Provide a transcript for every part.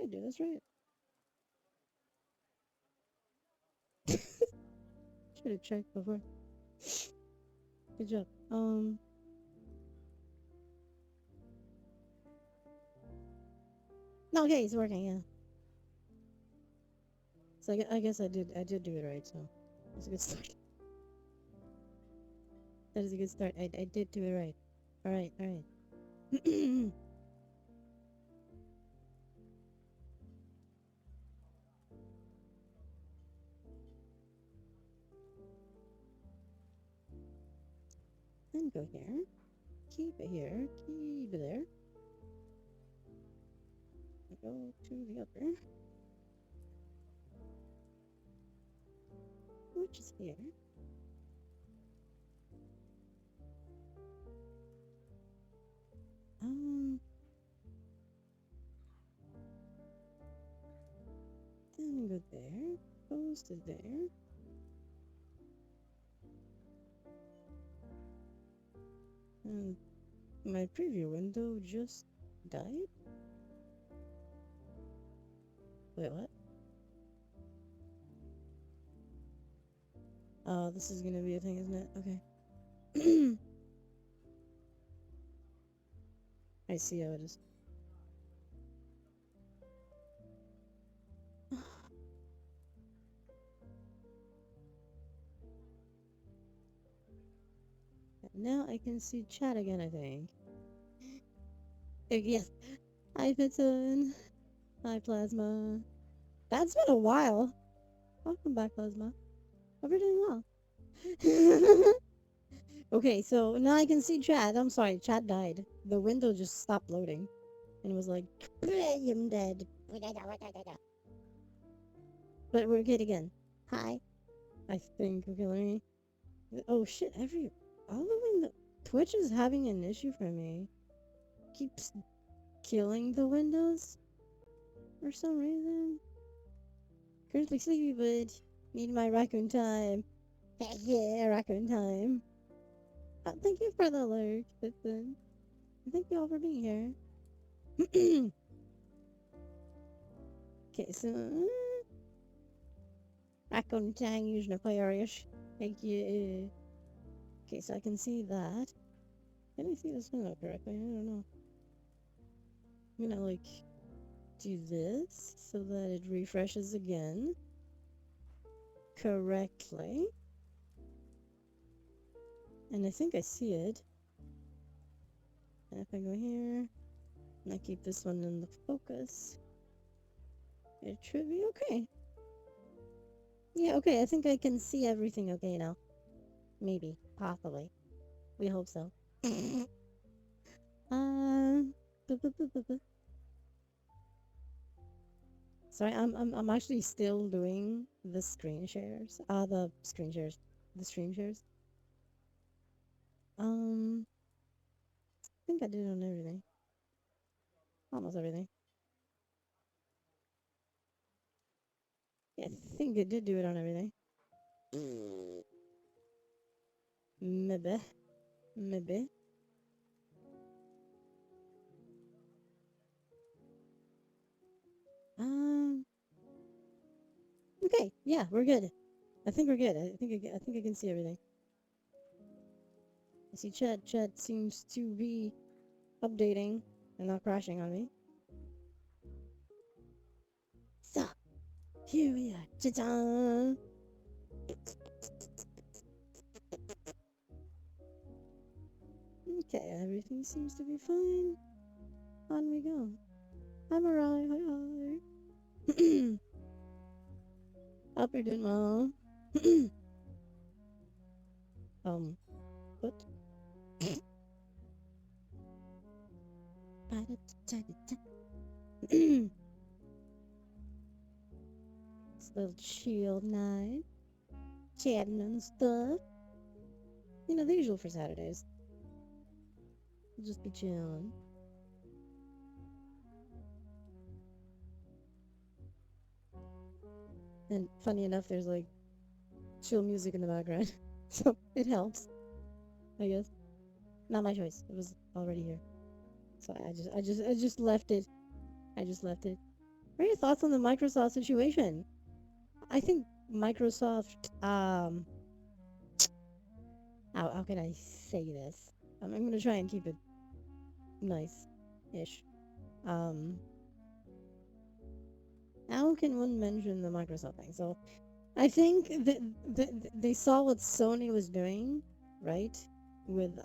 I do this right. Should have checked before. Good job. No, okay, it's working. Yeah. So I guess I did do it right. So that's a good start. That is a good start. I did do it right. All right. All right. Then go here. Keep it here. Keep it there. Go to the other, which is here. Um, then go there. Goes to there. And my preview window just died. Wait, what? Oh, this is gonna be a thing, isn't it? Okay. I see how it is. Now I can see chat again, I think. Yes. Hi, Piton. Hi, Plasma. That's been a while. Welcome back, Plasma. Hope you're doing well. Okay, so now I can see chat. I'm sorry, chat died. The window just stopped loading. And it was like, I'm dead. But we're good again. Hi. I think. Okay, let me. Oh shit, all of the Twitch is having an issue for me. Keeps killing the windows for some reason. Currently sleepy, but need my raccoon time. Yeah, raccoon time. Thank you for the alert, Fitson. Thank you all for being here. Okay, so raccoon time using Aquarius. Thank you. Okay, so I can see that. Can I see this window correctly? I don't know. I'm gonna like do this so that it refreshes again correctly. And I think I see it. And if I go here, and I keep this one in the focus, it should be okay. Yeah, okay, I think I can see everything okay now. Maybe, possibly. We hope so. um, sorry, I'm actually still doing the screen shares. The screen shares, the stream shares. I think I did it on everything, almost everything. Yeah, I think I did do it on everything. Maybe, maybe. Um, okay, yeah, we're good. I think we're good. I think I can see everything. I see chat. Chat seems to be updating and not crashing on me. So, here we are. Ta-da! Okay, everything seems to be fine. On we go. I'm alright. Hi. Hope you're doing well. What? It's a little chill night. Chatting and stuff. You know, the usual for Saturdays. We'll just be chilling. And funny enough, there's like chill music in the background. So it helps, I guess. Not my choice. It was already here. So I just left it. I just left it. What are your thoughts on the Microsoft situation? I think Microsoft, how can I say this? I'm gonna try and keep it nice-ish. Um, how can one mention the Microsoft thing? So, I think that they saw what Sony was doing, right? With,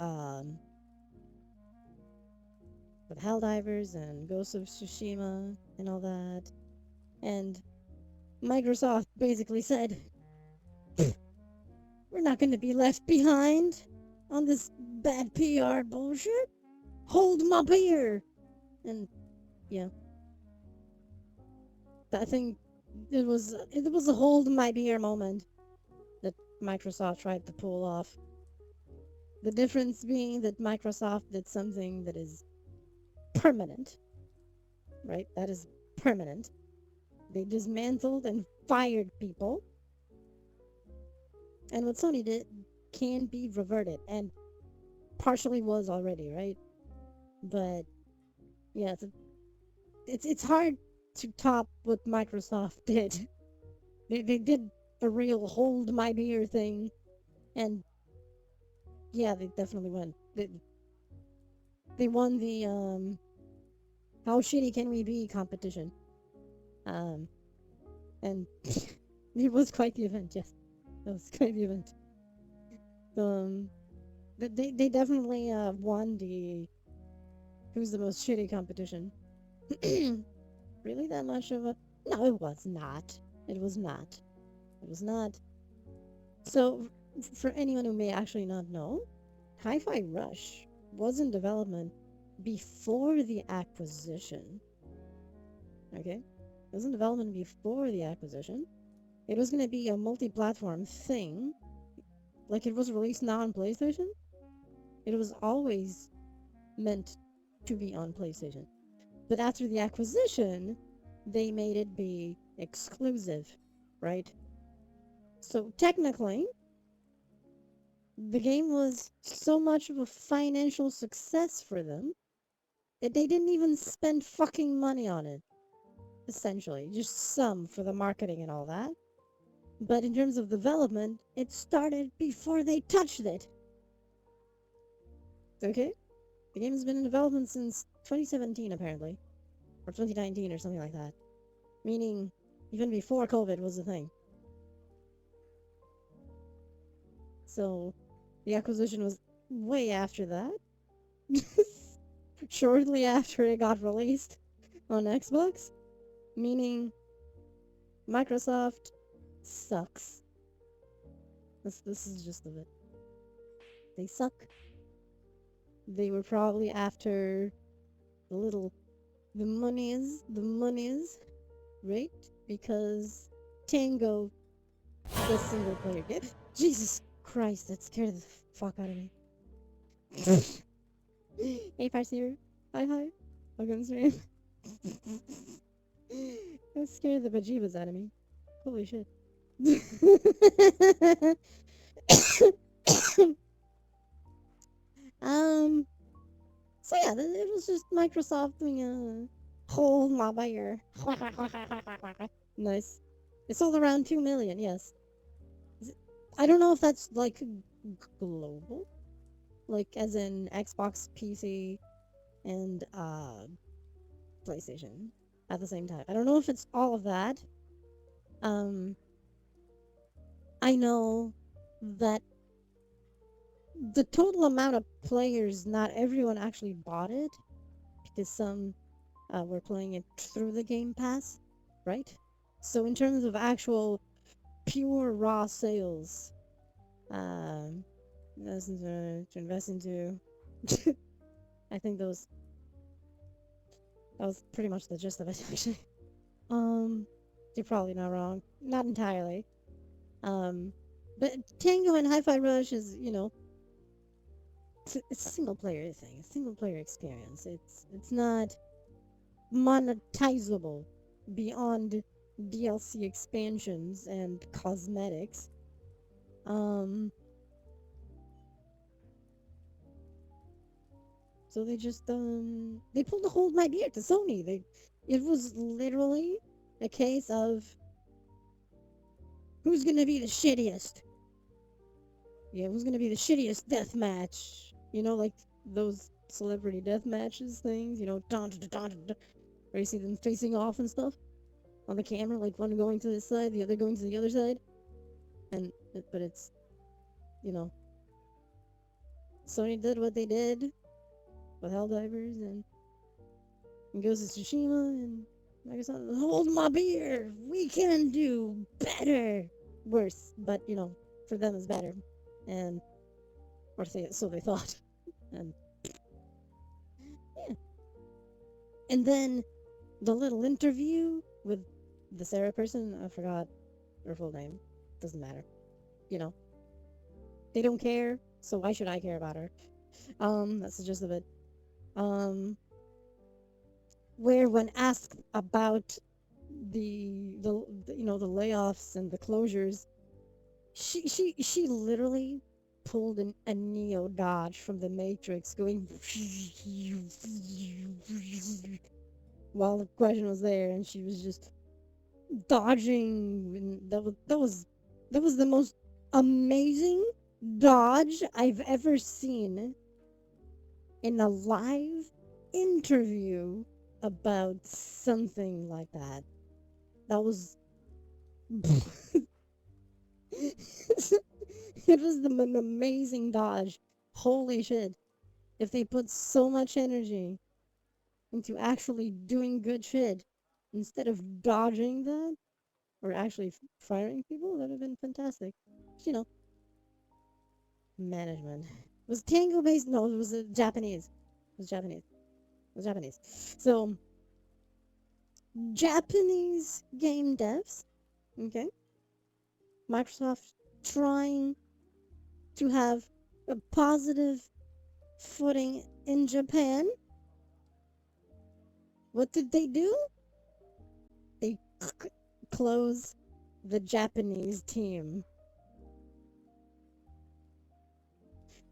with Helldivers and Ghost of Tsushima and all that. And Microsoft basically said, we're not going to be left behind on this bad PR bullshit. Hold my beer. And yeah, I think it was a hold my beer moment that Microsoft tried to pull off. The difference being that Microsoft did something that is permanent, right? That is permanent. They dismantled and fired people. And what Sony did can be reverted and partially was already, right? But yeah, it's hard to top what Microsoft did. They did a real hold my beer thing, and yeah, they definitely won. They won the how shitty can we be competition. Um, and it was quite the event. Yes, it was quite the event. Um, they definitely won the who's the most shitty competition. Really that much of a no, it was not. It was not. It was not. So, for anyone who may actually not know, Hi Fi Rush was in development before the acquisition. Okay? It was in development before the acquisition. It was going to be a multi platform thing. Like, it was released now on PlayStation. It was always meant to be on PlayStation. But after the acquisition, they made it be exclusive, right? So, technically, the game was so much of a financial success for them that they didn't even spend fucking money on it, essentially. Just some for the marketing and all that. But in terms of development, it started before they touched it. Okay? The game has been in development since 2017, apparently. Or 2019 or something like that. Meaning, even before COVID was a thing. So, the acquisition was way after that. Shortly after it got released on Xbox. Meaning, Microsoft sucks. This is just of it. They suck. They were probably after the monies, right? Because Tango, the single player game. Jesus Christ, that scared the fuck out of me. Hey, Farseer. Hi. Welcome to stream. That scared the bejeebus out of me. Holy shit. um, so yeah, it was just Microsoft doing a whole my beer. Nice. It sold around 2 million, yes. I don't know if that's like global, like as in Xbox, PC, and PlayStation at the same time. I don't know if it's all of that. Um, I know that the total amount of players, not everyone actually bought it because some were playing it through the Game Pass, right? So in terms of actual pure raw sales, um, to invest into, I think that was pretty much the gist of it actually. Um, you're probably not wrong, not entirely. Um, but Tango and Hi-Fi Rush is, it's a single player thing, a single player experience. It's not monetizable beyond DLC expansions and cosmetics. Um, so they just they pulled the hold my beer to Sony. It was literally a case of who's gonna be the shittiest. Yeah, who's gonna be the shittiest death match? You know, like those celebrity death matches things. You know, where you see them facing off and stuff on the camera, like one going to this side, the other going to the other side, and but it's you know, Sony did what they did with Helldivers and Ghost of Tsushima and Microsoft. Hold my beer. We can do better, worse, but you know, for them it's better, and or so they thought, and yeah, and then the little interview with the Sarah person. I forgot her full name. Doesn't matter. You know, they don't care, so why should I care about her? That's the gist of it. Um, where when asked about the you know the layoffs and the closures, she literally pulled a Neo dodge from the Matrix, going while the question was there, and she was just dodging. And that was the most amazing dodge I've ever seen in a live interview about something like that. That was it was an amazing dodge. Holy shit. If they put so much energy into actually doing good shit instead of dodging that or actually firing people, that would have been fantastic. But, you know, management. Was Tango based? No, it was Japanese. It was Japanese. It was Japanese. So, Japanese game devs, okay? Microsoft trying to have a positive footing in Japan. What did they do? They close the Japanese team.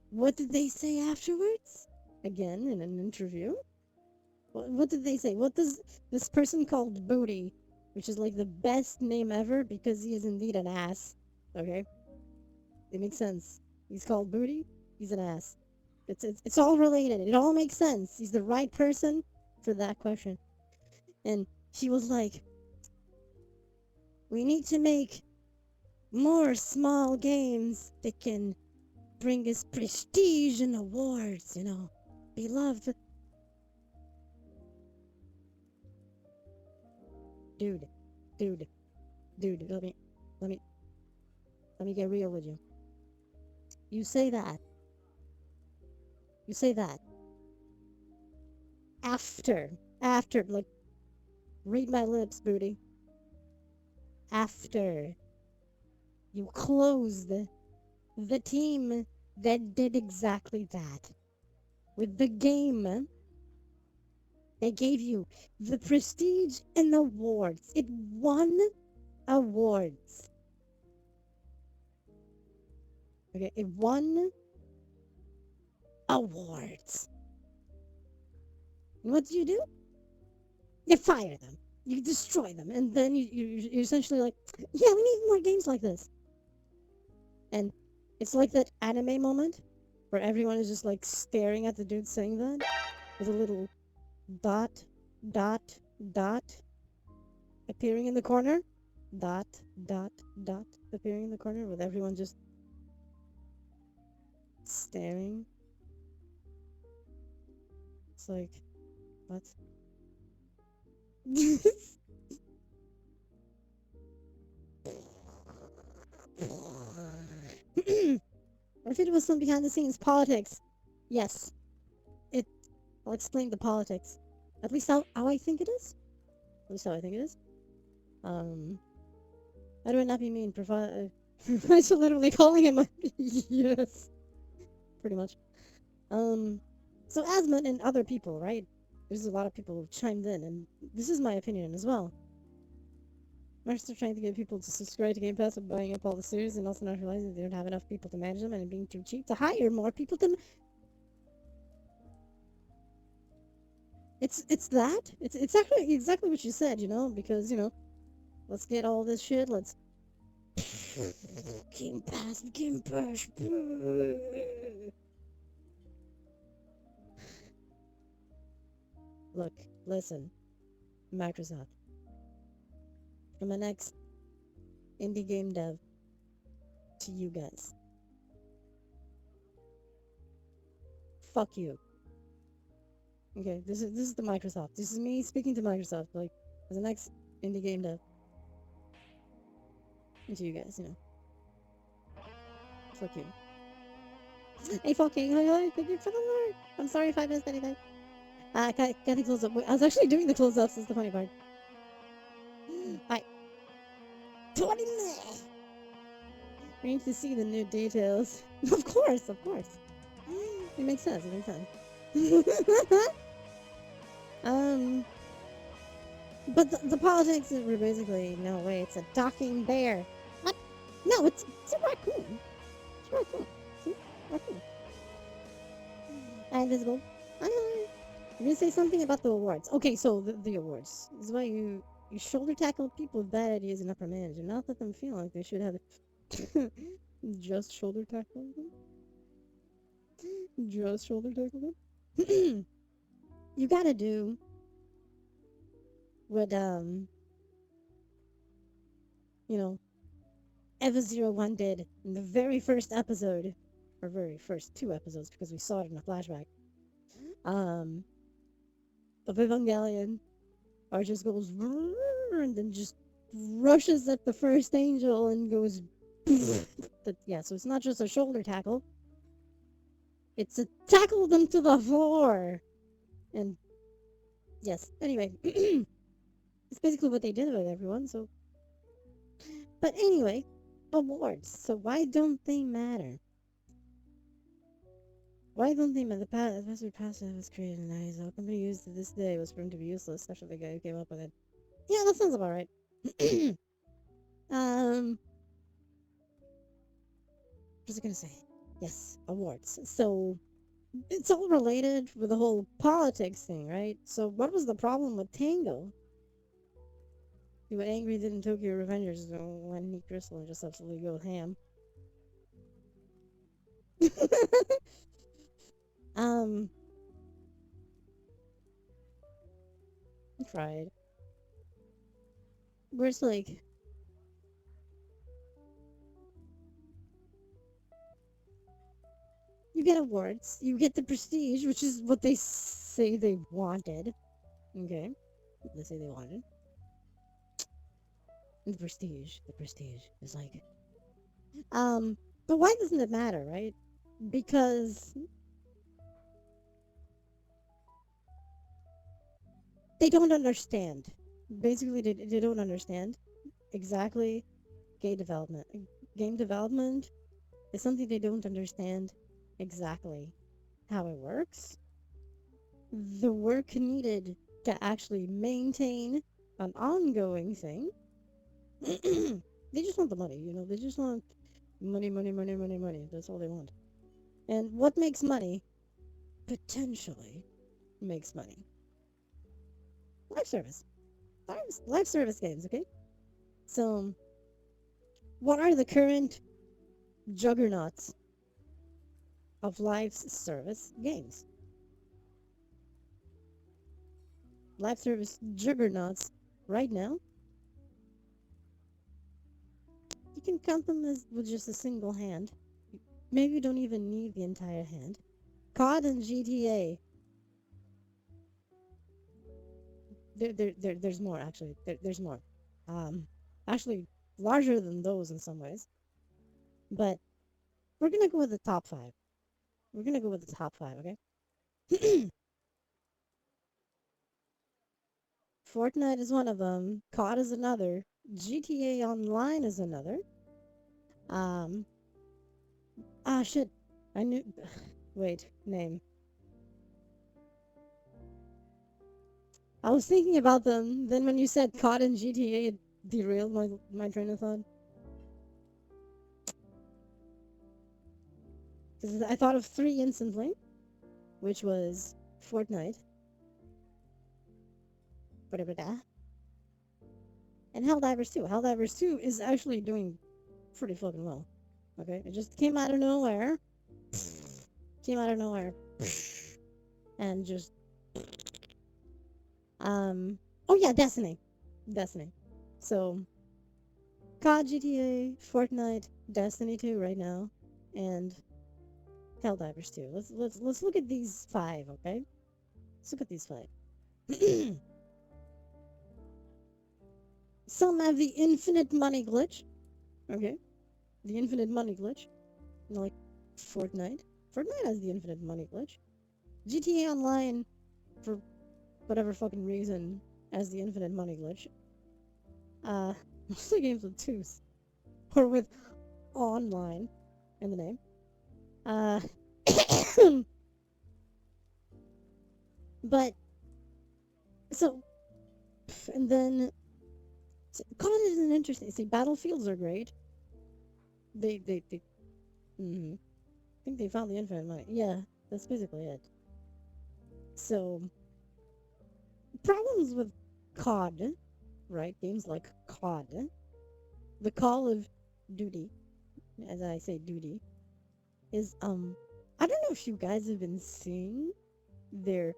What did they say afterwards? Again, in an interview. What did they say? What does this person called Booty, which is like the best name ever because he is indeed an ass. Okay? It makes sense. He's called Booty, he's an ass. It's all related. It all makes sense. He's the right person for that question. And she was like, we need to make more small games that can bring us prestige and awards, you know. Beloved. Dude, dude, dude, let me, let me get real with you. You say that. You say that. After, like, read my lips, Booty. After you closed the team that did exactly that. With the game, they gave you the prestige and awards. It won awards. Okay, it won awards. And what do? You fire them. You destroy them. And then you're essentially like, yeah, we need more games like this. And it's like that anime moment where everyone is just like staring at the dude saying that with a little dot, dot, dot appearing in the corner. Dot, dot, dot appearing in the corner with everyone just staring. It's like, what? If it was some behind the scenes politics, yes, it. I'll explain the politics. At least how I think it is. At least how I think it is. How do I not be mean? Provide. So literally calling him. Yes, pretty much. Um, so Asmund and other people, right? There's a lot of people who chimed in, and this is my opinion as well. Microsoft trying to get people to subscribe to Game Pass by buying up all the series and also not realizing they don't have enough people to manage them and being too cheap to hire more people to. It's that. It's actually exactly what you said, because, let's get all this shit, let's Game Pass, Game Pass. Look, listen, Microsoft. From an ex indie game dev to you guys. Fuck you. Okay, this is the Microsoft. This is me speaking to Microsoft, like, as an ex indie game dev. And to you guys, Fuck you. Hey, fucking, hi, thank you for the alert. I'm sorry if I missed anything. Can I close up? Wait, I was actually doing the close ups, is the funny part. Hi. 20 minutes! We need to see the new details. Of course, of course. It makes sense, it makes sense. um, but the politics were basically, no way, it's a talking bear. What? No, it's a raccoon. It's a raccoon. See? Raccoon. Invisible. You're gonna say something about the awards. Okay, so the awards. This is why you shoulder tackle people with bad ideas in upper management. Not let them feel like they should have just shoulder tackle them. Just shoulder tackle them. You gotta do what you know Eva01 did in the very first episode, or very first two episodes because we saw it in a flashback. Um, of Evangelion, or just goes and then just rushes at the first angel and goes. Yeah, so it's not just a shoulder tackle; it's a tackle them to the floor. And yes, anyway, it's basically what they did with everyone. So, but anyway, awards. So why don't they matter? Why don't they matter? The password password was created in ISO. Company used to this day was proven to be useless. After the guy who came up with it. Yeah, that sounds about right. um, what was I gonna say? Yes, awards. So it's all related with the whole politics thing, right? So what was the problem with Tango? What Angry did in Tokyo Revengers when Nick Crystal just absolutely go ham. um, I tried. Where's like you get awards, you get the prestige, which is what they say they wanted. Okay, they say they wanted the prestige. The prestige is like, but why doesn't it matter, right? Because they don't understand. Basically, they don't understand exactly game development. Game development is something they don't understand exactly how it works. The work needed to actually maintain an ongoing thing. They just want the money, they just want money, money, money, money, money. That's all they want. And what makes money potentially makes money? Live service. Live service games, okay? So, what are the current juggernauts of live service games? Live service juggernauts right now, you can count them as with just a single hand. Maybe you don't even need the entire hand. COD and GTA. There's more actually. There's more. Um, actually larger than those in some ways. But we're gonna go with the top five. We're gonna go with the top five, okay? Fortnite is one of them. COD is another. GTA Online is another. Um, shit. I knew. Wait, name. I was thinking about them. Then when you said COD and GTA, it derailed my train of thought. Because I thought of three instantly, which was Fortnite, Ba-da-ba-da. And Helldivers 2. Helldivers 2 is actually doing pretty fucking well. Okay? It just came out of nowhere. Came out of nowhere. And just oh yeah, Destiny. Destiny. So COD, GTA, Fortnite, Destiny 2 right now, and Helldivers 2. Let's look at these 5, okay? Let's look at these 5. Some have the infinite money glitch. Okay? The infinite money glitch. Like Fortnite. Fortnite has the infinite money glitch. GTA Online, for whatever fucking reason, has the infinite money glitch. Mostly games with twos. Or with online in the name. But, so, and then, COD is an interesting, see, battlefields are great. They, I think they found the infinite money. Yeah, that's basically it. So, problems with COD, right? Games like COD, the Call of Duty, as I say duty, is, I don't know if you guys have been seeing their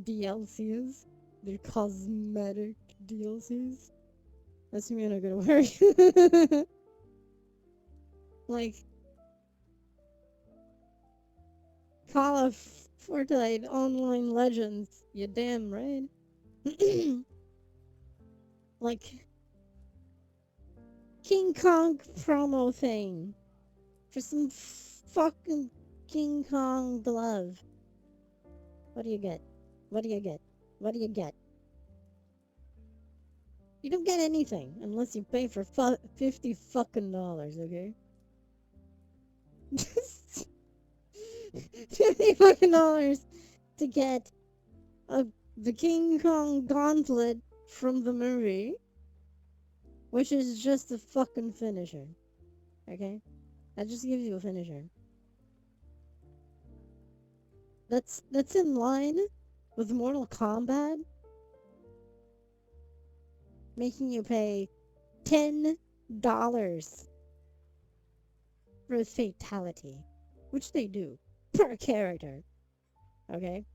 DLCs, their cosmetic DLCs. That's me in a good word. Like, Call of Fortnite Online Legends, you damn right. Like, King Kong promo thing for some fucking King Kong glove. What do you get? What do you get? What do you get? You don't get anything unless you pay for $50 fucking dollars, okay? $50 fucking dollars to get the King Kong gauntlet from the movie, which is just a fucking finisher, okay? That just gives you a finisher. That's in line with Mortal Kombat making you pay $10 for a fatality, which they do per character, okay?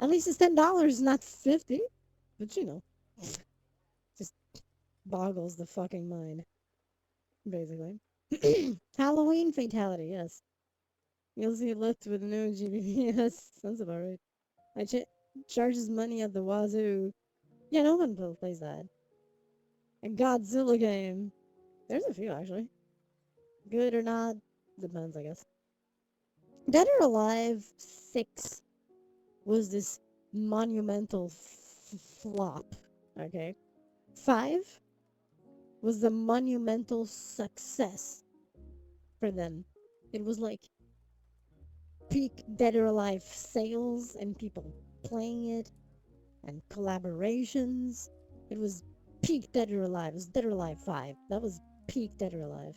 At least it's $10, not 50. But you know, just boggles the fucking mind, basically. Halloween fatality, yes. You'll see left with no GBP. Yes, sounds about right. I charges money at the wazoo. Yeah, no one plays that. A Godzilla game. There's a few actually. Good or not, depends, I guess. Dead or Alive 6 was this monumental flop. Okay. 5 was the monumental success for them. It was like peak Dead or Alive sales and people playing it and collaborations. It was peak Dead or Alive. It was Dead or Alive 5. That was peak Dead or Alive.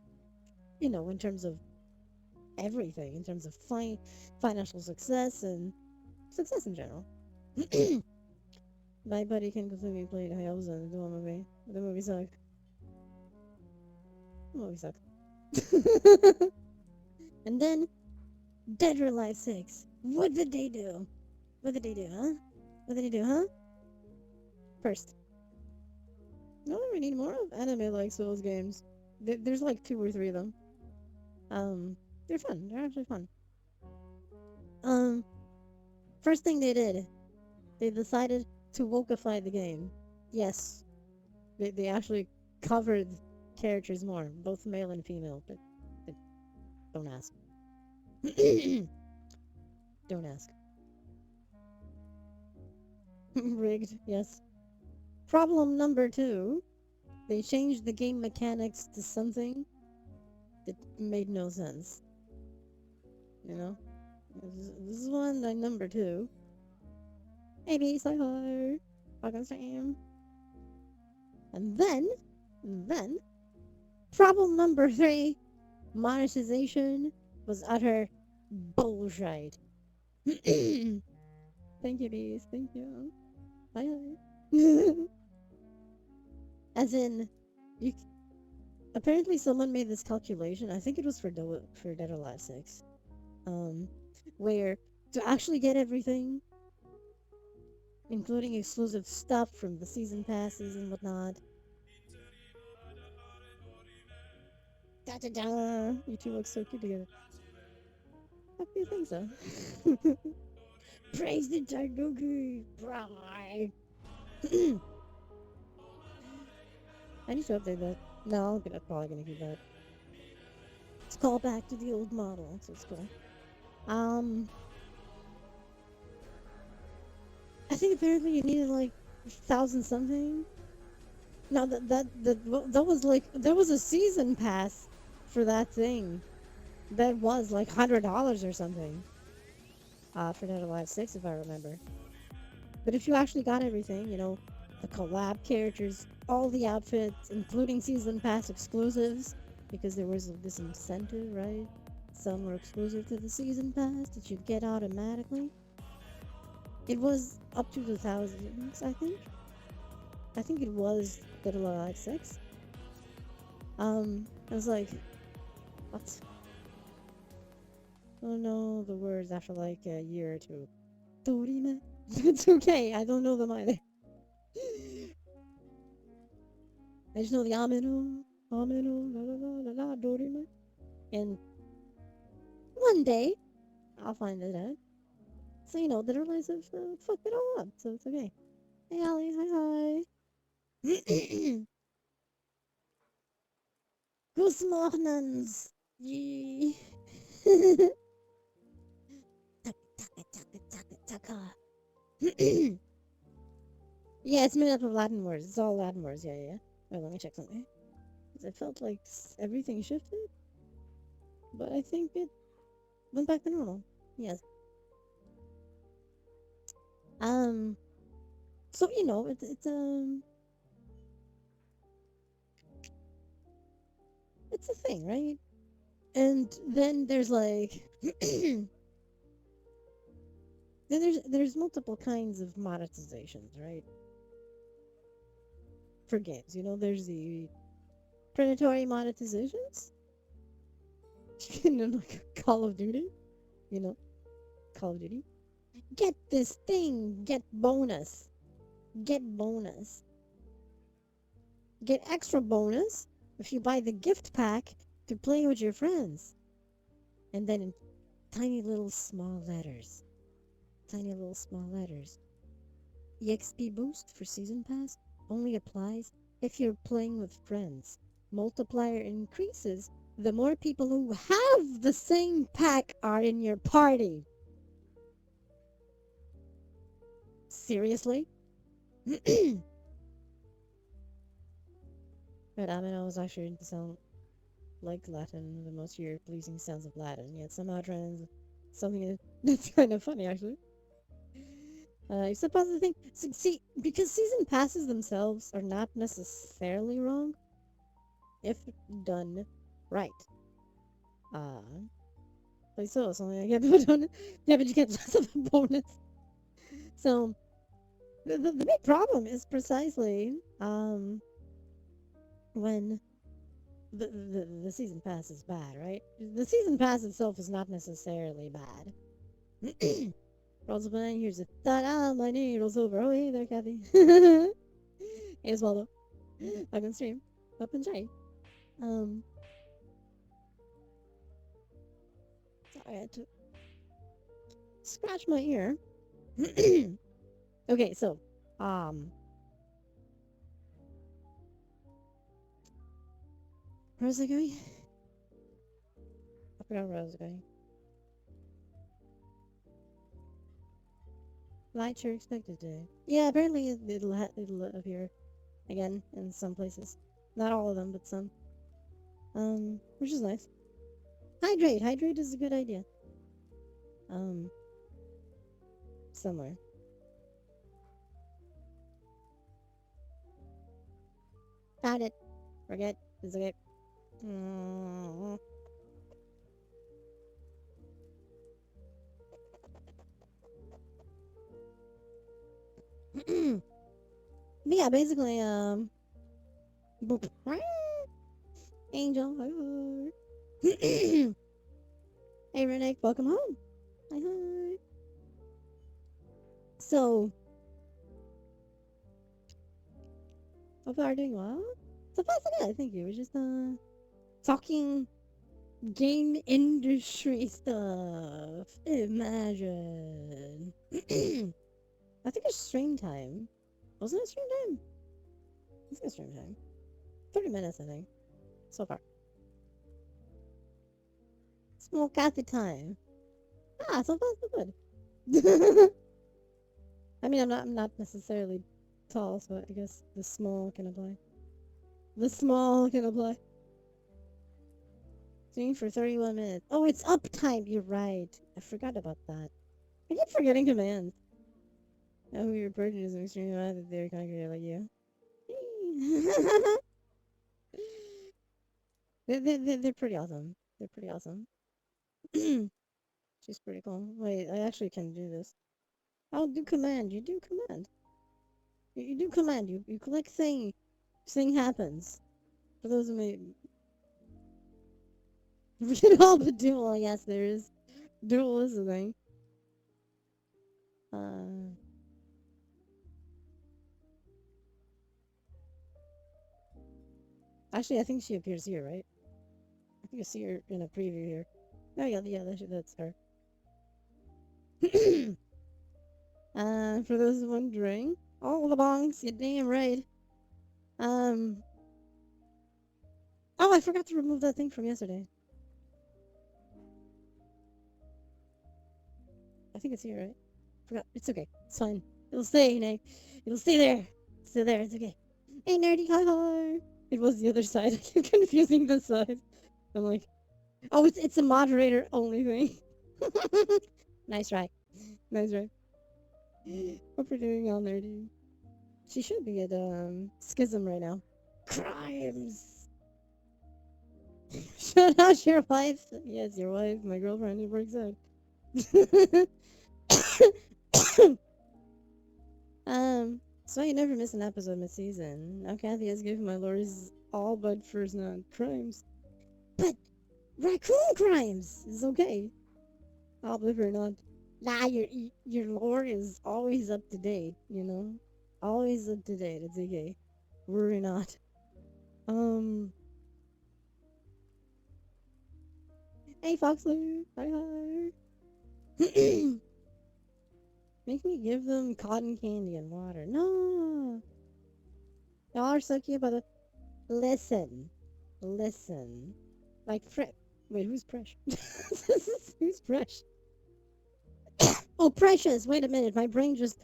You know, in terms of everything, in terms of financial success and success in general. My buddy can completely play Hayabusa in the movie. The movie sucked. The movie sucked. And then Dead or Alive 6. What did they do? What did they do, huh? What did they do, huh? First, no, we need more of anime like Souls games. There's like 2 or 3 of them. They're fun. They're actually fun. First thing they did, they decided to wokeify the game. Yes, they actually covered characters more, both male and female, but don't ask. Don't ask. Rigged, yes. Problem number 2, they changed the game mechanics to something that made no sense. You know? This is one like number 2. Maybe so hard. Fucking Sam. And then, problem number 3, monetization was utter bullshit. Thank you, bees. Thank you. Bye. As in, you apparently someone made this calculation. I think it was for Dead or Alive 6. Um, where to actually get everything, including exclusive stuff from the season passes and whatnot. Da da da! You two look so cute together. How do you think so? Praise the Tanuki! Bye! I need to update that. No, I'm probably gonna keep that. Let's call back to the old model, so it's cool. I think apparently you needed like 1,000 something. No, that was like there was a season pass for that thing. That was like $100 or something. For Dead or Alive 6, if I remember. But if you actually got everything, the collab characters, all the outfits, including season pass exclusives, because there was this incentive, right? Some were exclusive to the season pass that you'd get automatically. It was up to the thousands, I think. I think it was Dead or Alive 6. I was like, what? Oh no, the words after like a year or two. Dorime? It's okay, I don't know them either. I just know the Amino, Amino, la la la la la, Dorime. And one day, I'll find it out. So, the realize I've fucked it all up, so it's okay. Hey, Allie, hi, hi. Guten Morgens. Yee. Taka, taka, taka, taka. Yeah, it's made up of Latin words. It's all Latin words. Yeah, yeah, yeah. Wait, let me check something. 'Cause I felt like everything shifted, but I think it went back to normal. Yes. Um. So it's a thing, right? And then there's like then there's multiple kinds of monetizations, right? For games, there's the predatory monetizations. Like Call of Duty, you know, Call of Duty. Get this thing, get bonus, get extra bonus if you buy the gift pack to play with your friends. And then in tiny little small letters, tiny little small letters. EXP boost for season pass only applies if you're playing with friends. Multiplier increases the more people who have the same pack are in your party. Seriously? But Amino was actually to sound like Latin, the most ear pleasing sounds of Latin, yet somehow trans something that's kind of funny actually. You suppose the thing, see, because season passes themselves are not necessarily wrong if done right. Like so, something like that, but yeah, but you get less of a bonus. So the big problem is precisely when the season pass is bad, right? The season pass itself is not necessarily bad. Rolls up and here's a ta-da, my needle's over. Oh, hey there, Kathy. Hey, Osvaldo. I can stream. Up and Jay. Um, sorry, I had to scratch my ear. Okay, so, where's it going? I forgot where I was going. Light you're expected to. Yeah, apparently it'll appear again in some places. Not all of them, but some. Which is nice. Hydrate. Hydrate is a good idea. Um, somewhere. Found it. Forget. It's okay. But yeah, basically, boop. Angel, hi, hi. Hey, Renee, welcome home. Hi, hi. So, so far doing well. So far, so good. Thank you. We're just talking game industry stuff. Imagine. I think it's stream time. Wasn't it stream time? I think it's stream time. 30 minutes, I think. So far. Small coffee time. Ah, so far so good. I mean, I'm not necessarily tall, so I guess the small can apply. The small can apply. Stream for 31 minutes. Oh, it's uptime. You're right. I forgot about that. I keep forgetting commands. Now who your person is an extremely mad that they're kind of great like you. They're pretty awesome. They're pretty awesome. She's pretty cool. Wait, I actually can do this. I'll do command. You do command. You do command. You click thing. Thing happens. For those who may... We can all but duel. Yes, there is. Duel is a thing. Uh... Actually, I think she appears here, right? I think I see her in a preview here. Oh, yeah, that's her. For those wondering, all the bongs, you damn right. Um, oh, I forgot to remove that thing from yesterday. I think it's here, right? Forgot. It's okay. It's fine. It'll stay, Nate. It'll stay there. Stay there. It's okay. Hey, nerdy, hi, hi. It was the other side. I keep confusing the sides. I'm like, oh, it's a moderator only thing. Nice try. Nice try. Hope you're doing all nerdy. She should be at Schism right now. Crimes. Shout out your wife. Yes, your wife, my girlfriend who works out. So you never miss an episode mid-season. Now Kathy has given my lords all but first not crimes. But raccoon crimes is okay. I'll believe it or not. Nah, your lore is always up to date, you know? Always up to date, it's okay. Worry not. Um Hey Foxler, hi hi. Make me give them cotton candy and water. No, y'all are so cute, but listen, listen. Like Wait, who's Fresh? Who's Fresh? Oh, Precious. Wait a minute. My brain just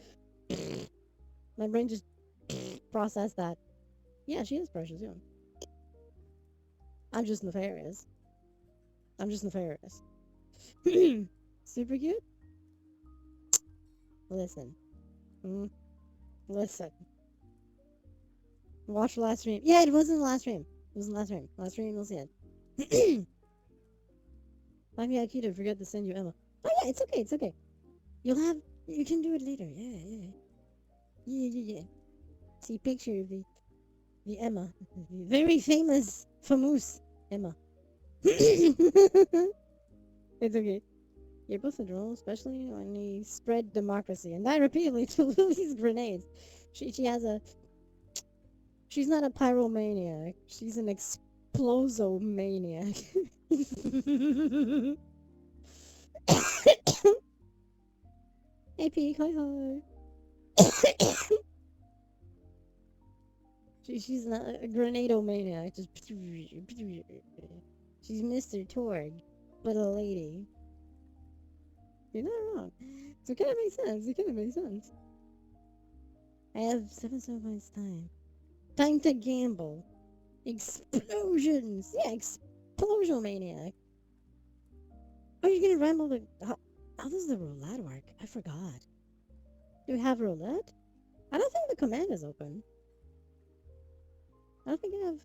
processed that. Yeah, she is Precious. Yeah. I'm just nefarious. I'm just nefarious. Super cute. Listen. Mm, listen. Watch the last stream. Yeah, it wasn't the last stream. It wasn't the last stream. Last stream, you'll see it. Find me IQ to forget to send you Emma. Oh yeah, it's okay. It's okay. You can do it later. Yeah. See picture of the Emma, the very famous Emma. It's okay. You're both adorable, especially when you spread democracy, and that repeatedly to Lily's grenades. She has a. She's not a pyromaniac. She's an explosomaniac. Hey, Peak, hi hi. She's not a grenadomaniac. Just she's Mr. Torg, but a lady. You're not wrong. So it kind of makes sense. It kind of makes sense. I have 7 time. Time to gamble. Explosions. Yeah, explosion maniac. Oh, you're gonna ramble the. How does the roulette work? I forgot. Do we have roulette? I don't think the command is open. I don't think I have.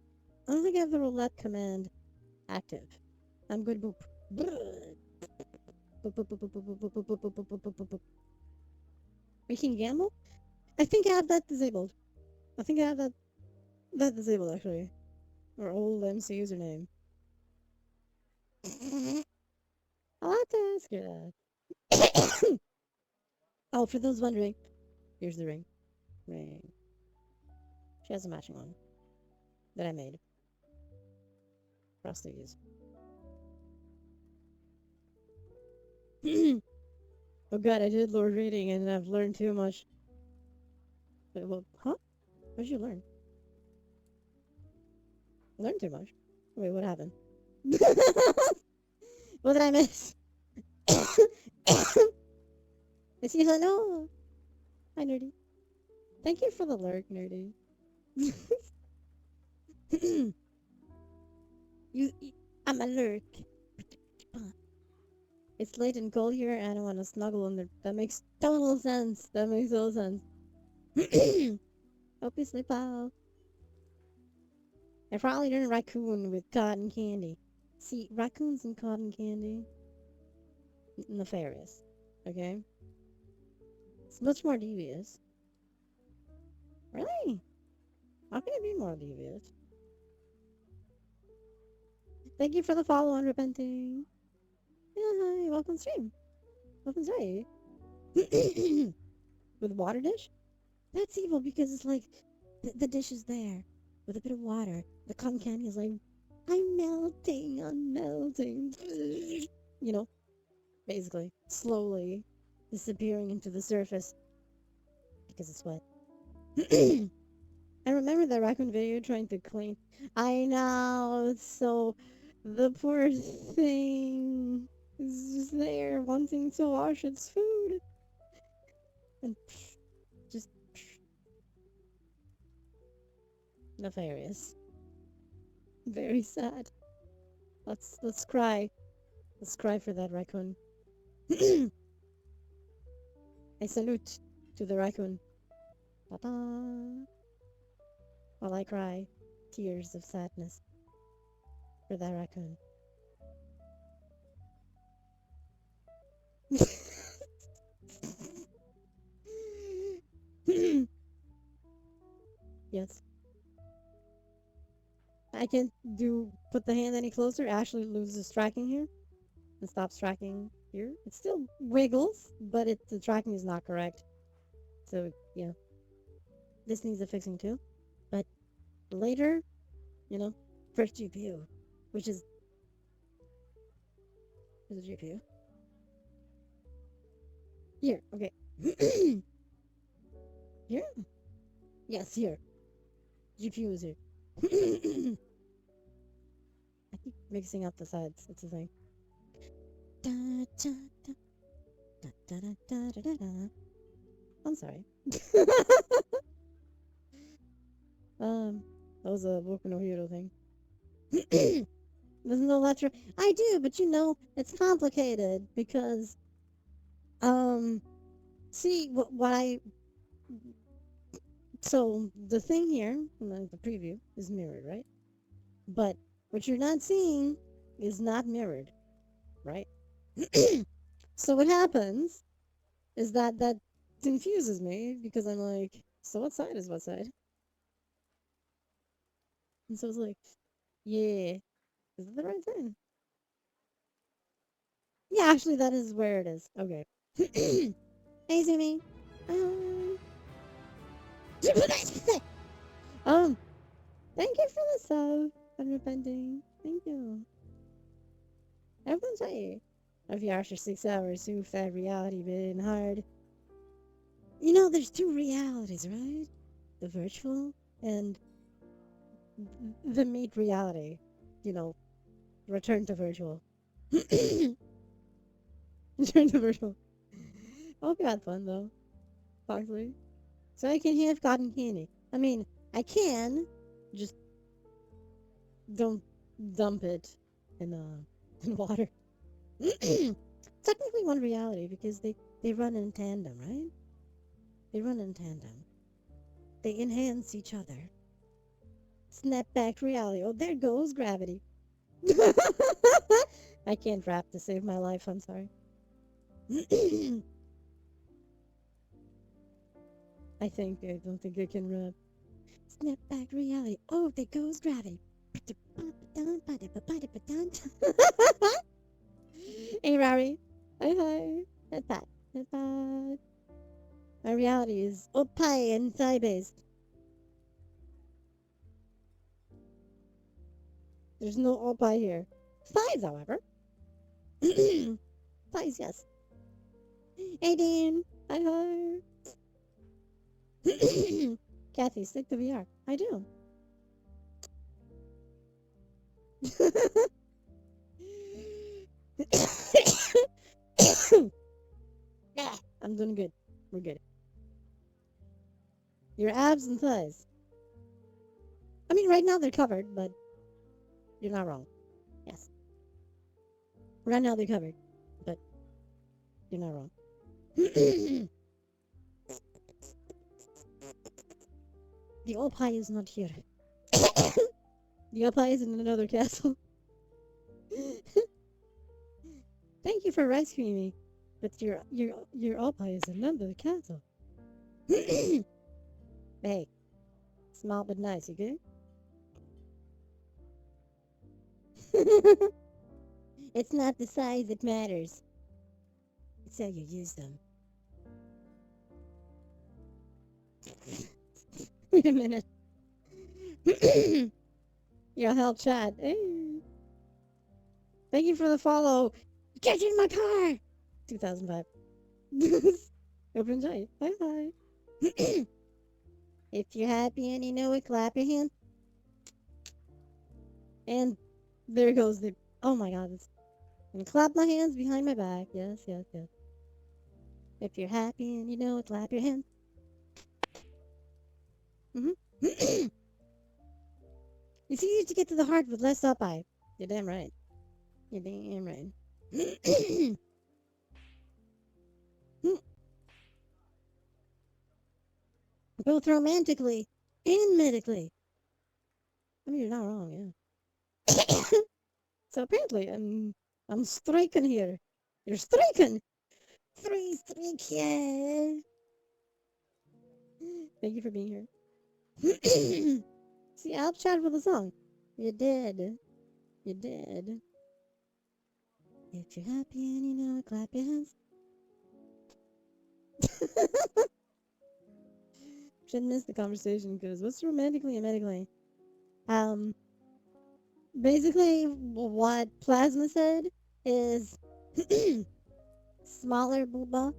I don't think I have the roulette command active. I'm good. Boop. We can gamble? I think I have that disabled. I think I have that disabled actually. Or old MC username. I'll have to ask her that. Oh, for those wondering, here's the ring. Ring. She has a matching one that I made for us to use. Oh god, I did Lord reading and I've learned too much. Wait, well, huh? What did you learn? Learn too much? Wait, what happened? What did I miss? Is he no? Hi, Nerdy. Thank you for the lurk, Nerdy. you, I'm a lurk. It's late and cold here, and I want to snuggle in there. That makes total sense. That makes total sense. Hope you sleep well. I probably did a raccoon with cotton candy. See, raccoons and cotton candy, nefarious. Okay? It's much more devious. Really? How can it be more devious? Thank you for the follow on repenting. Yeah, hi, welcome stream. Welcome stream. With a water dish? That's evil because it's like the dish is there with a bit of water. The cotton candy is like, I'm melting. You know, basically, slowly disappearing into the surface because it's wet. I remember that raccoon video trying to clean. I know, so the poor thing is just there wanting to wash its food. And just nefarious. Very sad. Let's cry. Let's cry for that raccoon. I salute to the raccoon. Ta-da! While I cry tears of sadness for that raccoon. Yes. I can't put the hand any closer. Ashley loses tracking here and stops tracking here. It still wiggles, but the tracking is not correct. So, yeah. This needs a fixing too. But later, you know, first GPU, which is a GPU. Here, okay. Here? Yes, here. GPU is here. I keep mixing up the sides. It's a thing. I'm sorry. That was a Boku no Hero thing. Doesn't know that's right. I do, but you know, it's complicated because, see, what I, so the thing here, like the preview, is mirrored, right? But what you're not seeing is not mirrored, right? So what happens is that confuses me because I'm like, so what side is what side? And so it's like, yeah, is it the right thing? Yeah, actually, that is where it is. Okay. Hey, Zumi. Um, um, thank you for the sub. Unrepenting. Thank you. Everyone's right. If you after 6 hours, oof, that reality been hard. You know, there's two realities, right? The virtual and the meat reality. You know, return to virtual. Return to virtual. I hope you had fun, though. Foxley. So I can have cotton candy. I mean, I can, just don't dump it in in water. Technically one reality because they run in tandem, right? They run in tandem. They enhance each other. Snapback reality. Oh, there goes gravity. I can't rap to save my life. I'm sorry. I I think I don't think I can rap. Snap back reality. Oh, there goes gravity. Hey, Rowdy. Hi, hi. That's that. That's that. My reality is up high and side-based. There's no up high here. Size, however. Size, yes. Hey, Dan. Hi, hi. Kathy, stick to VR. I do. I'm doing good. We're good. Your abs and thighs. I mean, right now they're covered, but you're not wrong. Yes. Right now they're covered, but you're not wrong. The Opie is not here. The Opie is in another castle. Thank you for rescuing me, but your Opie is in another castle. Hey, small but nice, you good? It's not the size that matters. It's how you use them. Wait a minute. Your help chat. Hey. Thank you for the follow. Get in my car. 2005. Open tight. Bye bye. If you're happy and you know it, clap your hands. And there goes the. Oh my god. And clap my hands behind my back. Yes, yes, yes. If you're happy and you know it, clap your hands. Mm-hmm. It's easier to get to the heart with less up eye. You're damn right. You're damn right. Both romantically and medically. I mean, you're not wrong, yeah. So apparently, I'm striking here. You're striking. Three strike, yeah. Thank you for being here. See, I'll chat with a song. You did. You did. If you're happy and you know it, clap your hands. Shouldn't miss the conversation because what's romantically and medically? Um, basically, what Plasma said is smaller booba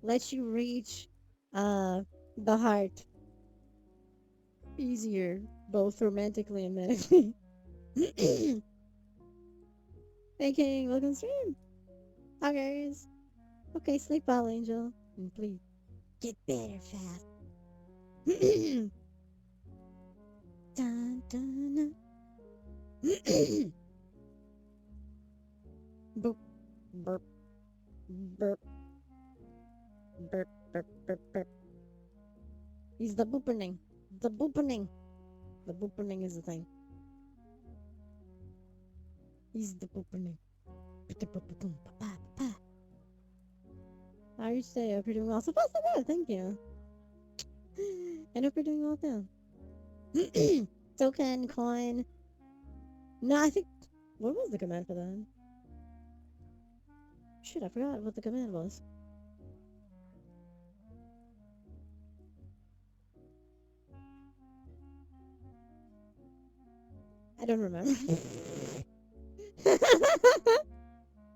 lets you reach the heart easier, both romantically and medically. Hey King, welcome to stream. Hi guys. Okay, sleep well, Angel. And please get better fast. Dun, dun, dun. Boop, burp, burp, burp, burp, burp, burp. He's the booperning. The booperning. The booperning is the thing. He's the booperning. How are you today? I hope you're doing well. So far, so good. Thank you. I hope you're doing well too. Token, coin. No, I think. What was the command for that? Shit, I forgot what the command was. I don't remember.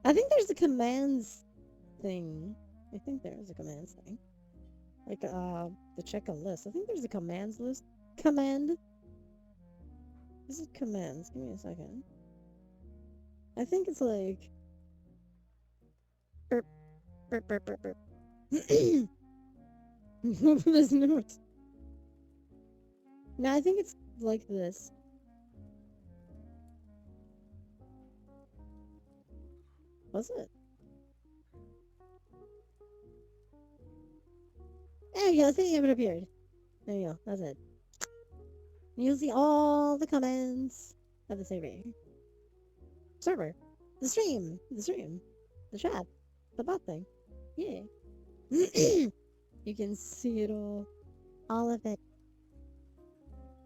I think there's a commands thing. I think there is a commands thing. Like, to check a list. I think there's a commands list. Command? Is it commands? Give me a second. I think it's like... Burp, burp, burp, burp, burp. There's notes. No, I think it's like this. Was it? There you go. I think it appeared. There you go. That's it. You'll see all the comments of the server, the stream, the chat, the bot thing. Yeah. You can see it all of it.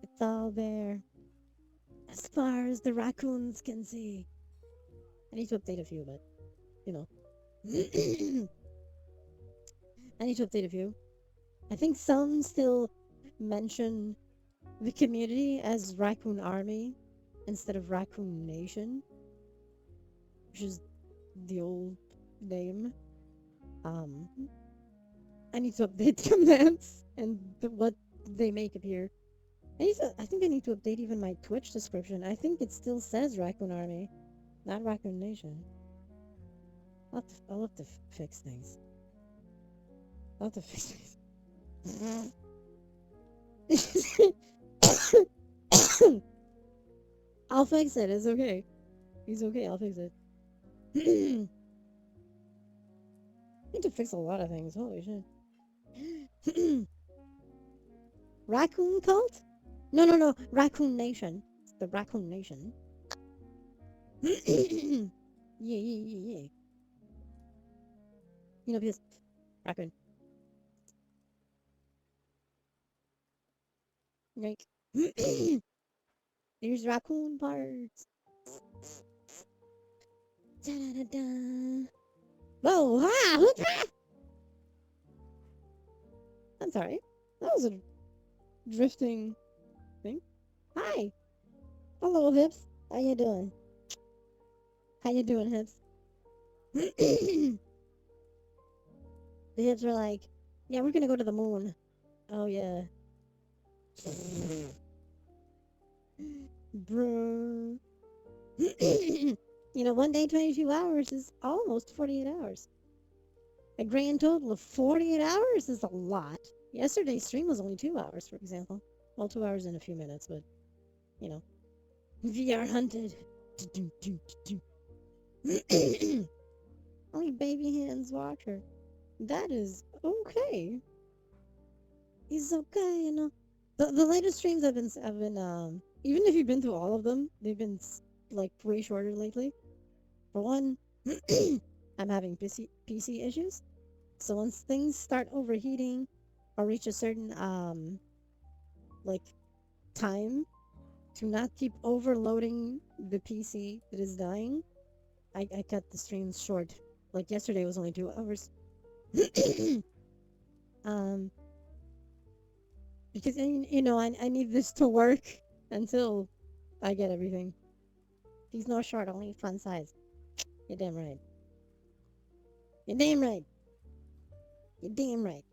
It's all there, as far as the raccoons can see. I need to update a few, but you know, I need to update a few. I think some still mention the community as Raccoon Army instead of Raccoon Nation, which is the old name. Um, I need to update commands and what they make appear. I think I need to update even my Twitch description. I think it still says Raccoon Army, not Raccoon Nation. I'll have to fix things. I'll have to fix things. I'll fix it. It's okay. It's okay. I'll fix it. I need to fix a lot of things. Holy shit. Raccoon cult? No, no, no. Raccoon Nation. It's the Raccoon Nation. Yeah, yeah, yeah, yeah. You know, because raccoon. Like, there's raccoon parts. Da-da-da-da. Whoa, ha! I'm sorry. That was a drifting thing. Hi. Hello, Hips. How you doing? How you doing, Hips? The Hips are like, yeah, we're gonna go to the moon. Oh, yeah. Bro. You know, one day, 22 hours is almost 48 hours. A grand total of 48 hours is a lot. Yesterday's stream was only 2 hours, for example. Well, 2 hours and a few minutes, but, you know. VR hunted. Only baby hands watch her. That is okay. It's okay, you know. The latest streams have been even if you've been through all of them, they've been like way shorter lately. For one, I'm having PC issues. So once things start overheating or reach a certain like time to not keep overloading the PC that is dying, I cut the streams short. Like yesterday was only 2 hours. um because you know I need this to work until I get everything. He's no short, only fun size. You're damn right. You're damn right. You're damn right.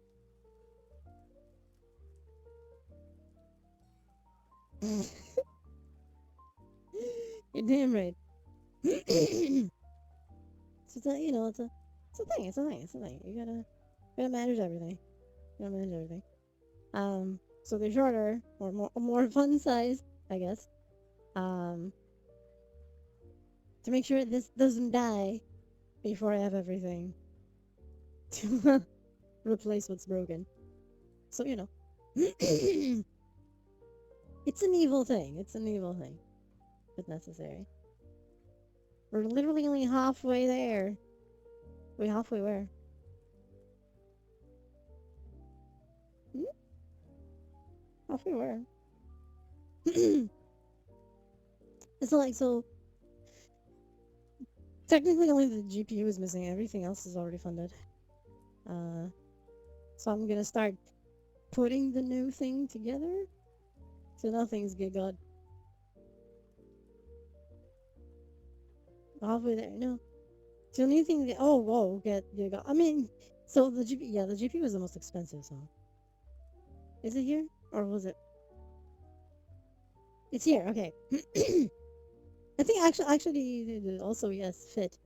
You're damn right. So it's a, you know, it's a thing. It's a thing. It's a thing. You gotta manage everything. You gotta manage everything. So they're shorter or more fun size, I guess. Um, to make sure this doesn't die before I have everything to replace what's broken. So you know, it's an evil thing. It's an evil thing, but necessary. We're literally only halfway there. Wait, halfway where? Hmm? Halfway where? It's like so. Technically, only the GPU is missing. Everything else is already funded. Uh, so I'm gonna start putting the new thing together. So nothing's giga halfway there. No, so the new thing. Oh, whoa, get giga. I mean, so the GPU. Yeah, the GPU was the most expensive. So is it here or was it? It's here. Okay. I think actually also yes fit.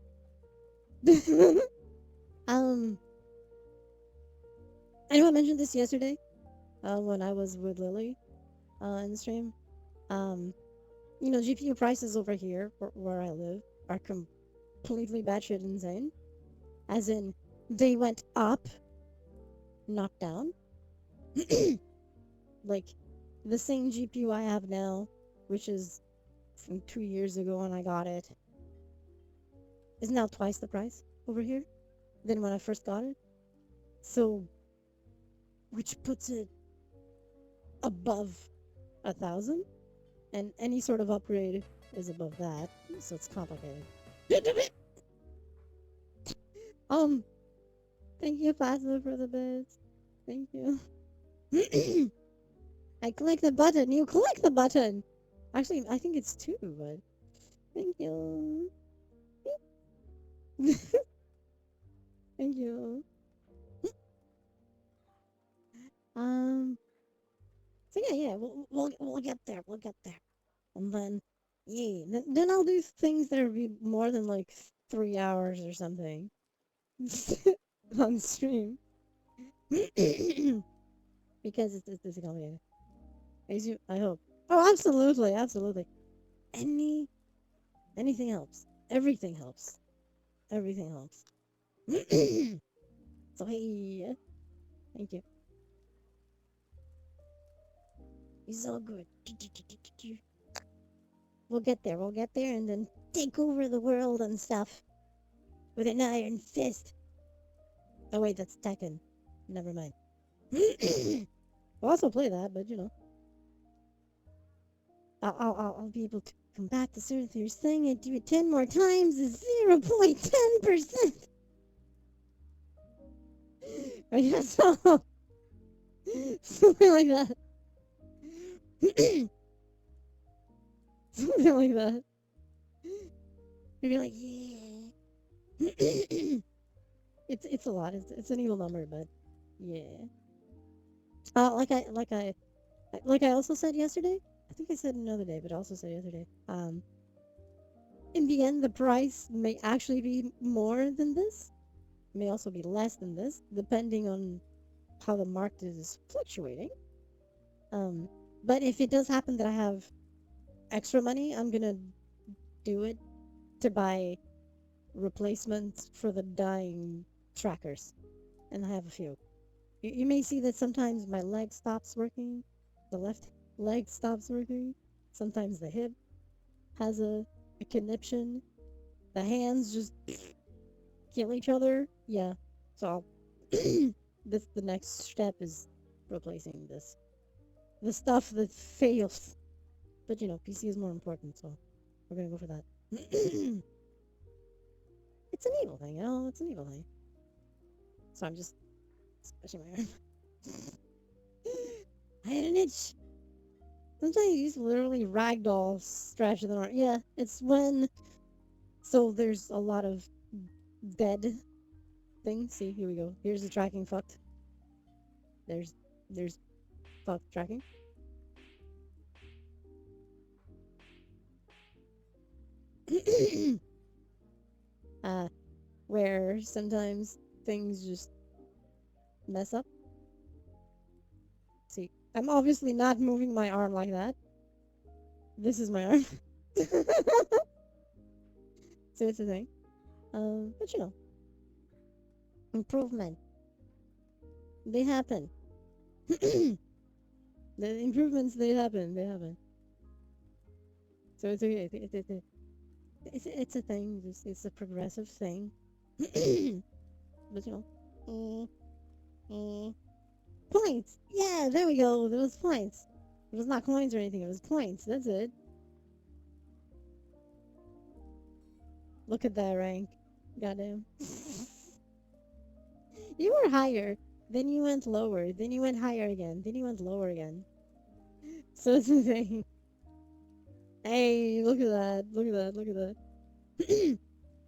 um, I know I mentioned this yesterday. When I was with Lily, in the stream. Um, you know, GPU prices over here where I live are completely batshit insane. As in, they went up, not down. Like, the same GPU I have now, which is from 2 years ago when I got it, is now twice the price over here than when I first got it. So, which puts it above 1,000, and any sort of upgrade is above that, so it's complicated. um, thank you, Plasma, for the bits. Thank you. I click the button. You click the button. Actually, I think it's 2, but thank you. Thank you. Um. So yeah, we'll get there. We'll get there, and then yeah, then I'll do things that'll be more than like 3 hours or something on stream because it's complicated. I hope. Oh, absolutely, absolutely. Anything helps. Everything helps. Everything helps. So hey, thank you. It's all good. We'll get there. We'll get there, and then take over the world and stuff with an iron fist. Oh wait, that's Tekken. Never mind. We'll also play that, but you know, I'll be able to combat the Surthier's thing and do it 10 more times. Is 0.10%. I guess so. Something like that. Something like that. Maybe like yeah. It's a lot. It's an evil number, but yeah. Like I also said yesterday. I think I said another day, but I also said yesterday. In the end, the price may actually be more than this. May also be less than this, depending on how the market is fluctuating. But if it does happen that I have extra money, I'm gonna do it to buy replacements for the dying trackers, and I have a few. You may see that sometimes my leg stops working, the left leg stops working, sometimes the hip has a conniption, the hands just kill each other. Yeah, so the next step is replacing this. The stuff that fails. But you know, PC is more important, so we're gonna go for that. It's an evil thing, you know? It's an evil thing. So I'm just scratching my arm. I had an itch. Sometimes you just literally ragdoll scratch the arm. Yeah, it's when. So there's a lot of dead things. See, here we go. Here's the tracking fucked. There's fucked tracking. uh, where sometimes things just mess up. See, I'm obviously not moving my arm like that. This is my arm. So it's a thing. But you know, improvement. They happen. The improvements, they happen. They happen. So it's okay. It's a thing. It's a progressive thing. But you know, mm, mm. Points. Yeah, there we go. There was points. It was not coins or anything. It was points. That's it. Look at that rank. Goddamn. You were higher. Then you went lower. Then you went higher again. Then you went lower again. So it's the thing. Hey, look at that. Look at that. Look at that.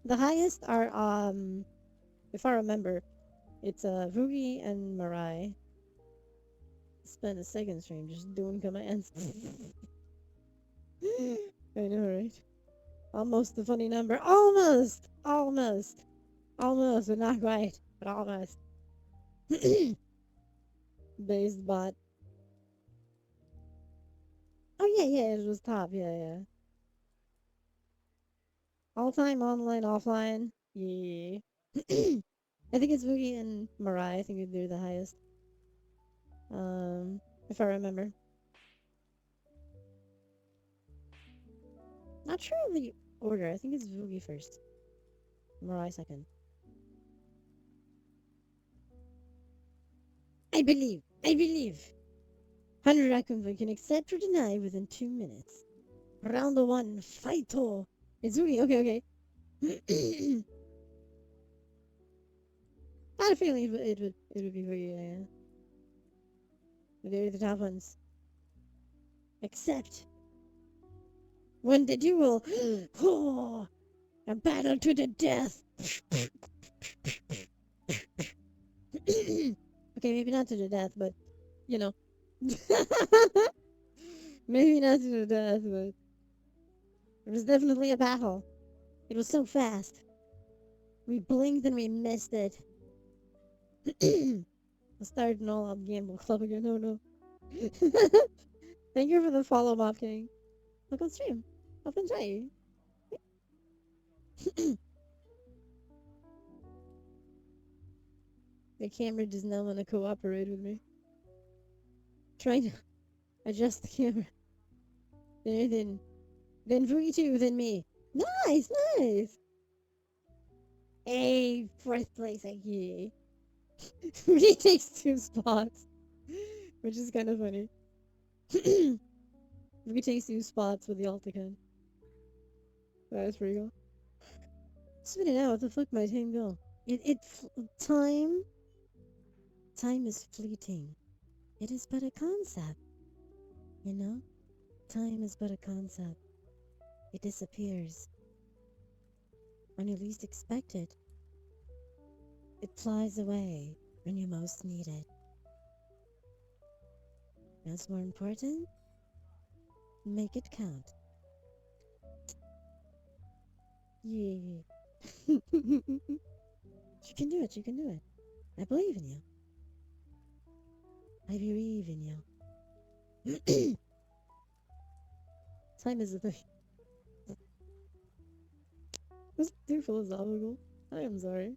The highest are if I remember, it's Rugi and Marai. Spend a second stream just doing commands. I know, right? Almost the funny number. Almost! Almost! Almost, but not quite. But almost. Based bot. Oh yeah, yeah, it was top. Yeah, yeah. All time online, offline. Yeah. I think it's Boogie and Mariah. I think they're the highest. If I remember. Not sure of the order. I think it's Boogie first. Mariah second. I believe. I believe. 100 raccoons can accept or deny within 2 minutes. Round the one, fight all. It's really okay. I had a feeling it would be for you. Yeah. They're the top ones. Except when the duel, a battle to the death. Okay, maybe not to the death, but you know, maybe not to the death, but it was definitely a battle. It was so fast. We blinked and we missed it. I started an all-out gamble club again. Oh no. Thank you for the follow, Mob King. Look on stream. Hope you enjoy. The camera does not want to cooperate with me. Trying to adjust the camera. Then Fugi 2, then me. Nice. Hey, fourth place, I hear. Fugi takes 2 spots, which is kind of funny. Fugi takes 2 spots with the Alticon. That is pretty cool. Spit it out. What the fuck, my time go? Time is fleeting. It is but a concept, you know? Time is but a concept. It disappears. When you least expect it, it flies away when you most need it. What's more important? Make it count. Yeah. You can do it, you can do it. I believe in you. I believe in you. Time is a thing. Was too philosophical. I am sorry.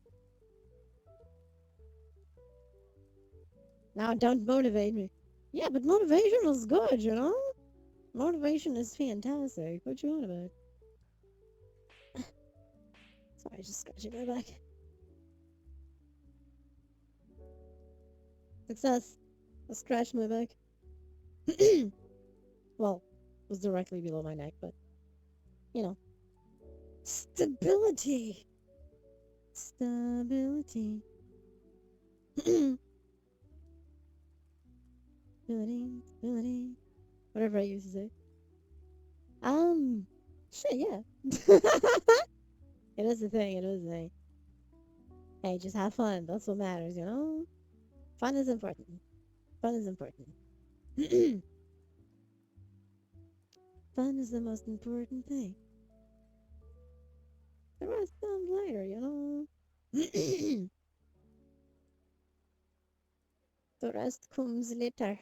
Now don't motivate me. Yeah, but motivation is good, you know? Motivation is fantastic. What you want about? Sorry, just scratching my back. Success. I scratched my back. Well, it was directly below my neck, but you know. Stability. Stability. Stability. Whatever I used to say. Shit, yeah. It is a thing, it is a thing. Hey, just have fun. That's what matters, you know? Fun is important. Fun is important. Fun is the most important thing. The rest comes later, you know? The rest comes later.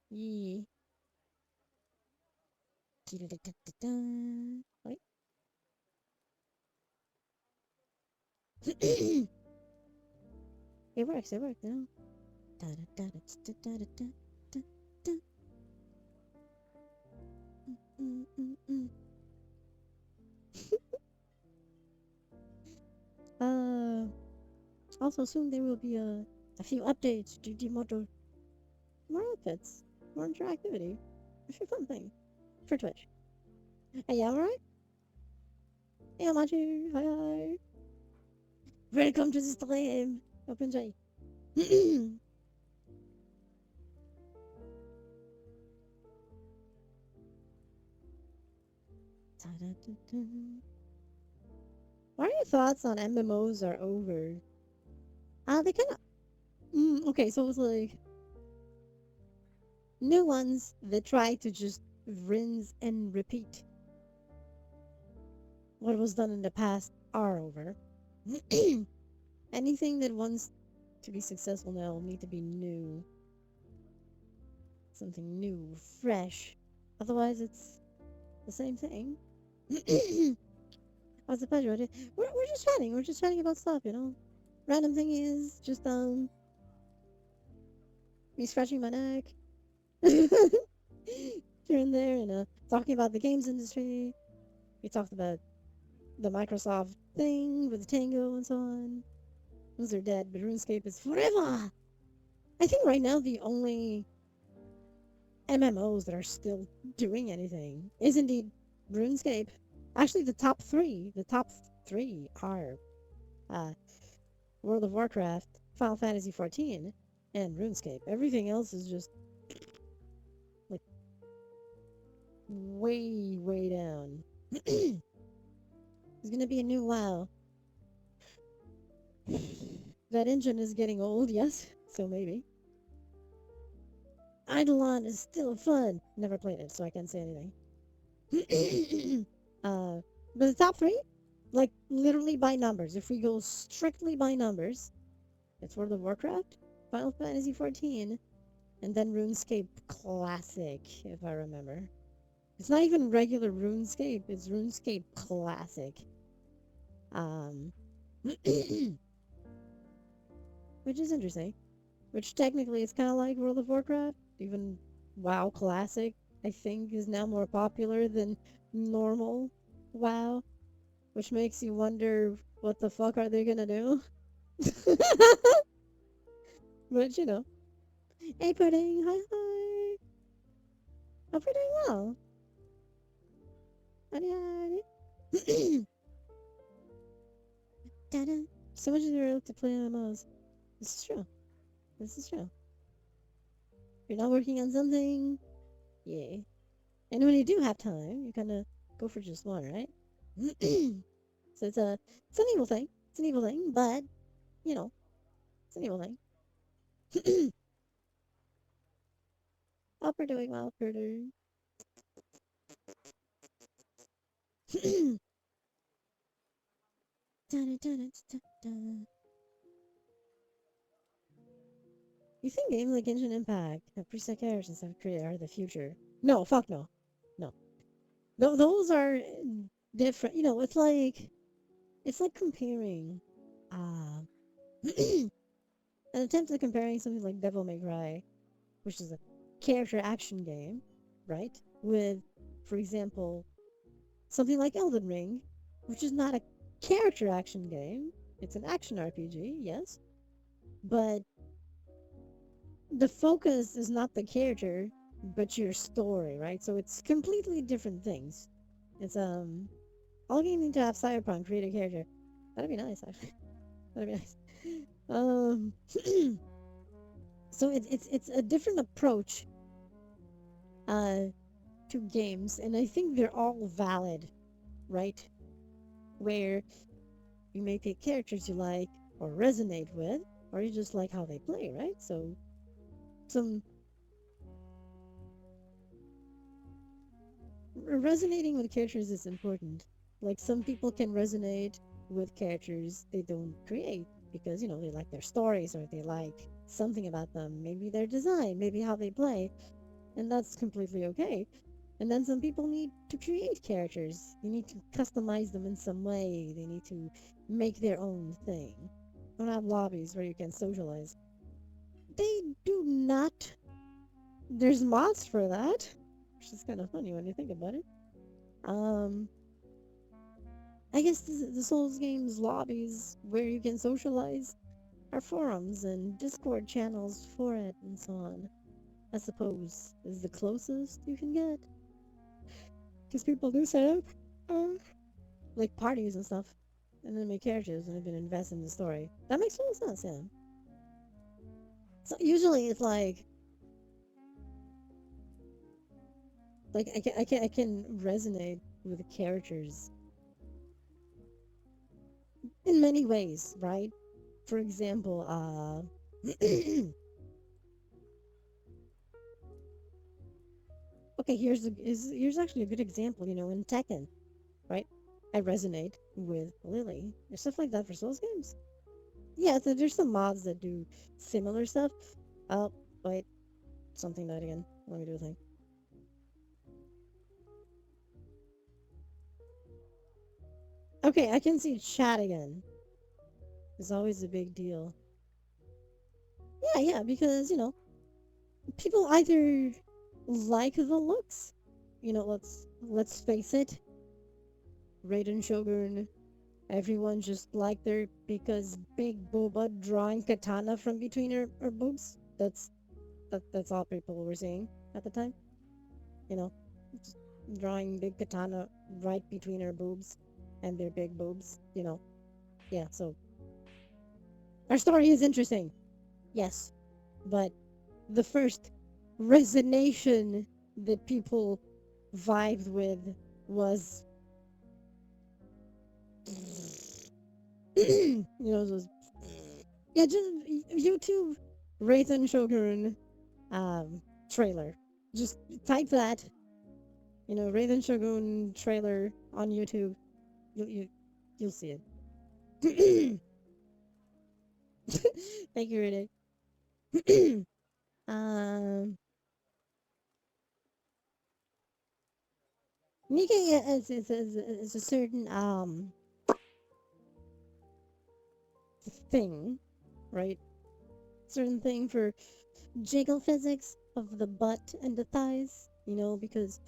Yeah. Wait. It works, you know? Uh, Also soon there will be a few updates to the more outfits, more interactivity. It's a fun thing for Twitch. Hey, yeah, alright? Hey, Amachi, hi. Welcome to the stream. Hope you enjoy. What are your thoughts on MMOs are over? They kind of. Okay, so it's like new ones that try to just rinse and repeat what was done in the past are over. Anything that wants to be successful now will need to be new. Something new, fresh. Otherwise, it's the same thing. What's the pleasure? We're just chatting. We're just chatting about stuff, you know? Random thing is just, me scratching my neck. Here and there, and, talking about the games industry. We talked about the Microsoft thing with Tango and so on. Those are dead, but RuneScape is forever! I think right now the only MMOs that are still doing anything is indeed RuneScape. Actually, the top three are uh, World of Warcraft, Final Fantasy XIV, and RuneScape. Everything else is just like way, way down. There's gonna be a new WoW. That engine is getting old, yes, so maybe. Eidolon is still fun. Never played it, so I can't say anything. uh, but the top three, like literally by numbers. If we go strictly by numbers, it's World of Warcraft, Final Fantasy XIV, and then RuneScape Classic, if I remember. It's not even regular RuneScape, it's RuneScape Classic. Um, which is interesting. Which technically is kind of like World of Warcraft. Even WoW Classic, I think, is now more popular than normal WoW, which makes you wonder what the fuck are they gonna do? But you know, hey pudding, hi hi. Hope you're doing well. Howdy howdy. Da-da. So much easier to play MMOs. This is true. This is true. You're not working on something, yeah. And when you do have time, you kind of go for just one, right? So it's an evil thing. It's an evil thing, but you know, it's an evil thing. Hope we're doing well, Critter. Da-da-da-da-da-da. You think games like Genshin Impact have preset characters and stuff created are the future? No, fuck no. No. Those are different. You know, it's like comparing uh an attempt at comparing something like Devil May Cry, which is a character action game, right? With, for example, something like Elden Ring, which is not a character action game. It's an action RPG, yes, but the focus is not the character, but your story, right? So it's completely different things. It's all games need to have Cyberpunk create a character. That'd be nice, actually. That'd be nice. Um, so it's a different approach uh to games, and I think they're all valid, right? Where you may pick characters you like or resonate with, or you just like how they play, right? So some resonating with characters is important. Like some people can resonate with characters they don't create because you know they like their stories or they like something about them, maybe their design, maybe how they play, and that's completely okay. And then some people need to create characters. They need to customize them in some way. They need to make their own thing. Don't have lobbies where you can socialize. They do not. There's mods for that, which is kind of funny when you think about it. Um, I guess the Souls games lobbies where you can socialize are forums and Discord channels for it and so on. I suppose is the closest you can get because people do set up uh, like parties and stuff, and then make characters and then invest in the story. That makes total sense, yeah. So usually it's like I can resonate with the characters in many ways, right? For example, okay, here's actually a good example. You know, in Tekken, right? I resonate with Lily. There's stuff like that for Souls games. Yeah, so there's some mods that do similar stuff. Oh, wait, something died again. Let me do a thing. Okay, I can see chat again. It's always a big deal. Yeah, yeah, because you know, people either like the looks. You know, let's face it, Raiden Shogun. Everyone just liked her because Big Boba drawing katana from between her boobs. That's that's all people were seeing at the time. You know, just drawing big katana right between her boobs and their big boobs. Yeah. So our story is interesting, yes, but the first resonation that people vibed with was those yeah, just YouTube Raisin Shogun trailer. Just type that, Raisin Shogun trailer on YouTube. You you'll see it. Thank you, Renee. um, Nikkei is a certain thing, right? Certain thing for jiggle physics of the butt and the thighs, because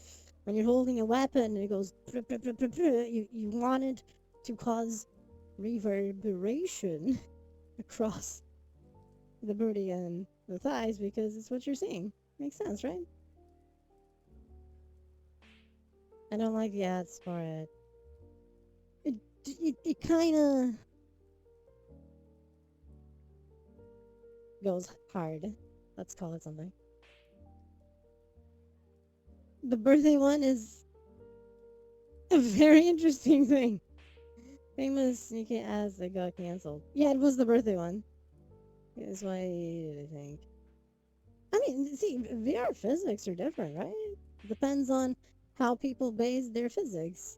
when you're holding a weapon and it goes, you want it to cause reverberation across the booty and the thighs because it's what you're seeing. Makes sense, right? I don't like the ads for it. It kind of goes hard. Let's call it something. The birthday one is a very interesting thing. Famous UK ads that got cancelled. Yeah, it was the birthday one. That's why I think. I mean, see, VR physics are different, right? Depends on how people base their physics.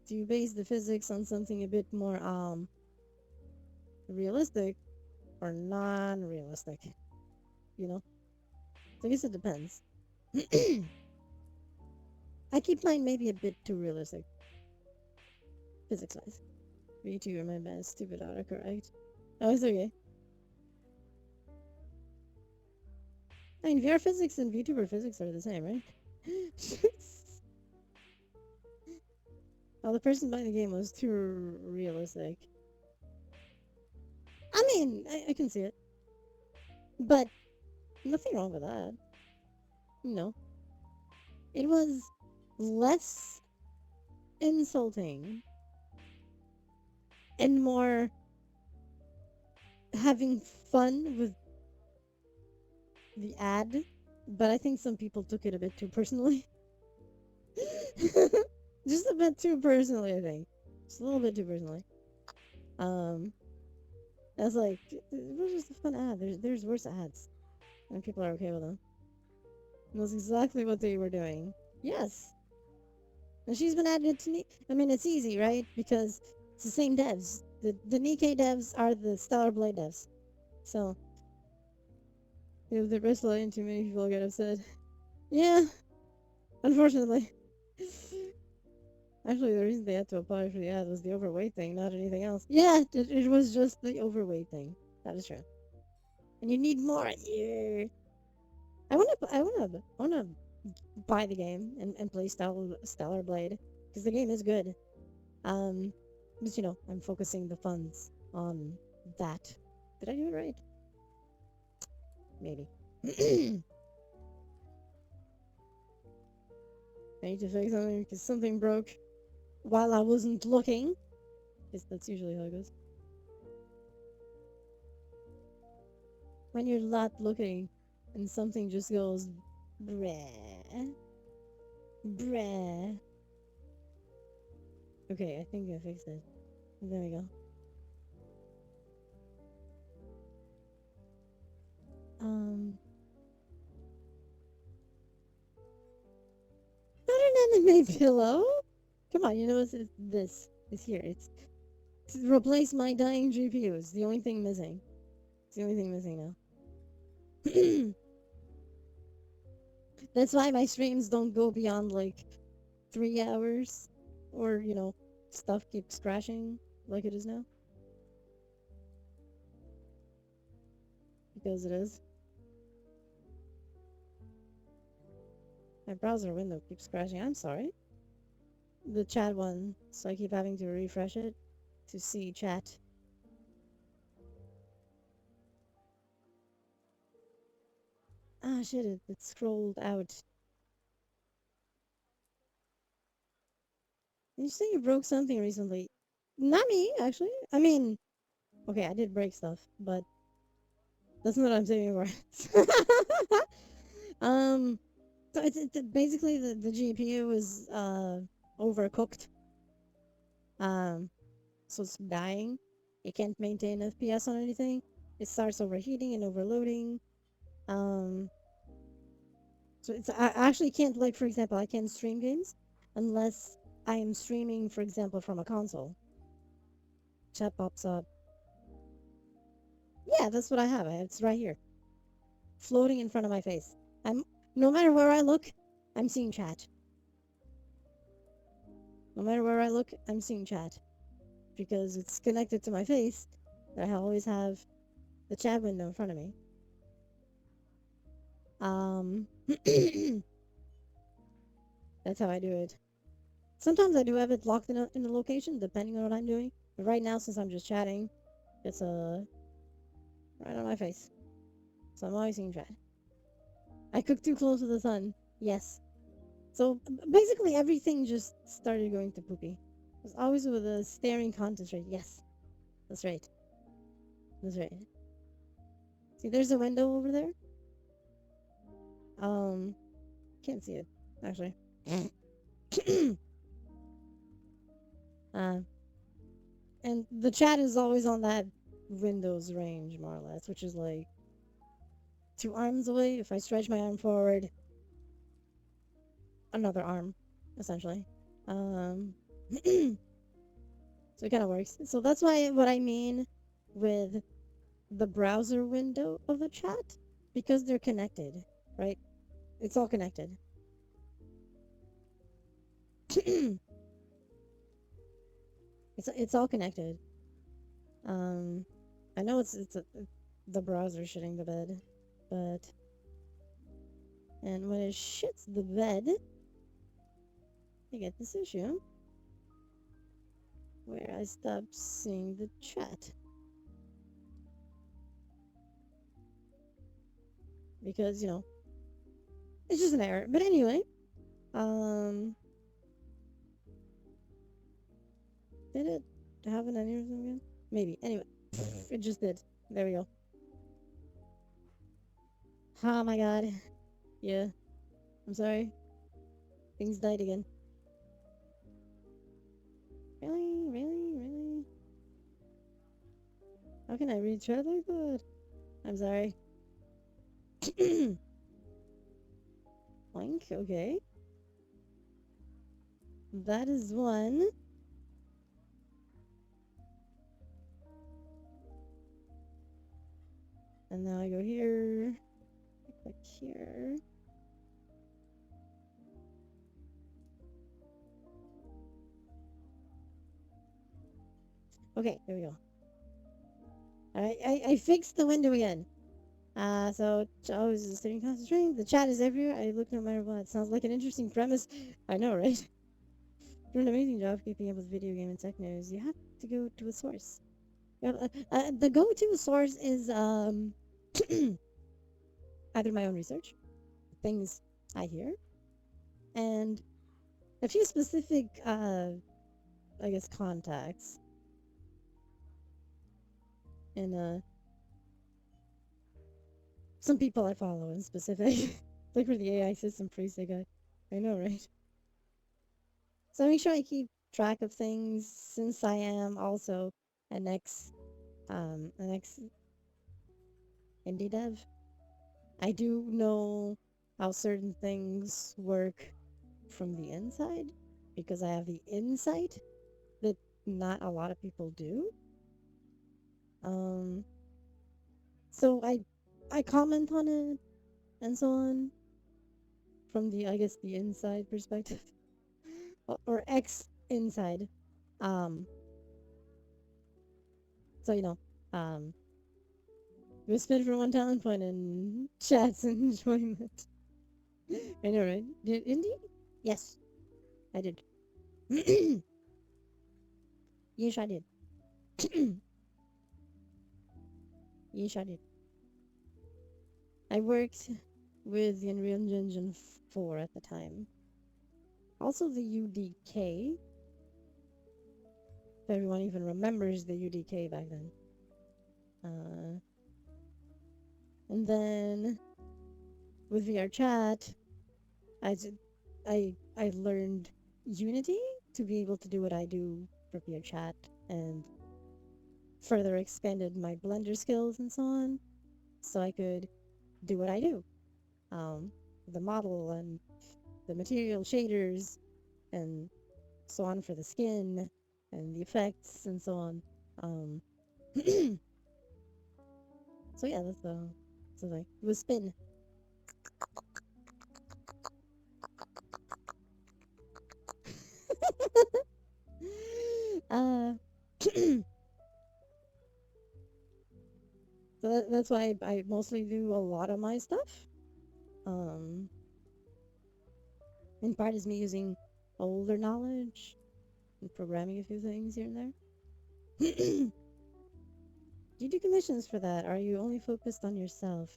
Do you base the physics on something a bit more realistic or non-realistic? You know, so I guess it depends. I keep mine maybe a bit too realistic, physics-wise. VTuber, my bad, stupid autocorrect. Oh, it's okay. I mean, VR physics and VTuber physics are the same, right? Well, the person behind the game was too realistic. I mean, I can see it, but nothing wrong with that. No, it was less insulting and more having fun with the ad, but I think some people took it a bit too personally. Just a bit too personally, I think. Just a little bit too personally. Um, I was like, it was just a fun ad. There's worse ads, and people are okay with them. And that's exactly what they were doing. Yes, and she's been added to I mean, it's easy, right? Because it's the same devs. The Nikkei devs are the Stellar Blade devs. So if they're wrestling, too many people get upset. Yeah, unfortunately. Actually, the reason they had to apply for the ad was the overweight thing, not anything else. Yeah, it was just the overweight thing. That is true. And you need more. Yeah. I wanna buy the game and play Stellar Blade because the game is good. Um, but I'm focusing the funds on that. Did I do it right? Maybe. I need to fix something because something broke while I wasn't looking. Because that's usually how it goes. When you're not looking and something just goes, bruh, bruh. Okay, I think I fixed it. There we go. Um, not an anime pillow. Come on, this is here. It's to replace my dying GPU. It's the only thing missing. It's the only thing missing now. That's why my streams don't go beyond like 3 hours, or stuff keeps crashing like it is now because it is. My browser window keeps crashing. I'm sorry. The chat one, so I keep having to refresh it to see chat. Ah, shit, it scrolled out. You say you broke something recently. Not me, actually. I mean, okay, I did break stuff, but that's not what I'm saying anymore. um, so basically the GPU is overcooked. Um, so it's dying. It can't maintain FPS on anything. It starts overheating and overloading. Um, so I actually can't, like, for example, I can't stream games unless I am streaming, for example, from a console. Chat pops up. Yeah, that's what I have. It's right here, floating in front of my face. I'm No matter where I look, I'm seeing chat. No matter where I look, I'm seeing chat because it's connected to my face. That I always have the chat window in front of me. Um, that's how I do it. Sometimes I do have it locked in a location, depending on what I'm doing. But right now, since I'm just chatting, it's right on my face. So I'm always seeing chat. I cook too close to the sun. Yes. So basically, everything just started going to poopy. It was always with a staring contest, right? Yes, that's right. That's right. See, there's a window over there. Can't see it actually. uh, and the chat is always on that Windows range, more or less, which is like 2 arms away. If I stretch my arm forward, another arm, essentially. Um, so it kind of works. So that's why what I mean with the browser window of the chat, because they're connected, right? It's all connected. It's all connected. Um, I know the browser shitting the bed, but and when it shits the bed, I get this issue where I stop seeing the chat because it's just an error. But anyway, um, did it have an aneurysm again? Maybe. Anyway, it just did. There we go. Oh my god. Yeah. I'm sorry. Things died again. Really? Really? Really? How can I read chat like that? I'm sorry. Link, okay. That is one. And now I go here. I click here. Okay, there we go. Alright, I fixed the window again. So I was studying concentrating. The chat is everywhere. I look no matter what. Sounds like an interesting premise. I know, right? You're an amazing job keeping up with video game and tech news. You have to go to a source. The go-to source is either my own research, things I hear, and a few specific I guess contacts. And some people I follow in specific. Like for the AI system priest I got. I know, right? So I make sure I keep track of things since I am also an ex indie dev. I do know how certain things work from the inside because I have the insight that not a lot of people do. Um, so I comment on it and so on from the, I guess, the inside perspective or ex inside. Um, so we spent for one talent point in chats and enjoyment. I know, right? Did Indy? Yes, I did. Yes, I did. Yes, I did. I worked with the Unreal Engine 4 at the time. Also the UDK, if everyone even remembers the UDK back then. And then with VR Chat, I learned Unity to be able to do what I do for VR Chat, and further expanded my Blender skills and so on, so I could do what I do. The model and the material shaders and so on for the skin and the effects and so on. So yeah, that's so like it was spin. uh, so that's why I mostly do a lot of my stuff. Um, in part is me using older knowledge and programming a few things here and there. Do you do commissions for that? Are you only focused on yourself?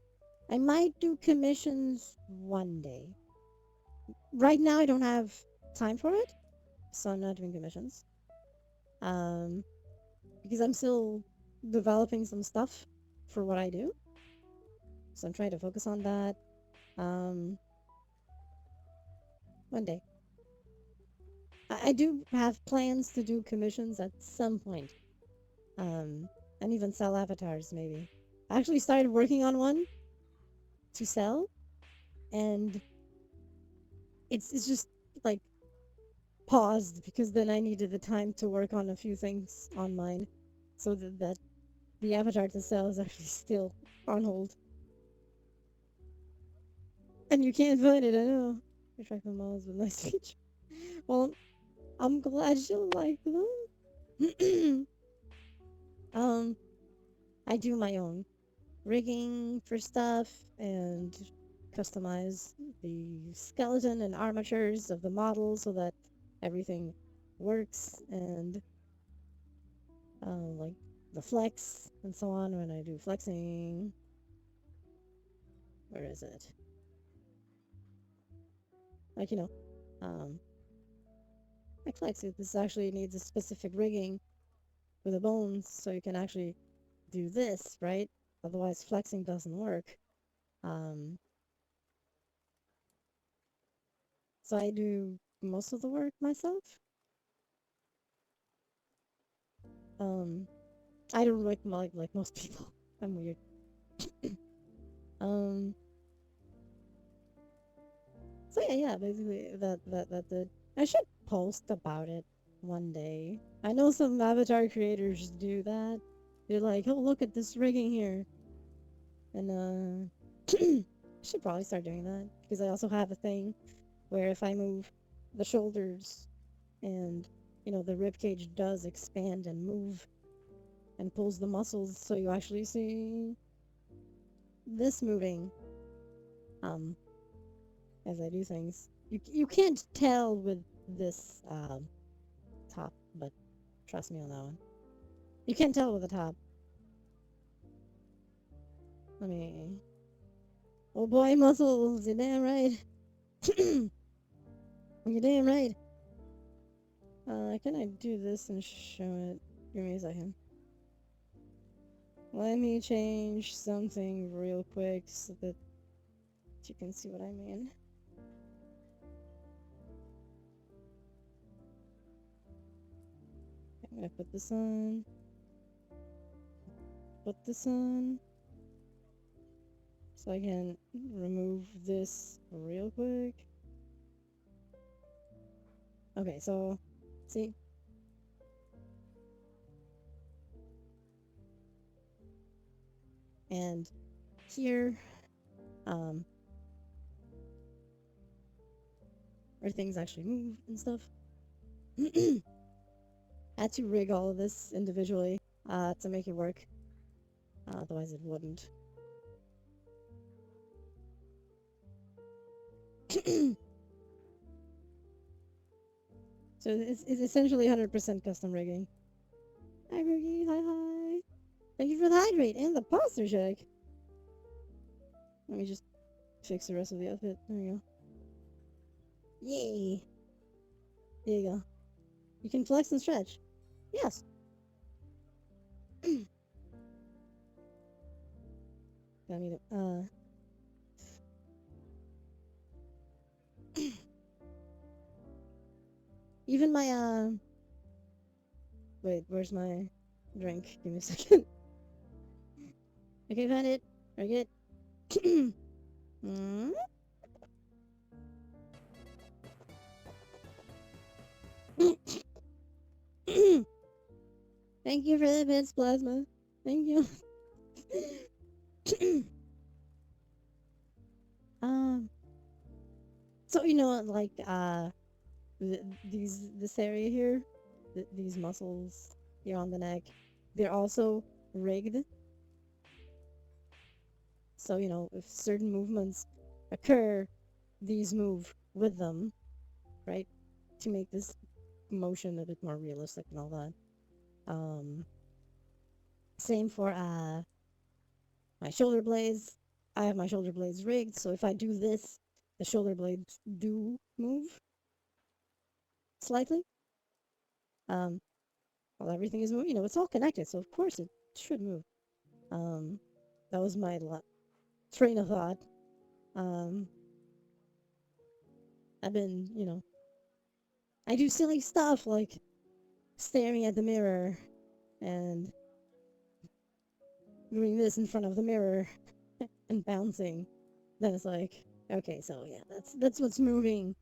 I might do commissions one day. Right now, I don't have time for it, so I'm not doing commissions. Um, because I'm still developing some stuff for what I do, so I'm trying to focus on that. One day. I do have plans to do commissions at some point. And even sell avatars, maybe. I actually started working on one to sell, and it's just like paused because then I needed the time to work on a few things on mine, so that the avatar to sell is actually still on hold. And you can't find it, I know. Attract the models with nice feature. Well, I'm glad you like them. um, I do my own rigging for stuff and customize the skeleton and armatures of the model so that everything works, and like the flex and so on when I do flexing. Where is it? Like, um, like flex it. This actually needs a specific rigging with the bones so you can actually do this, right? Otherwise, flexing doesn't work. Um, so I do most of the work myself. Um, I don't like most people. I'm weird. Um, so yeah, basically that's it. I should post about it one day. I know some avatar creators do that. They're like, oh, look at this rigging here. And I should probably start doing that because I also have a thing where if I move the shoulders and the rib cage does expand and move and pulls the muscles, so you actually see this moving as I do things. You can't tell with this top, but trust me on that one. You can't tell with the top. Let me. Oh boy, muscles! You're damn right. You're damn right. Can I do this and show it? Give me a second. Let me change something real quick so that you can see what I mean. I'm gonna put this on. Put this on. So I can remove this real quick. Okay, so see? And here, where things actually move and stuff. I had to rig all of this individually to make it work. Otherwise it wouldn't. So it's essentially 100% custom rigging. Hi, Ricky. Hi, hi. Thank you for the hydrate and the posture check. Let me just fix the rest of the outfit. There you go. Yay! There you go. You can flex and stretch. Yes. I need it. Even my wait, where's my drink? Give me a second. Okay, found it. Very good. Mm. Thank you for the bits, Plasma. Thank you. um, so you know, like this area here, these muscles here on the neck, they're also rigged. So you know, if certain movements occur, these move with them, right? To make this motion a bit more realistic and all that. Same for my shoulder blades. I have my shoulder blades rigged, so if I do this, the shoulder blades do move slightly. Um, well, everything is moving. You know, it's all connected, so of course it should move. Um, that was my train of thought. Um, I've been, you know, I do silly stuff like staring at the mirror and doing this in front of the mirror and bouncing. Then it's like, okay, so yeah, that's what's moving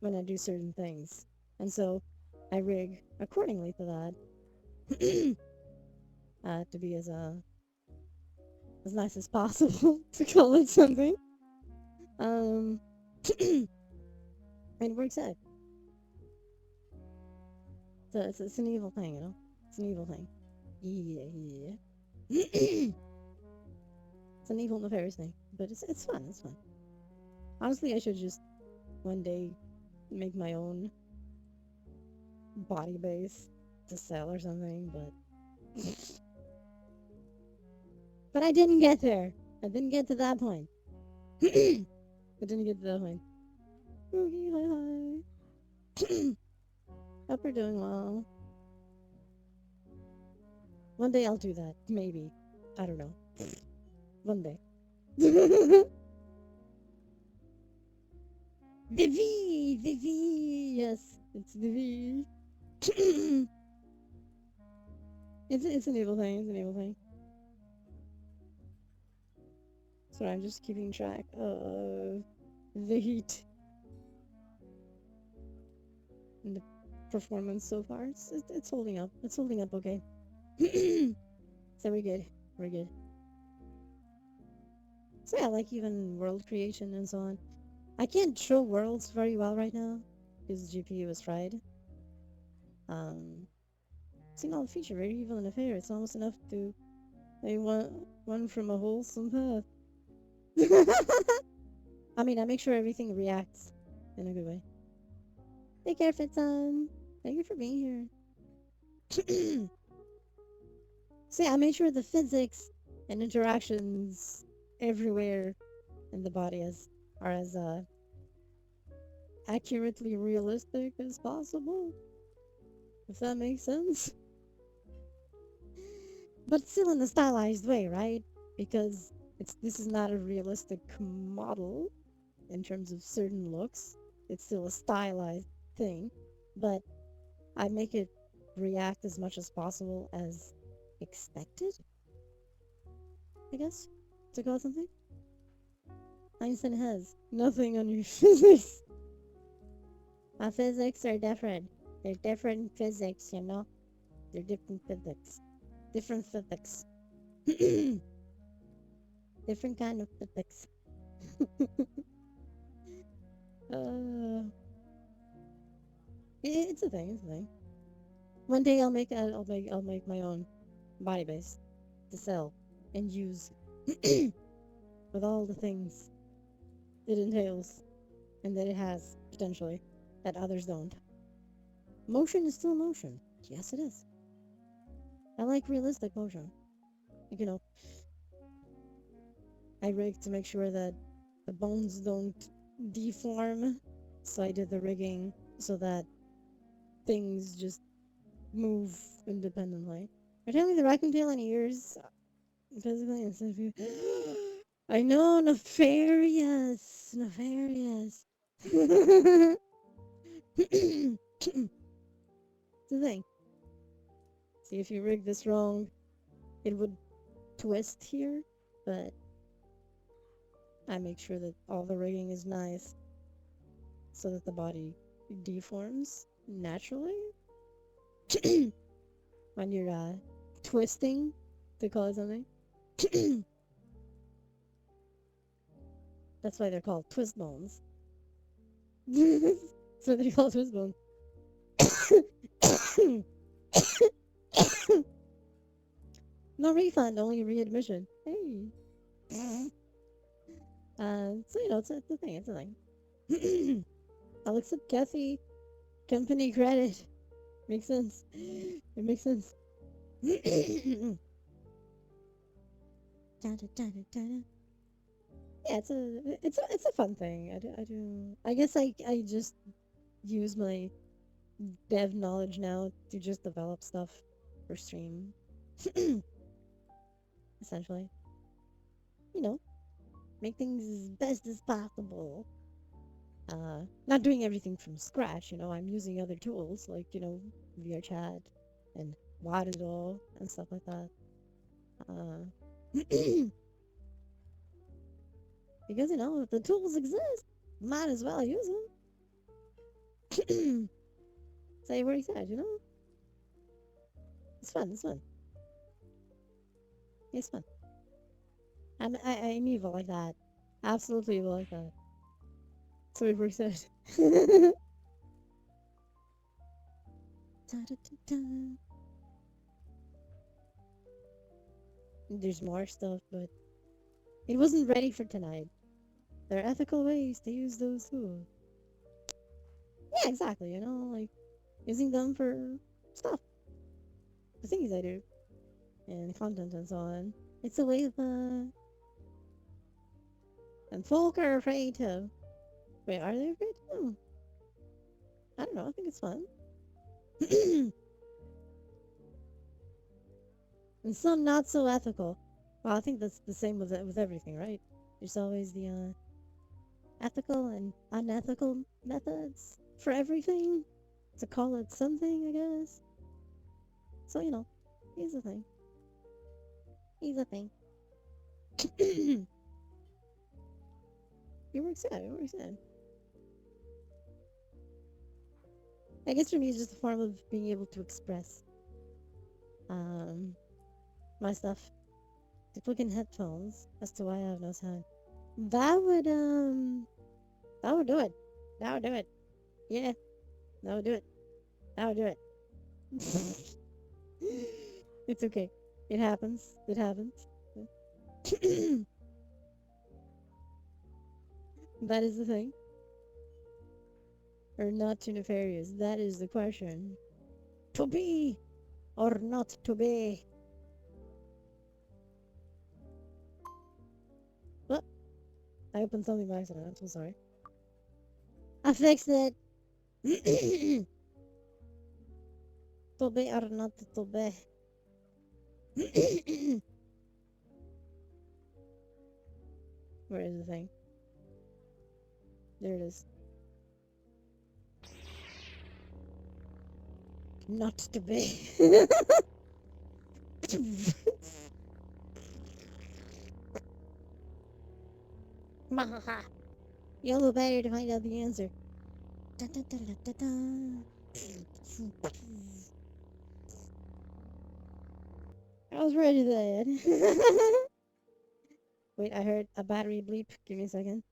when I do certain things, and so I rig accordingly to that. To be as nice as possible to call it something. Um, and it works out. So it's an evil thing, you know. It's an evil thing. Yeah, yeah. It's an evil nefarious thing, but it's fun. It's fun. Honestly, I should just one day make my own body base to sell or something, but I didn't get there. I didn't get to that point. I didn't get to that point. Oogie, hi. Hope you're doing well. One day I'll do that. Maybe. I don't know. One day. The V! The V! Yes, it's the V. It's an evil thing. It's an evil thing. So I'm just keeping track of the heat and the performance so far. It's holding up. It's holding up okay. So we're good. We're good. So yeah, like even world creation and so on. I can't show worlds very well right now because the GPU is fried. Seen all the feature, very evil and affair. It's almost enough to they want one from a wholesome path. I mean, I make sure everything reacts in a good way. Take care, Fitzon. Thank you for being here. So yeah, I made sure the physics and interactions everywhere in the body are as accurately realistic as possible. If that makes sense. But still in a stylized way, right? Because this is not a realistic model in terms of certain looks. It's still a stylized thing, but I make it react as much as possible as expected, I guess, to call something. Einstein has nothing on your physics. My physics are different. They're different physics, you know? They're different physics. Different physics. Different kind of physics. uh, it's a thing. It's a thing. One day I'll make my own body base to sell and use with all the things it entails and that it has potentially that others don't. Motion is still motion. Yes, it is. I like realistic motion. Like, you know, I rig to make sure that the bones don't deform. So I did the rigging so that things just move independently. You're telling me the raccoon tail and ears physically instead of you. I know, nefarious, nefarious. It's the thing. See, if you rig this wrong, it would twist here, but I make sure that all the rigging is nice so that the body deforms naturally. When you're twisting, to call it something. That's why they're called twist bones. That's what they're called, twist bones. No refund, only readmission. Hey. So you know, it's a thing. It's a thing. I'll accept Kathy company credit. Makes sense. It makes sense. Yeah, it's a fun thing. I guess I just use my dev knowledge now to just develop stuff for stream. Essentially, you know, make things as best as possible. Not doing everything from scratch. You know, I'm using other tools like VRChat and Wadidol and stuff like that. Because if the tools exist, might as well use them. Say what he said, It's fun, it's fun. It's fun. I'm evil like that. Absolutely evil like that. So what he said. There's more stuff, but it wasn't ready for tonight. There are ethical ways to use those tools. Yeah, exactly, like using them for stuff. The things I do. And content and so on. It's a way of, and folk are afraid to. Wait, are they afraid to? I don't know, I think it's fun. And some not so ethical. Well, I think that's the same with everything, right? There's always the ethical and unethical methods for everything. To call it something, I guess. So, here's the thing. Here's the thing. It works out, it works out. I guess for me it's just a form of being able to express my stuff. To plug in headphones as to why I have no sound. That would do it. That would do it. Yeah. That would do it. That would do it. It's okay. It happens. It happens. That is the thing. Or not too nefarious. That is the question. To be or not to be. Well, I opened something by accident. I'm so sorry. I fixed it. To be or not to be. Where is the thing? There it is. Not to be. You'll better to find out the answer. Dun, dun, dun, dun, dun, dun. I was ready then. Wait, I heard a battery bleep. Give me a second.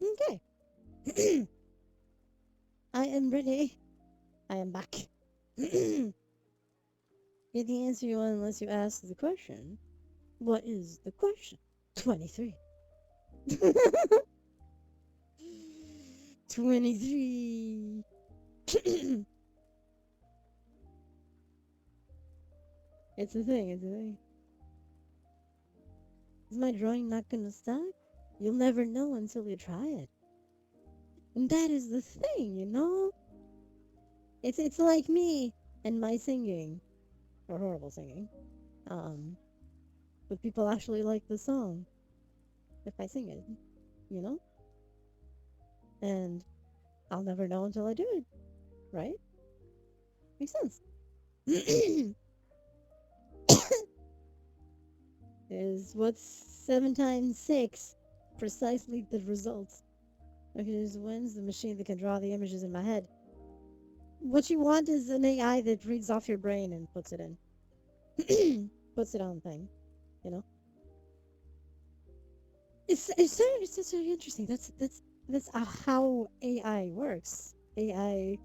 Okay. I am ready. I am back. Get the answer you want unless you ask the question. What is the question? 23. 23. It's a thing, it's a thing. Is my drawing not gonna suck? You'll never know until you try it. And that is the thing, you know? It's like me and my singing. Or horrible singing. But people actually like the song if I sing it, you know? And I'll never know until I do it, right? Makes sense. Is what's 7 times 6 precisely the results? Okay, so when's the machine that can draw the images in my head? What you want is an AI that reads off your brain and puts it in. Puts it on thing, you know? It's just very interesting. That's how AI works. AI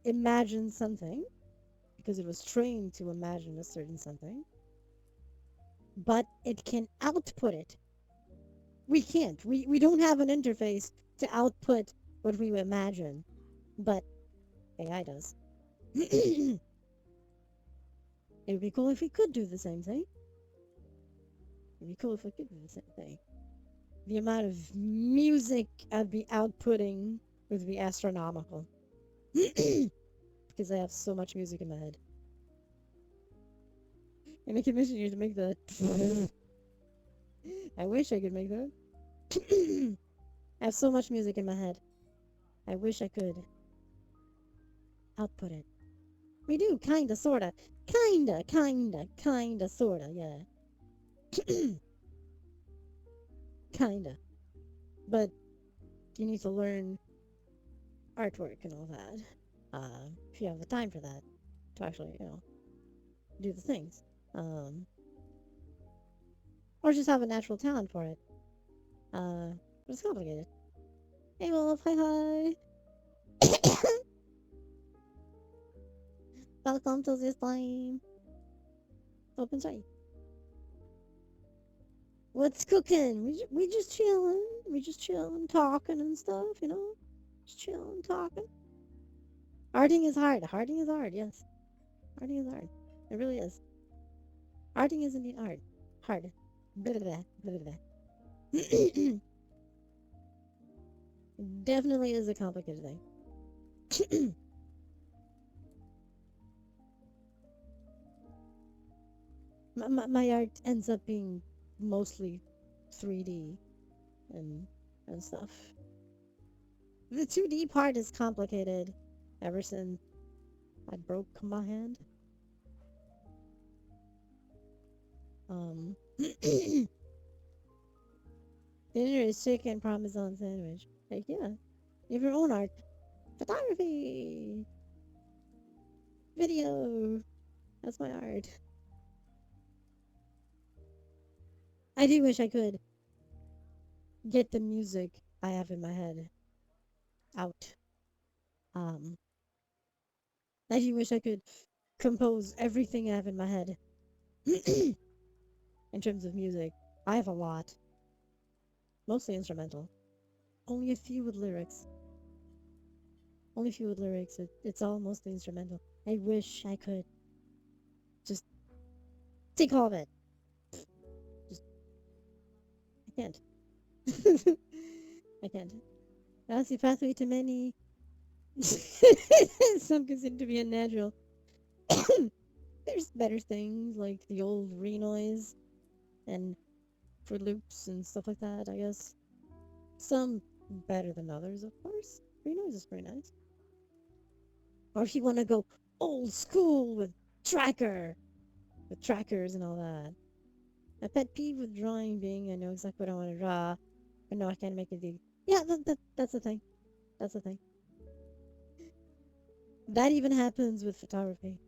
imagines something because it was trained to imagine a certain something, but it can output it. We can't. We don't have an interface to output what we imagine, but AI does. It would be cool if we could do the same thing. It'd be cool if we could do the same thing. The amount of music I'd be outputting would be astronomical. Because I have so much music in my head. And I commission you to make that. I wish I could make that. I have so much music in my head. I wish I could output it. We do, kinda, sorta. Kinda, sorta, yeah. Kinda. But you need to learn artwork and all that. If you have the time for that. To actually, do the things. Or just have a natural talent for it. But it's complicated. Hey Wolf, hi. Welcome to this time. Open side. What's cooking? We just chilling. We just chilling, talking and stuff, you know? Just chilling, talking. Arting is hard. Arting is hard, yes. Arting is hard. It really is. Arting is indeed hard. Hard. Blah, blah, blah, blah, blah. Definitely is a complicated thing. My art ends up being mostly 3D and stuff. The 2D part is complicated ever since I broke my hand. Dinner is chicken parmesan sandwich. Like, yeah. You have your own art. Photography. Video. That's my art. I do wish I could get the music I have in my head out. Um, I do wish I could compose everything I have in my head. In terms of music, I have a lot. Mostly instrumental. Only a few with lyrics. Only a few with lyrics. It's all mostly instrumental. I wish I could just take all of it. Just, I can't. I can't. That's the pathway to many. Some consider to be unnatural. There's better things like the old Renoise and for loops and stuff like that, I guess. Some better than others, of course. Renoise is pretty nice. Or if you want to go old school with trackers and all that. A pet peeve with drawing being I know exactly what I want to draw, but no, I can't make it big. Yeah, that's the thing. That's the thing. That even happens with photography.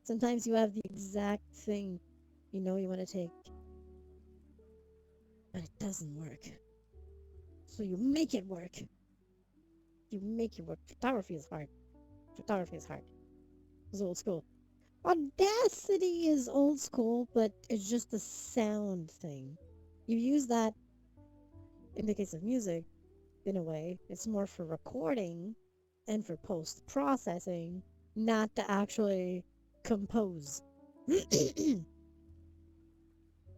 Sometimes you have the exact thing you know you want to take, but it doesn't work. So you make it work. You make it work. Photography is hard. Photography is hard. It's old school. Audacity is old school, but it's just a sound thing. You use that. in the case of music, in a way, it's more for recording and for post processing, not to actually compose.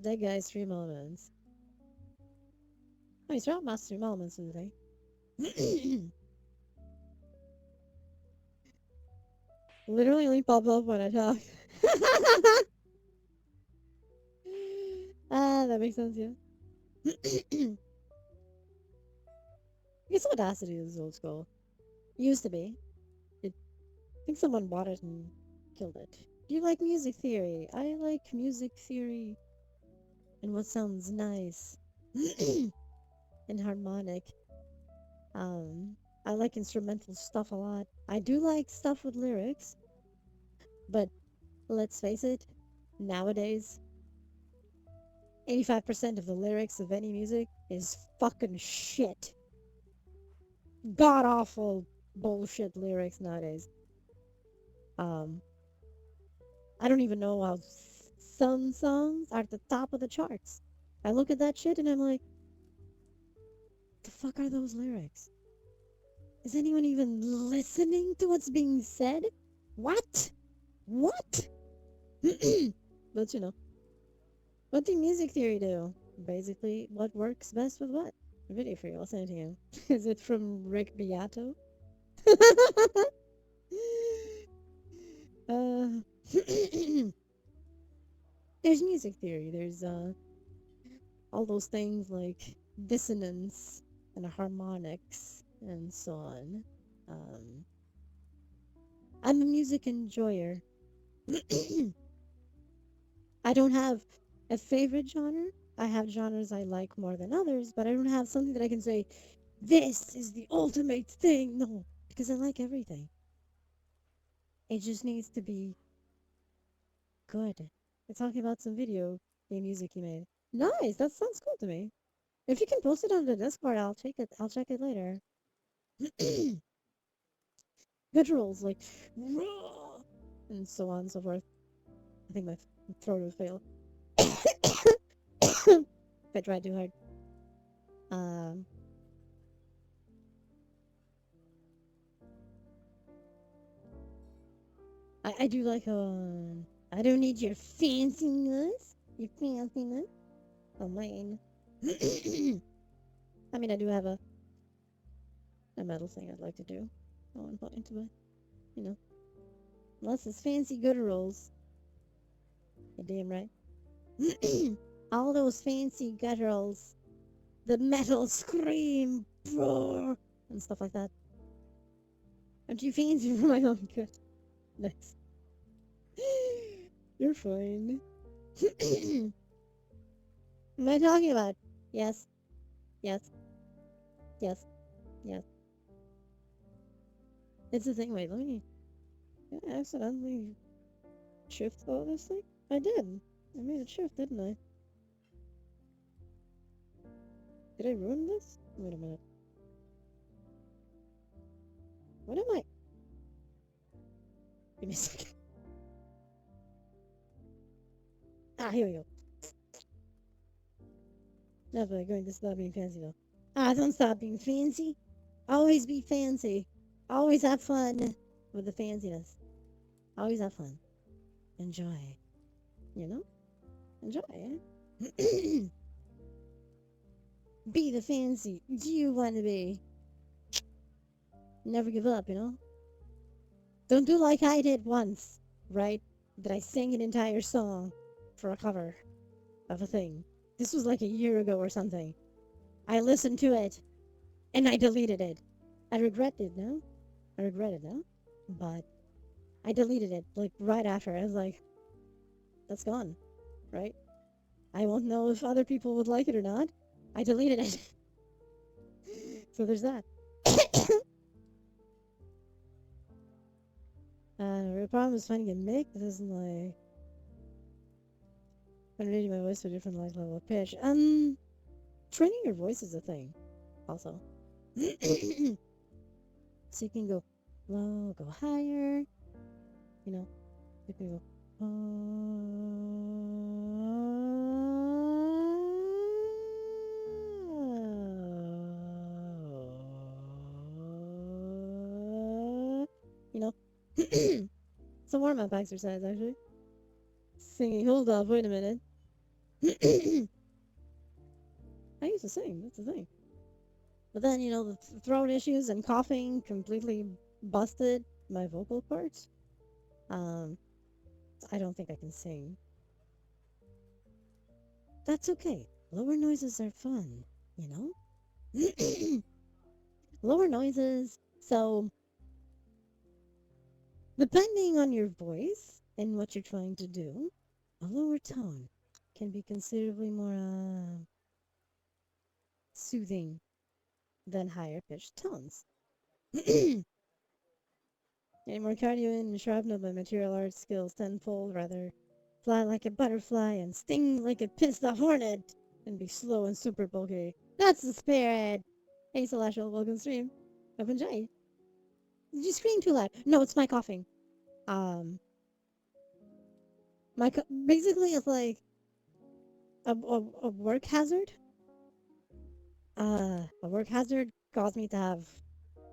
That guy's Stream Elements. Oh, he's dropped my Stream Elements today. Literally only pop up when I talk. That makes sense, yeah. I guess Audacity is old school. Used to be. I think someone bought it and killed it. Do you like music theory? I like music theory and what sounds nice and harmonic. I like instrumental stuff a lot. I do like stuff with lyrics, but let's face it, nowadays, 85% of the lyrics of any music is fucking shit. God awful bullshit lyrics nowadays. I don't even know how some songs are at the top of the charts. I look at that shit and I'm like, the fuck are those lyrics? Is anyone even listening to what's being said? What? What? But you know, what do music theory do? Basically, what works best with what? Video for you, I'll send it to you. Is it from Rick Beato? uh, there's music theory. There's all those things like dissonance and harmonics and so on. Um, I'm a music enjoyer. I don't have a favorite genre. I have genres I like more than others, but I don't have something that I can say, this is the ultimate thing. No, because I like everything. It just needs to be good. We're talking about some video game music you made. Nice, that sounds cool to me. If you can post it on the Discord, I'll check it. I'll check it later. Good rolls like raw and so on and so forth. I think my throat will fail if I try too hard. Um, I do like I don't need your fanciness. Your fanciness. Oh mine. I mean, I do have a metal thing I'd like to do at one point, but you know, unless it's fancy good rolls. You're damn right. All those fancy gutturals, the metal scream, roar, and stuff like that. I'm too fancy for my own good. Nice. You're fine. What am I talking about? Yes, yes, yes, yes. It's the thing. Wait, let me. Did I accidentally shift all this thing? I did. I made it shift, didn't I? Did I ruin this? Wait a minute. What am I? Give me a second. Ah, here we go. Never going to stop being fancy though. Ah, don't stop being fancy. Always be fancy. Always have fun with the fanciness. Always have fun. Enjoy. You know? Enjoy, eh? Be the fancy you want to be. Never give up, you know? Don't do like I did once, right? That I sang an entire song for a cover of a thing. This was like a year ago or something. I listened to it and I deleted it. I regret it now. I regret it now. But I deleted it like right after. I was like, that's gone, right? I won't know if other people would like it or not. I deleted it. So there's that. The problem is finding a mic that doesn't like I'm raising my voice to a different like level of pitch. Training your voice is a thing, also. So you can go low, go higher. You know, you can go. It's a warm-up exercise, actually. Singing. Hold up, wait a minute. I used to sing, that's the thing. But then, the throat issues and coughing completely busted my vocal cords. Um, I don't think I can sing. That's okay. Lower noises are fun, you know? Lower noises. So, depending on your voice and what you're trying to do, a lower tone can be considerably more soothing than higher pitched tones. Any more cardio in shrapnel by material arts skills tenfold, rather fly like a butterfly and sting like a pissed off hornet and be slow and super bulky. That's the spirit! Hey Celestial, welcome stream. Hope you enjoy. Did you scream too loud? No, it's my coughing. Um, basically it's like a work hazard. A work hazard caused me to have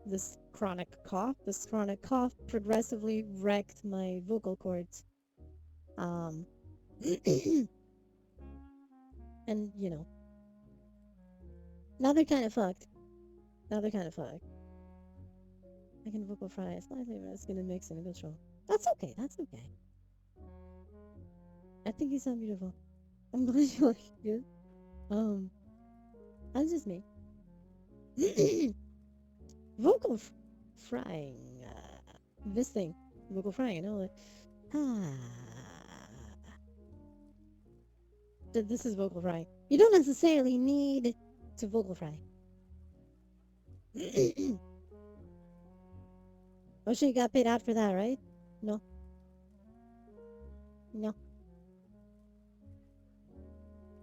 this chronic cough. This chronic cough progressively wrecked my vocal cords. Um, and now they're kind of fucked. Now they're kind of fucked. I can vocal fry slightly, but it's gonna mix in a good show. That's okay. That's okay. I think you sound beautiful. I'm glad you like it. That's just me. Vocal frying. This thing. Vocal frying, This is vocal frying. You don't necessarily need to vocal fry. Oh shit, you got paid out for that, right? No. No.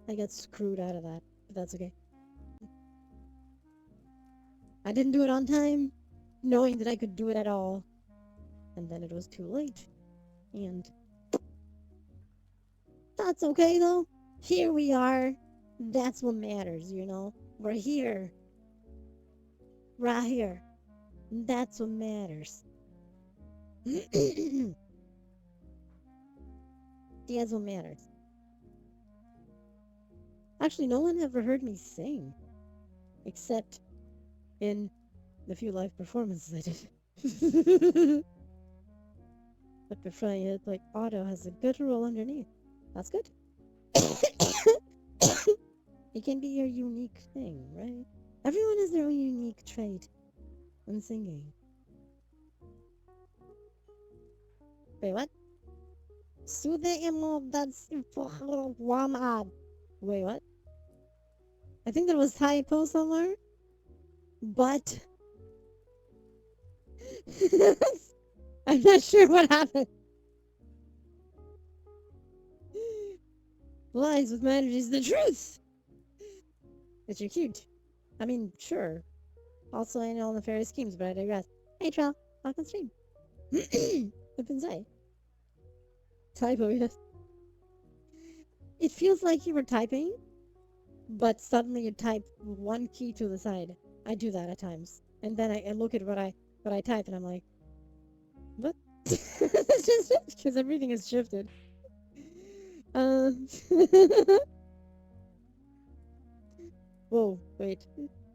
I got screwed out of that, but that's okay. I didn't do it on time, knowing that I could do it at all. And then it was too late. And that's okay though. Here we are. That's what matters, We're here. Right here. That's what matters. That's what matters. Actually, no one ever heard me sing. Except in the few live performances I did. But before I hit, like, auto has a good roll underneath. That's good. It can be your unique thing, right? Everyone has their own unique trait when singing. Wait, what? Sude emo that's wamad. Wait, what? I think there was typo somewhere. But I'm not sure what happened. Lies with matters is the truth. That you're cute. I mean, sure. Also, I know all the fairy schemes, but I digress. Hey, Trell. Welcome stream. What's inside? Typo, yes. It feels like you were typing, but suddenly you type one key to the side. I do that at times. And then I look at what I type and I'm like, what? It's just because everything is shifted. Whoa, wait.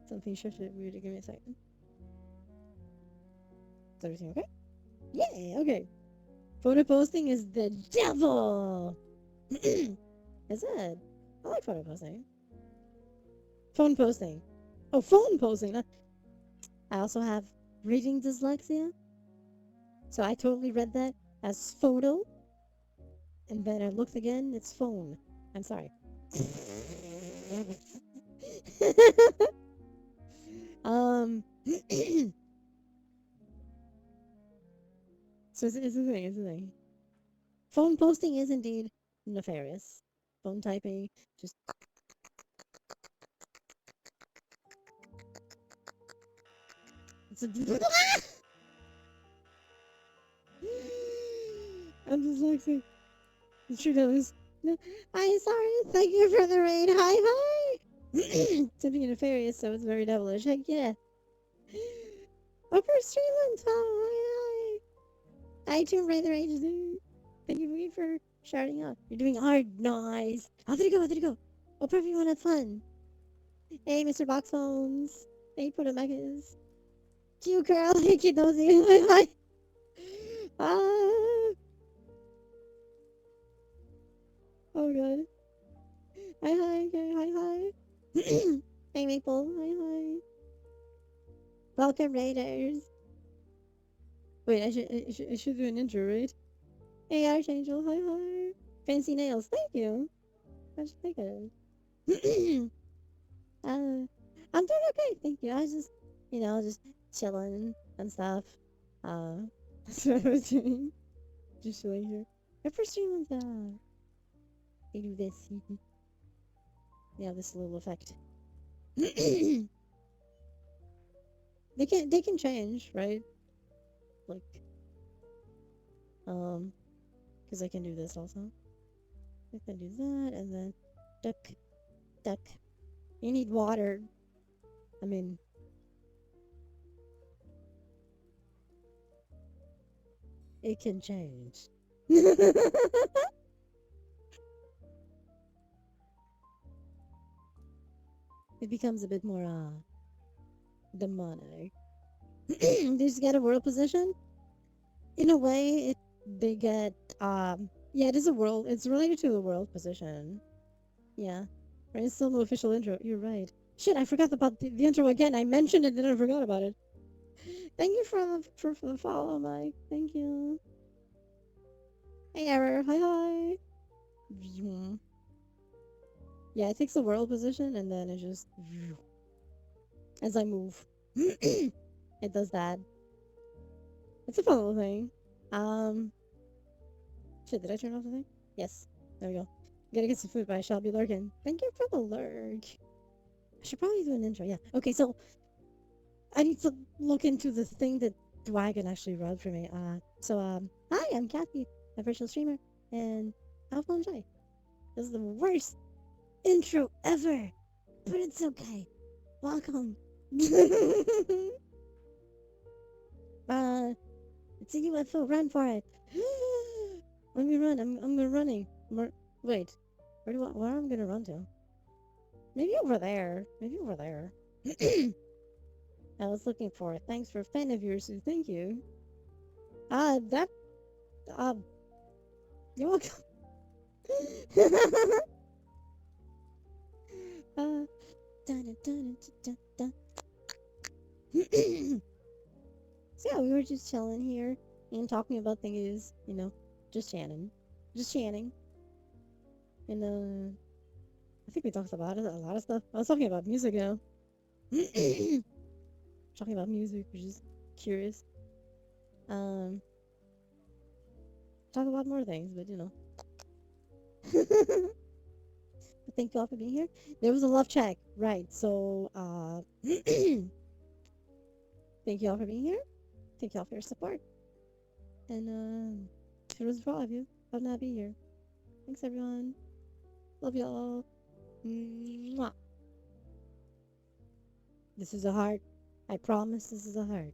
Something shifted weird. Give me a second. Is everything okay? Yeah, okay. Photo posting is the devil! Is it? I like photo posting. Phone posting. Oh, phone posting. I also have reading dyslexia. So I totally read that as photo. And then I looked again, it's phone. I'm sorry. um So it's a thing, it's a thing. Phone posting is indeed nefarious. Phone typing, just it's a I'm dyslexic. It's true that no, I'm sorry, thank you for the raid. Hi hi. Something nefarious, so it's very devilish. Heck yeah. Upper Streamland, hi hi. I Tomb Raider HD. Thank you for shouting out. You're doing hard. Nice. How did it go? How did it go? Hope everyone had fun. Hey, Mr. Box Phones. Hey, Protomegas. Q Girl. Hey, Kid Nosy. Hi. Ah. Oh, God. Hi, hi. Okay, hi, hi. Hey, Maple. Hi, hi. Welcome, Raiders. Wait, I should do an intro, right? Hey, Archangel. Hi, hi. Fancy nails. Thank you. How'd you think of it? I'm doing okay, thank you. I was just, just chilling and stuff. That's what I was doing. Just chilling here. My first stream was, they do this. Yeah, this little effect. they can change, right? Like, because I can do this also. I can do that, and then duck, duck. You need water. I mean, it can change. It becomes a bit more, demonic. They just get a world position. In a way, they get, yeah, it is a world. It's related to the world position. Yeah, right. It's still no official intro. You're right. Shit, I forgot about the intro again. I mentioned it, then I forgot about it. Thank you for the follow, Mike. Thank you. Hey, Error. Hi, hi. Vroom. Yeah, it takes the world position, and then it just as I move, it does that. It's a fun little thing. Um, shit, did I turn off the thing? Yes. There we go. Gotta get some food, but I shall be lurking. Thank you for the lurk. I should probably do an intro, yeah. Okay, so I need to look into the thing that Dragon actually wrote for me. Hi, I'm Kathy, a virtual streamer, and have fun, enjoy. This is the worst intro ever, but it's okay. Welcome. It's a UFO. Run for it. Let me run. I'm running. Wait, where am I gonna run to? Maybe over there. Maybe over there. I was looking for it. Thanks for a fan of yours. Thank you. That. Uh, you're welcome. uh, dun, dun, dun, dun, dun. So yeah, we were just chilling here and talking about things, just chatting. Just chatting. And, I think we talked about a lot of stuff. I was talking about music now. Talking about music, which is curious. Um, talk about more things, but but thank you all for being here. There was a love check, right? So, thank you all for being here. Thank you all for your support. And, it was for all of you. I'll not be here. Thanks, everyone. Love y'all. Mwah. This is a heart. I promise this is a heart.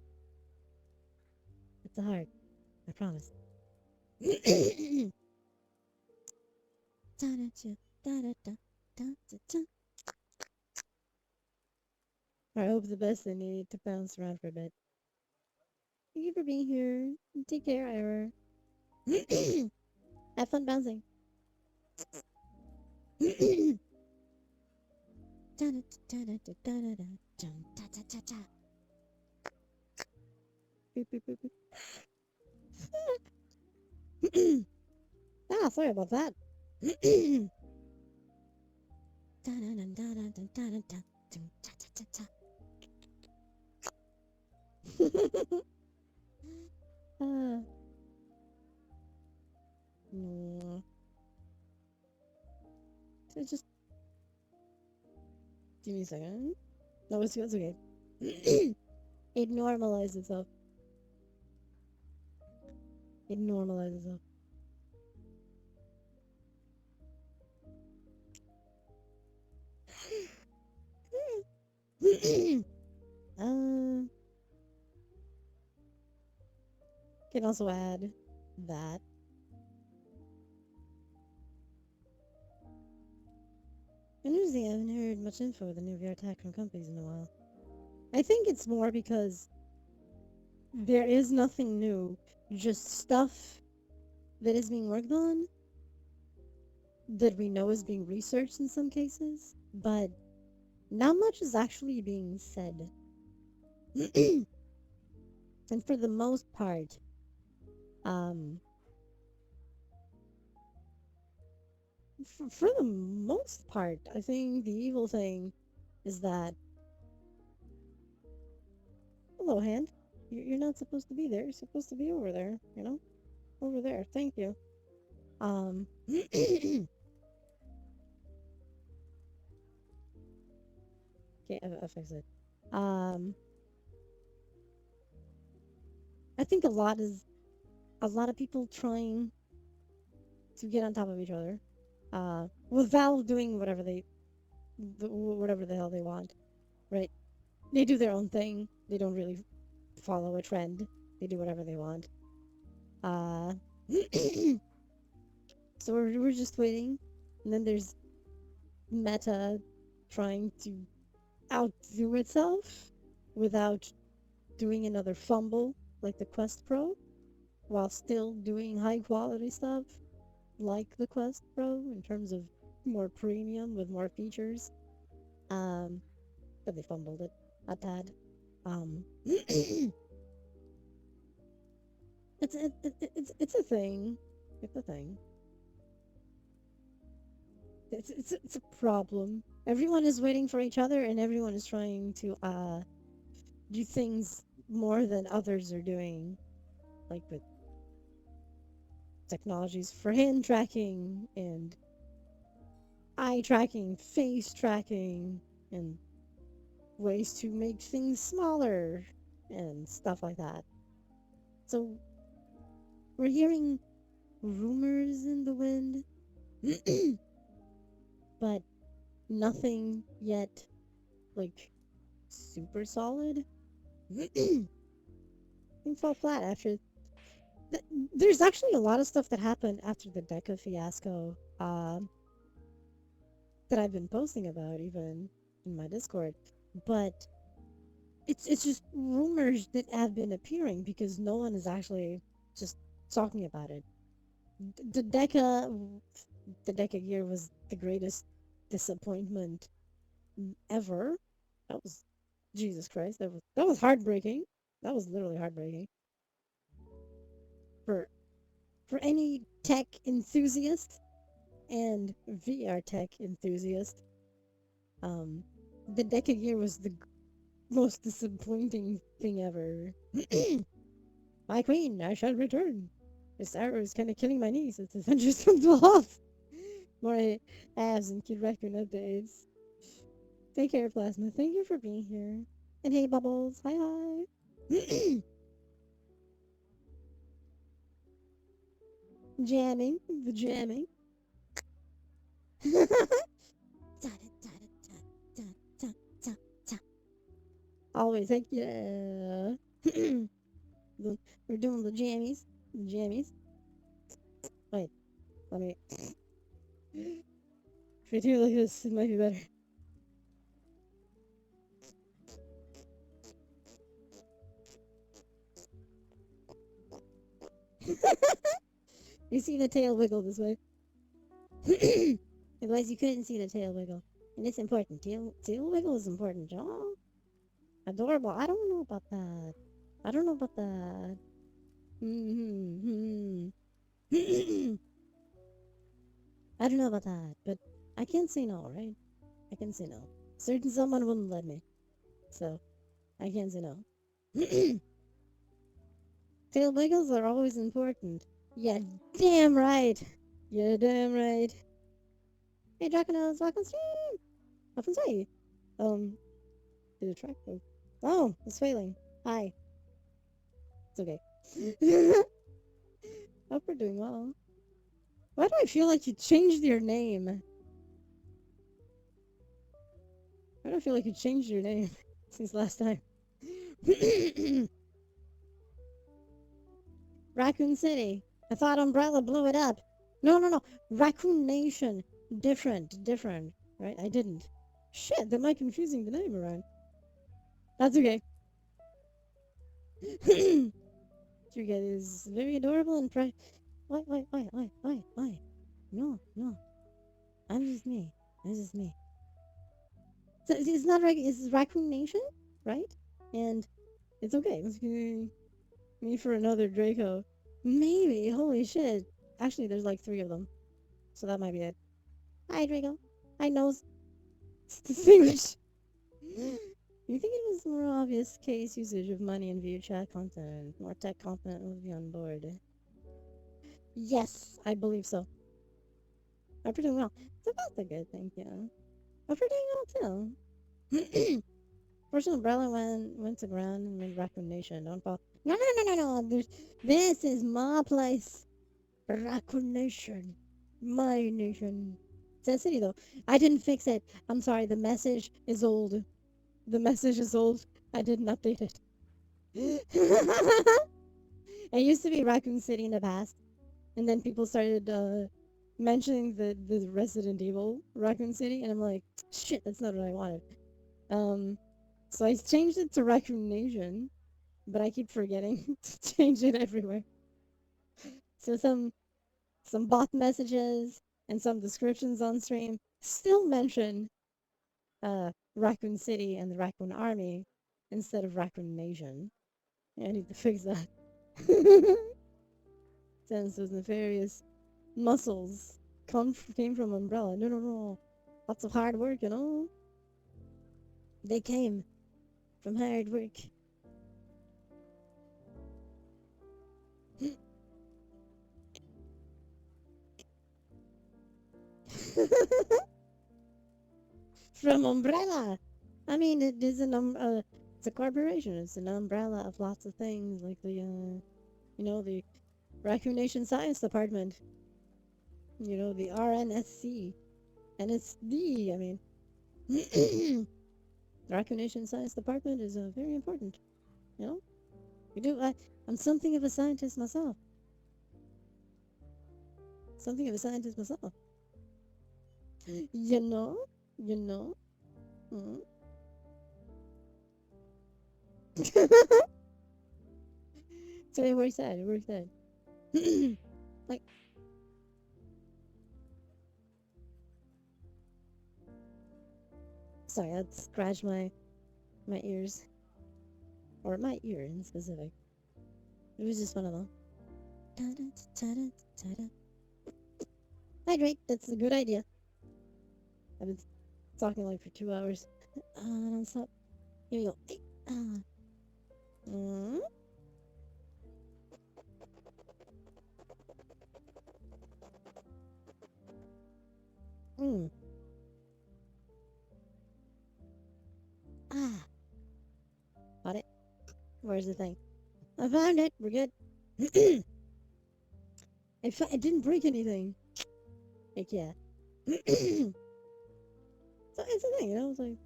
It's a heart. I promise. I hope the best. I need to bounce around for a bit. Thank you for being here. Take care, Ira. Have fun bouncing. Boop, boop, boop, boop. Sorry about that. uh, so just give me a second. No, it's okay. It normalizes itself. It normalizes itself. um, can also add. that. Interesting, I haven't heard much info with the new VR tech from companies in a while. I think it's more because there is nothing new, just stuff that is being worked on that we know is being researched in some cases, but not much is actually being said. And for the most part, um, for the most part, I think the evil thing is that, hello, hand, you're not supposed to be there. You're supposed to be over there, you know? Over there. Thank you. Okay, I'll fix it. Um, I think a lot of people trying to get on top of each other. With Valve doing whatever the hell they want, right? They do their own thing. They don't really follow a trend. They do whatever they want. Uh, so we're just waiting, and then there's Meta trying to outdo itself without doing another fumble like the Quest Pro, while still doing high quality stuff like the Quest Pro in terms of more premium with more features. Um, but they fumbled it a tad. It's it's a thing. It's a thing. It's a problem. Everyone is waiting for each other, and everyone is trying to do things more than others are doing, like with technologies for hand tracking and eye tracking, face tracking, and ways to make things smaller and stuff like that. So we're hearing rumors in the wind, but nothing yet like super solid. Things fall flat after. Th- there's actually a lot of stuff that happened after the Deca fiasco that I've been posting about even in my Discord, but it's just rumors that have been appearing because no one is actually just talking about it. The Deca year was the greatest disappointment ever. That was Jesus Christ. That was heartbreaking. That was literally heartbreaking for for any tech enthusiast and VR tech enthusiast. Um, the Deca year was the most disappointing thing ever. My queen, I shall return. This arrow is kind of killing my knees. It's Avengers from the Lost. More abs and Kid Raccoon updates. Take care, Plasma. Thank you for being here. And hey, Bubbles. Hi, hi. Jamming. The jamming. Always, thank you. We're doing the jammies. The jammies. Wait, let me. If I do it like this, it might be better. You see the tail wiggle this way. Otherwise, you couldn't see the tail wiggle. And it's important. Tail wiggle is important, y'all. Adorable. I don't know about that. I don't know about that. Hmm. I don't know about that, but I can't say no, right? I can say no. Certain someone wouldn't let me, so I can't say no. Tail wiggles are always important. Yeah, damn right. Yeah, damn right. Hey, Draconos, welcome stream. Welcome stream. Did it track? Oh, it's failing. Hi. It's okay. Hope we're doing well. Why do I feel like you changed your name? Why do I feel like you changed your name since last time? Raccoon City. I thought Umbrella blew it up. No, no, no. Raccoon Nation. Different. Right? I didn't. Shit, am I confusing the name around? That's okay. Trigger is very adorable and why? No, no. I'm just me. This is me. So it's not right. It's Raccoon Nation, right? And it's okay. Let's give me for another Draco. Maybe. Holy shit. Actually, there's like 3 of them. So that might be it. Hi, Draco. Hi, Nose. Distinguish. You think it was more obvious case usage of money in view chat content? More tech content would be on board. Yes, I believe so. I'm pretty well. So that's a good thing, yeah. I'm pretty well too. First umbrella went to ground and made Raccoon Nation. Don't fall. No. This is my place. Raccoon Nation. My nation. Sin City though. I didn't fix it. I'm sorry. The message is old. The message is old. I didn't update it. It used to be Raccoon City in the past, and then people started mentioning the Resident Evil Raccoon City, and I'm like, shit, that's not what I wanted. Um, so I changed it to Raccoon Nation, but I keep forgetting to change it everywhere. So some bot messages and some descriptions on stream still mention Raccoon City and the Raccoon Army instead of Raccoon Nation. Yeah, I need to fix that. Since those nefarious muscles came from Umbrella. No. Lots of hard work, you know? They came from hard work. From Umbrella. I mean, it is it's a corporation. It's an umbrella of lots of things, like the Raccoon Nation Science Department. The RNSC, and it's I mean, the Raccoon Nation Science Department is very important. You know, we do. I'm something of a scientist myself. Something of a scientist myself. You know, you know. Mm. So it works out. It works out. Like, sorry, I'd scratch my ears, or my ear in specific. It was just one of them. Hydrate. That's a good idea. I've been talking like for 2 hours. Non-stop. Here we go. Mm. Mm. Ah. Got it. Where's the thing? I found it. We're good. It didn't break anything. Like, yeah. So it's a thing, It's like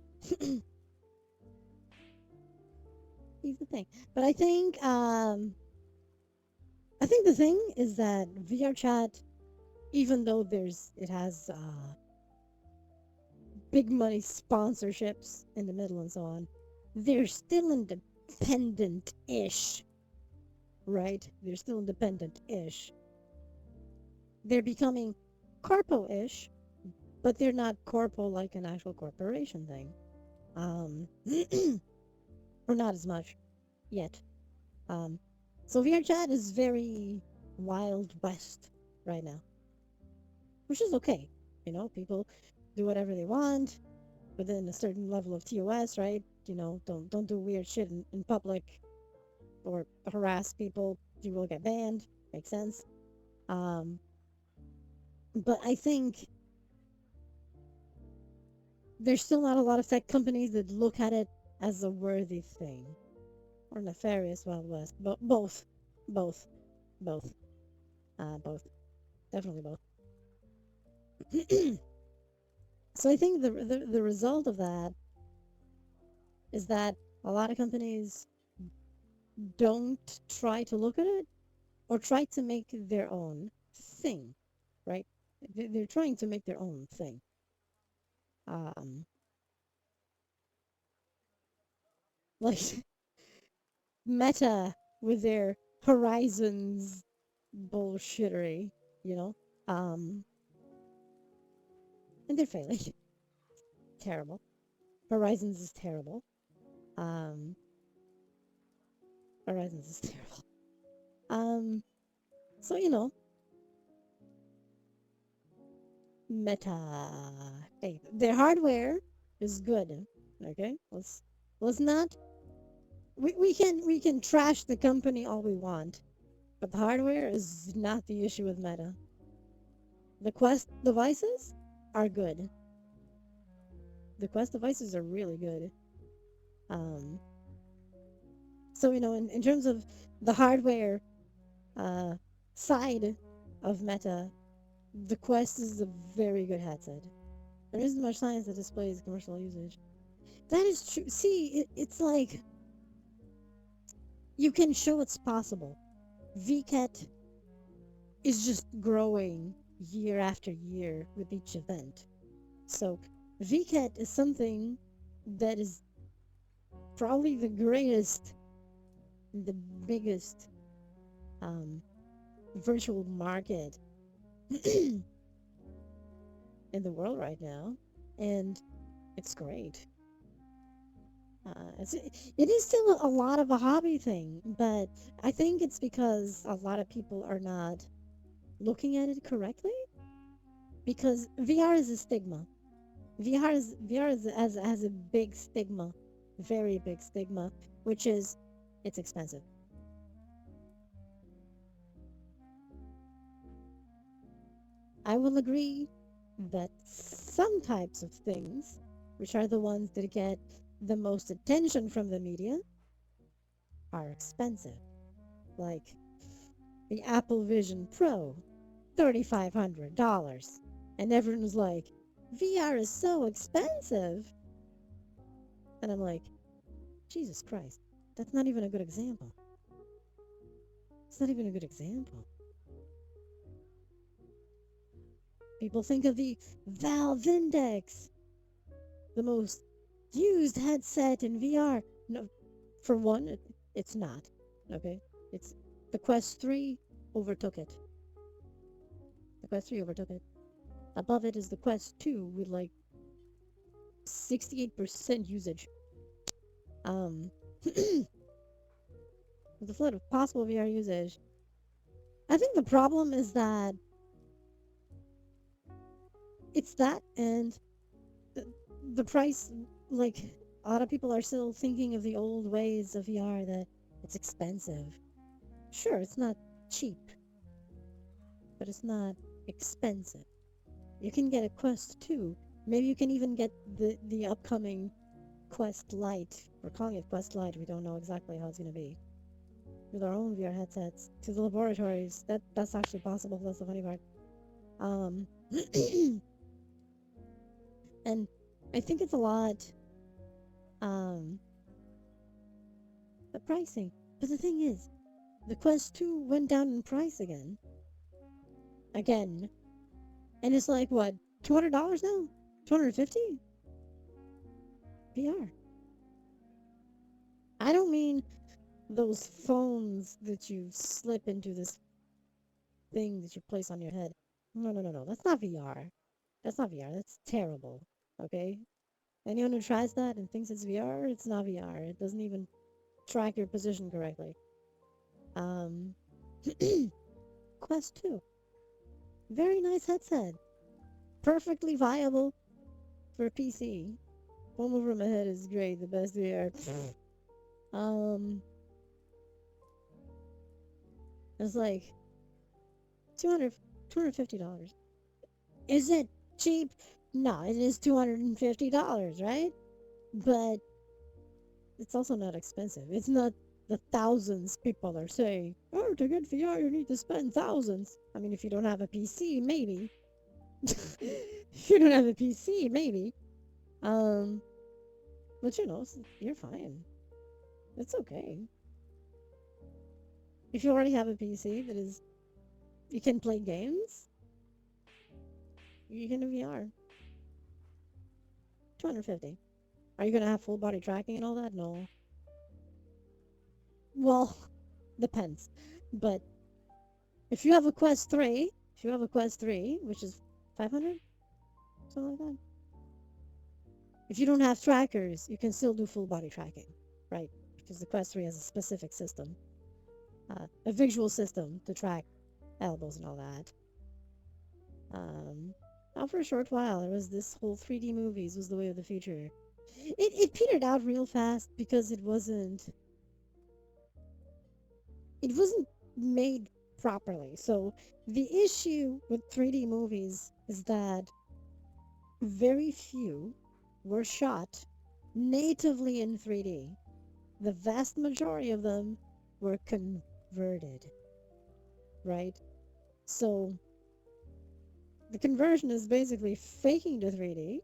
it's a thing. But I think the thing is that VR chat, even though it has big money sponsorships in the middle and so on, they're still independent-ish, right? They're still independent-ish. They're becoming corpo-ish, but they're not corpo like an actual corporation thing. Or not as much yet. So VR chat is very Wild West right now, which is okay. People do whatever they want within a certain level of TOS, right? Don't do weird shit in public or harass people. You will get banned. Makes sense. Um, but I think there's still not a lot of tech companies that look at it as a worthy thing or nefarious Wild West. But both, both, both, definitely both. So I think the result of that is that a lot of companies don't try to look at it or try to make their own thing, right? They're trying to make their own thing. Um, like Meta with their Horizons bullshittery, you know? Um, and they're failing. Terrible. Horizons is terrible. Um, Horizons is terrible. Um, so Meta. Hey, their hardware is good. Okay, let's not. We can trash the company all we want, but the hardware is not the issue with Meta. The Quest devices are good. The Quest devices are really good. Um, so in terms of the hardware uh side of Meta, the Quest is a very good headset. There isn't much science that displays commercial usage. That is true. See, it's like you can show it's possible. VCAT is just growing year after year with each event. So VCAT is something that is probably the greatest, the biggest um, virtual market in the world right now, and it's great. It is still a lot of a hobby thing, but I think it's because a lot of people are not looking at it correctly. Because VR is a stigma. VR has a big stigma, very big stigma, which is it's expensive. I will agree that some types of things, which are the ones that get the most attention from the media, are expensive. Like the Apple Vision Pro, $3,500. And everyone's like, VR is so expensive. And I'm like, Jesus Christ, that's not even a good example. It's not even a good example. People think of the Valve Index, the most used headset in VR. No, for one, it's not. Okay? It's the Quest 3 overtook it. The Quest 3 overtook it. Above it is the Quest 2 with like 68% usage. Um, with the flood of possible VR usage. I think the problem is that it's that and the, the price, like, a lot of people are still thinking of the old ways of VR that it's expensive. Sure, it's not cheap, but it's not expensive. You can get a Quest 2. Maybe you can even get the upcoming Quest Lite. We're calling it Quest Lite. We don't know exactly how it's going to be. With our own VR headsets to the laboratories. That's actually possible. That's the funny part. Um, and I think it's a lot. Um, the pricing. But the thing is, the Quest 2 went down in price again. Again. And it's like, what, $200 now? 250 VR. I don't mean those phones that you slip into this thing that you place on your head. No, no, no, no. That's not VR. That's not VR. That's terrible. Okay? Anyone who tries that and thinks it's VR, it's not VR. It doesn't even track your position correctly. Um, Quest 2. Very nice headset. Perfectly viable for PC. One over my head is great. The best VR. um, it's like 200 $250. Is it cheap? No, it is $250, right? But it's also not expensive. It's not the thousands people are saying, oh, to get VR, you need to spend thousands. I mean, if you don't have a PC, maybe. If you don't have a PC, maybe. Um, but you're fine. It's okay. If you already have a PC that is, you can play games, you can do VR. 250. Are you gonna have full body tracking and all that? No. Well, depends. But if you have a Quest 3, if you have a Quest 3, which is 500, something like that. If you don't have trackers, you can still do full body tracking, right? Because the Quest 3 has a specific system, a visual system to track elbows and all that. Now for a short while, there was this whole 3D movies was the way of the future. It petered out real fast because it wasn't made properly. So the issue with 3D movies is that very few were shot natively in 3D. The vast majority of them were converted, right? So the conversion is basically faking the 3D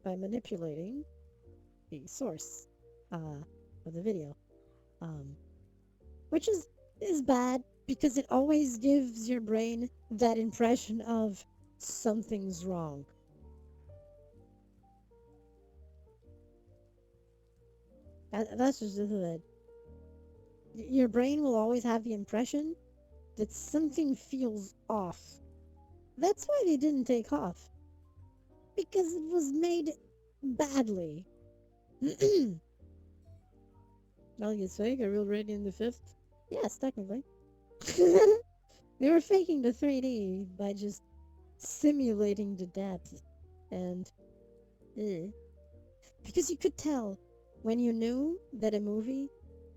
by manipulating the source of the video, um, which is bad because it always gives your brain that impression of something's wrong. That's just it. Your brain will always have the impression that something feels off. That's why they didn't take off, because it was made badly. Elliot's fake, a real Radiant the Fifth? Yes, technically. They were faking the 3D by just simulating the depth, and because you could tell when you knew that a movie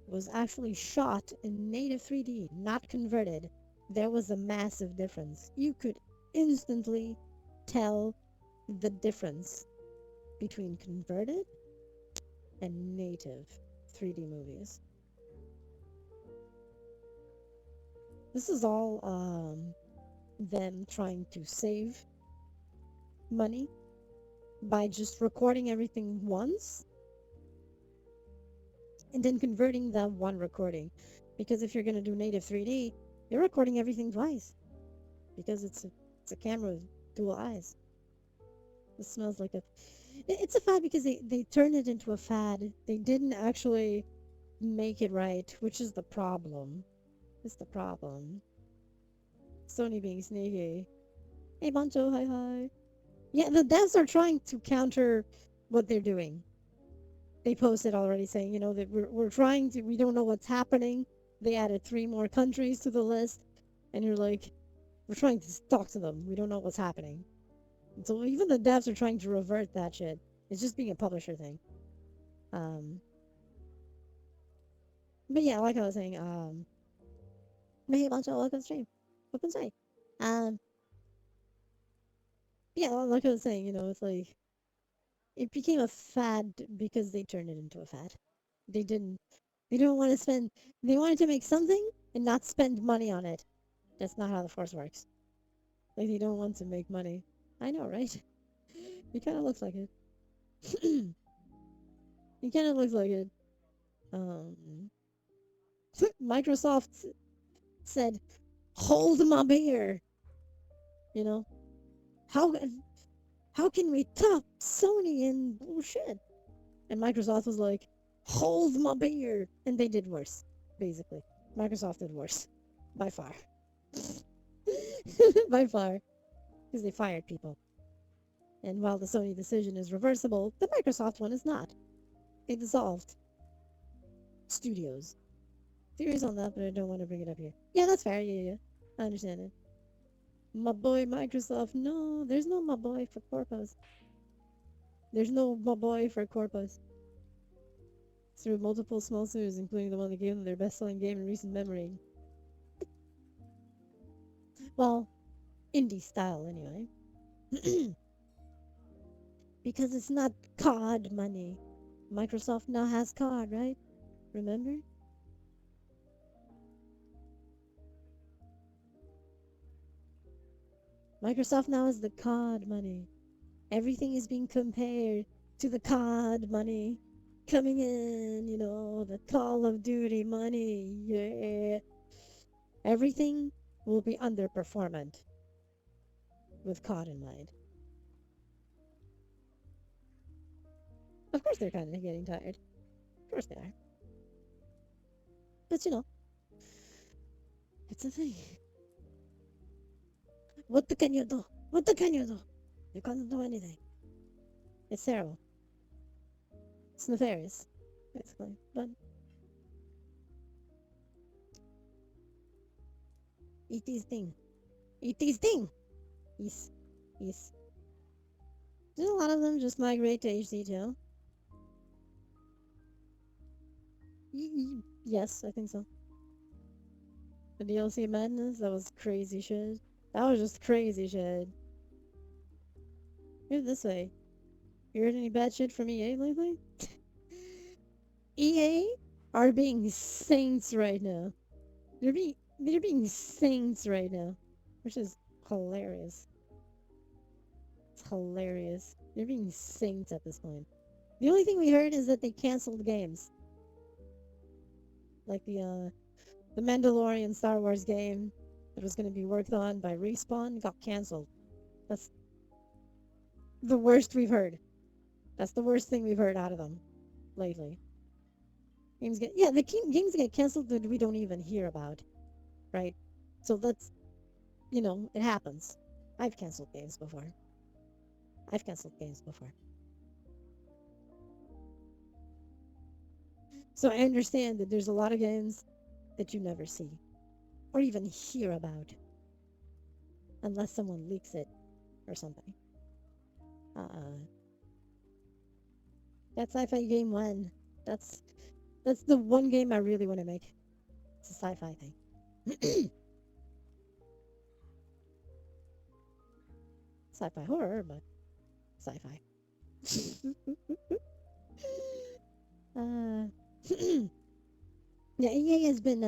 was actually shot in native 3D, not converted, there was a massive difference. You could instantly tell the difference between converted and native 3D movies. This is all them trying to save money by just recording everything once and then converting that one recording. Because if you're going to do native 3D, you're recording everything twice because it's a camera with dual eyes. It smells like it's a fad because they turned it into a fad. They didn't actually make it right, which is the problem. It's the problem. Sony being sneaky. Hey, Bancho, hi hi. Yeah, the devs are trying to counter what they're doing. They posted already saying, that we're trying to, we don't know what's happening. They added 3 more countries to the list, and you're like, we're trying to talk to them. We don't know what's happening. And so even the devs are trying to revert that shit. It's just being a publisher thing. But yeah, like I was saying, hey, Bancho, welcome to stream. Welcome to stream. Um, yeah, like I was saying, it's like, it became a fad because they turned it into a fad. They didn't. They don't want to spend. They wanted to make something and not spend money on it. That's not how the force works. Like they don't want to make money. I know, right? It kind of looks like it. It kind of looks like it. Um, Microsoft said, "Hold my beer." You know how how can we top Sony in bullshit? And Microsoft was like, "Hold my beer," and they did worse. Basically, Microsoft did worse by far. By far, because they fired people. And while the Sony decision is reversible, the Microsoft one is not. They dissolved studios. Theories on that, but I don't want to bring it up here. Yeah, that's fair. Yeah. I understand it. My boy Microsoft. No, there's no my boy for Corpus. There's no my boy for Corpus. Through multiple small studios, including the one that gave them their best-selling game in recent memory. Well, indie style anyway. Because it's not COD money. Microsoft now has COD, right? Remember? Microsoft now has the COD money. Everything is being compared to the COD money coming in, the Call of Duty money. Yeah. Everything will be underperformant with COD in mind. Of course they're kind of getting tired. Of course they are. But you know, it's a thing. What can you do? What can you do? You can't do anything. It's terrible. It's nefarious, basically. But it is thing. It is thing. Yes. Yes. Did a lot of them just migrate to HD2? Yes, I think so. The DLC madness, that was crazy shit. That was just crazy shit. Here's this way. You heard any bad shit from EA lately? EA are being saints right now. They're being saints right now, which is hilarious. It's hilarious. They're being saints at this point. The only thing we heard is that they canceled games, like the Mandalorian Star Wars game that was going to be worked on by Respawn got canceled. That's the worst we've heard. That's the worst thing we've heard out of them lately. Games get canceled that we don't even hear about, right? So that's, it happens. I've canceled games before. I've canceled games before. So I understand that there's a lot of games that you never see or even hear about unless someone leaks it or something. That sci-fi game one. That's that's the one game I really want to make. It's a sci-fi thing. Sci-fi horror, but sci-fi. uh, yeah, EA has been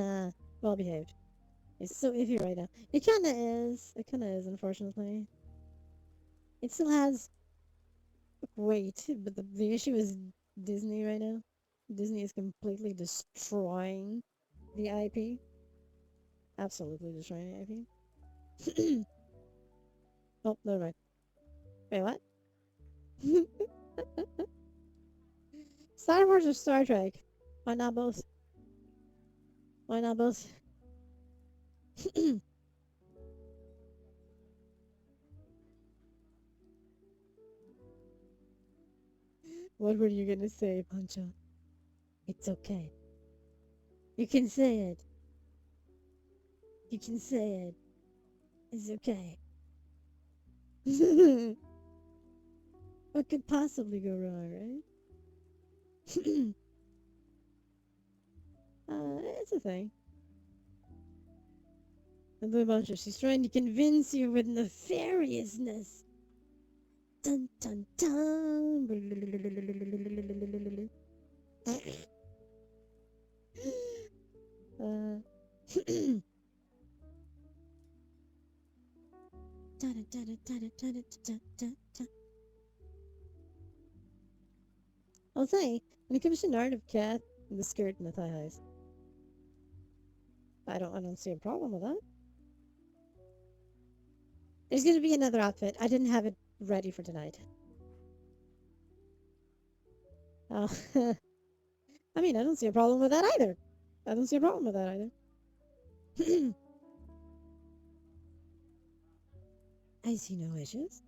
well behaved. It's so iffy right now. It kind of is. It kind of is, unfortunately. It still has weight, but the issue is Disney right now. Disney is completely destroying the IP. Absolutely destroying the IP. Oh, never mind. Wait, what? Star Wars or Star Trek? Why not both? Why not both? What were you gonna say, Pancho? It's okay. You can say it. You can say it. It's okay. What could possibly go wrong, right? It's a thing. And the Pancho, she's trying to convince you with nefariousness. Dun dun dun. uh, I'll say, when it comes to narrative cat, the skirt and the thigh highs, I don't see a problem with that. There's gonna be another outfit. I didn't have it ready for tonight. Oh, I mean, I don't see a problem with that either. I don't see a problem with that either. I see no issues.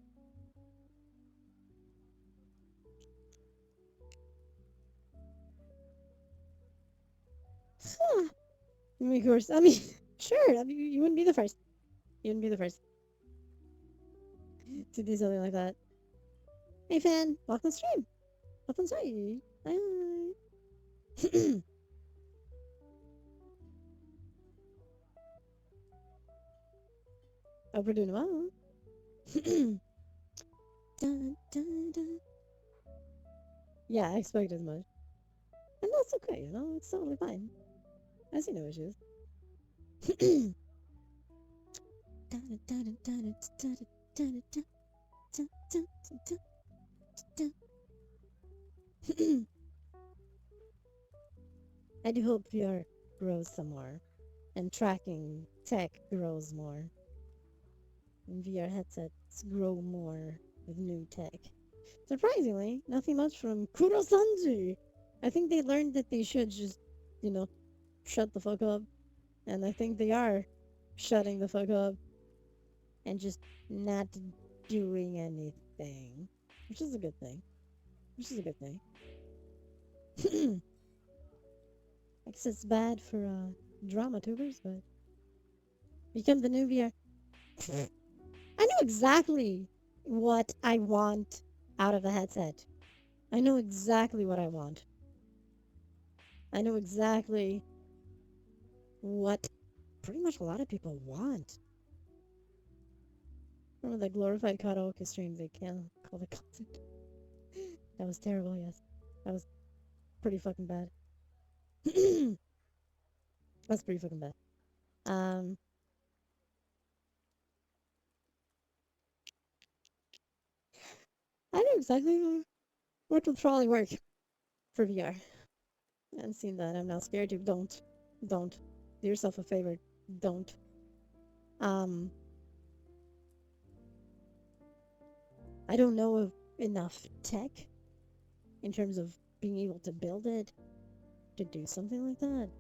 Huh. I mean, of course. I mean, sure. I mean, you wouldn't be the first. You wouldn't be the first to do something like that. Hey, fan, welcome to stream. Welcome to stream. Bye. Hope we're doing well. Dun, dun, dun. Yeah, I expect as much. And that's okay, it's totally fine. I see no issues. I do hope VR grows some more. and tracking tech grows more. And VR headsets grow more with new tech. Surprisingly, nothing much from Kurosanji. I think they learned that they should just, you know, shut the fuck up. And I think they are shutting the fuck up and just not doing anything. Which is a good thing. Which is a good thing. I guess it's bad for drama tubers, but become the new VR. I know exactly what I want out of a headset. I know exactly what I want. I know exactly what pretty much a lot of people want. Remember the glorified karaoke stream they can call the concert? That was terrible, yes. That was pretty fucking bad. That's pretty fucking bad. Um, I know exactly what will probably work for VR. I haven't seen that. I'm not scared to. Don't. Don't. Do yourself a favor. Don't. Um, I don't know of enough tech in terms of being able to build it to do something like that.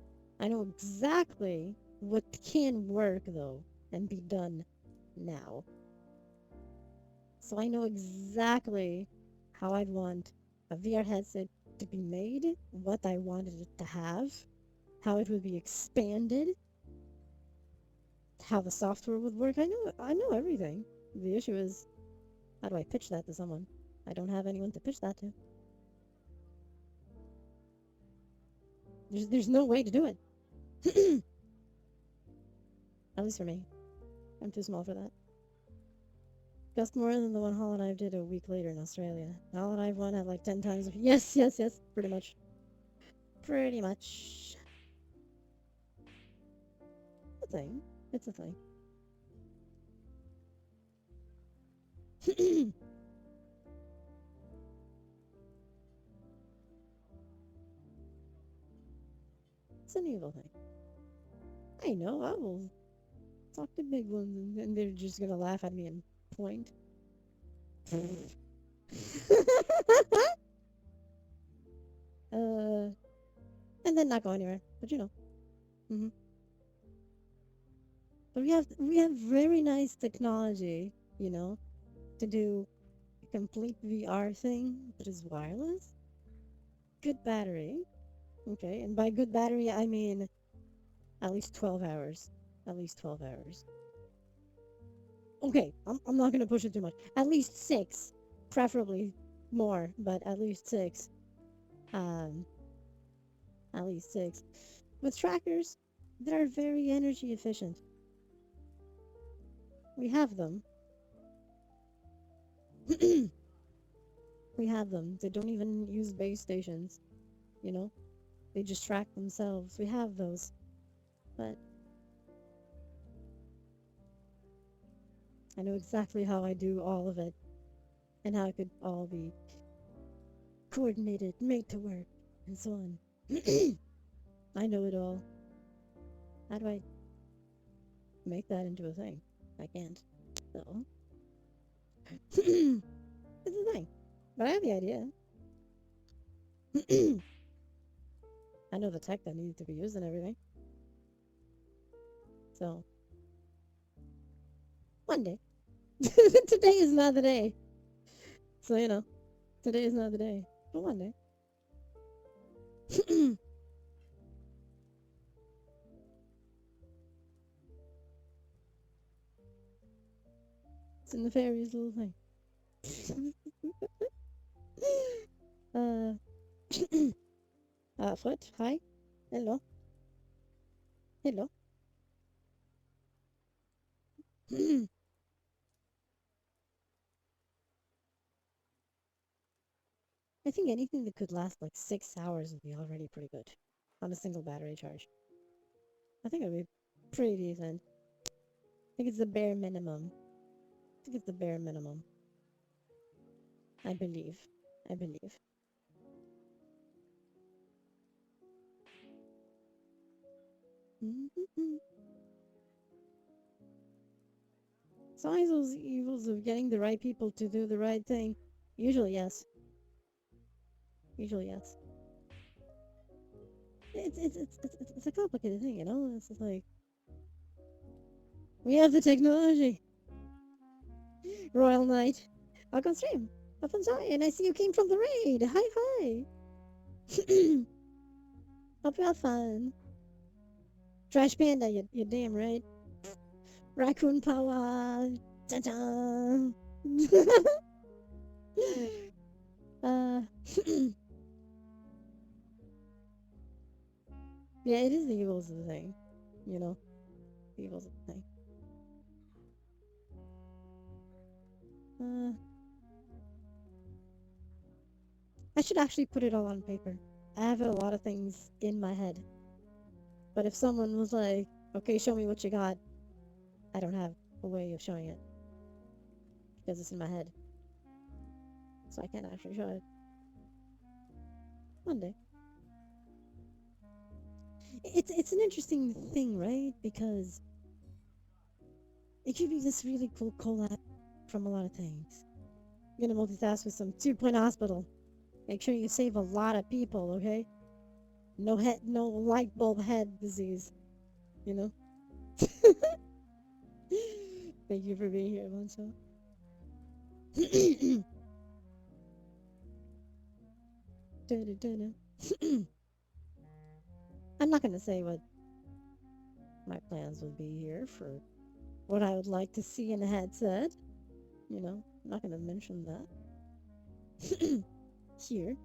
I know exactly what can work though and be done now. So I know exactly how I'd want a VR headset to be made, what I wanted it to have, how it would be expanded, how the software would work. I know everything. The issue is how do I pitch that to someone? I don't have anyone to pitch that to. There's no way to do it. At least for me. I'm too small for that. Cost more than the one Hololive did a week later in Australia. Hololive one had like 10 times. Yes, yes, yes. Pretty much. Pretty much. It's a thing. It's a thing. It's an evil thing. I know. I will talk to big ones and they're just gonna laugh at me and point. uh, and then not go anywhere. But you know. Hmm. But we have very nice technology, you know, to do a complete VR thing that is wireless. Good battery. Okay, and by good battery I mean at least 12 hours. At least 12 hours. Okay, I'm not gonna push it too much. At least 6. Preferably more, but at least 6. Um, at least 6. With trackers that are very energy efficient. We have them. We have them. They don't even use base stations, you know? They just track themselves. We have those. But I know exactly how I do all of it and how it could all be coordinated, made to work, and so on. I know it all. How do I make that into a thing? I can't. So, it's a thing. But I have the idea. I know the tech that needs to be used and everything. So, one day. Today is not the day. So, you know, today is not the day. But one day. It's a nefarious little thing. uh, Fred, hi. Hello. Hello. I think anything that could last like 6 hours would be already pretty good on a single battery charge. I think it would be pretty decent. I think it's the bare minimum. I think it's the bare minimum. I believe. I believe. Besides those evils of getting the right people to do the right thing, usually yes. Usually yes. It's a complicated thing, you know. It's just like we have the technology. Royal Knight, welcome stream. Welcome sorry, and I see you came from the raid. Hi hi. Hope you have fun. Trash Panda, you damn right. Raccoon Power. Ta-da. uh, yeah, it is the evils of the thing. You know, the evils of the thing. Uh, I should actually put it all on paper. I have a lot of things in my head. But if someone was like, okay, show me what you got, I don't have a way of showing it. Because it's in my head. So I can't actually show it. One day. It's an interesting thing, right? Because it could be this really cool collab from a lot of things. You're gonna multitask with some 2-point hospital. Make sure you save a lot of people, okay? No light bulb head disease. You know? Thank you for being here, Monso. I'm not gonna say what my plans would be here for what I would like to see in a headset. You know, I'm not gonna mention that here.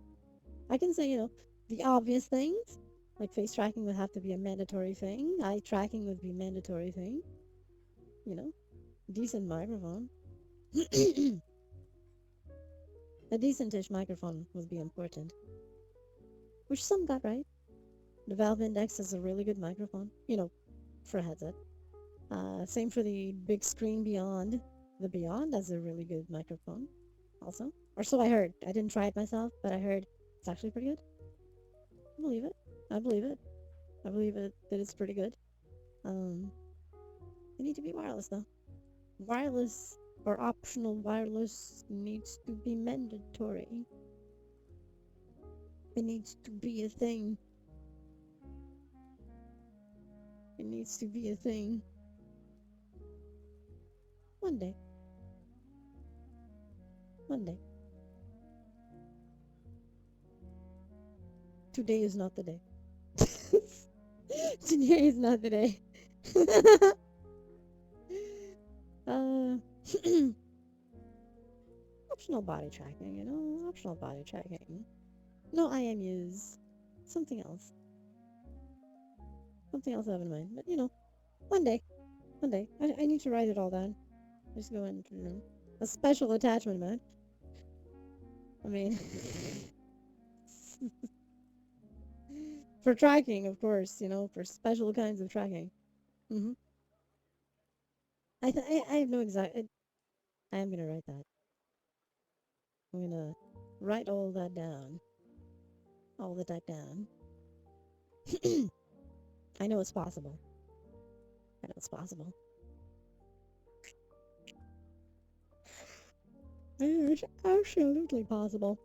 I can say, you know, the obvious things, like face tracking would have to be a mandatory thing. Eye tracking would be a mandatory thing. You know, decent microphone. A decentish microphone would be important, which some got right. The Valve Index is a really good microphone, you know, for a headset. Same for the big screen Beyond. The Beyond has a really good microphone, also. Or so I heard. I didn't try it myself, but I heard it's actually pretty good. I believe it. I believe it. I believe it that it's pretty good. Um, they need to be wireless though. Wireless or optional wireless needs to be mandatory. It needs to be a thing. It needs to be a thing. One day. One day. Today is not the day. Today is not the day. uh, optional body tracking, you know? Optional body tracking. No IMUs. Something else. Something else I have in mind. But, you know, one day. One day. I need to write it all down. Just go into a special attachment, man. I mean, for tracking, of course, you know, for special kinds of tracking. hmm I have no exact. I am gonna write that. I'm gonna write all that down. All that down. I know it's possible. I know it's possible. It's absolutely possible.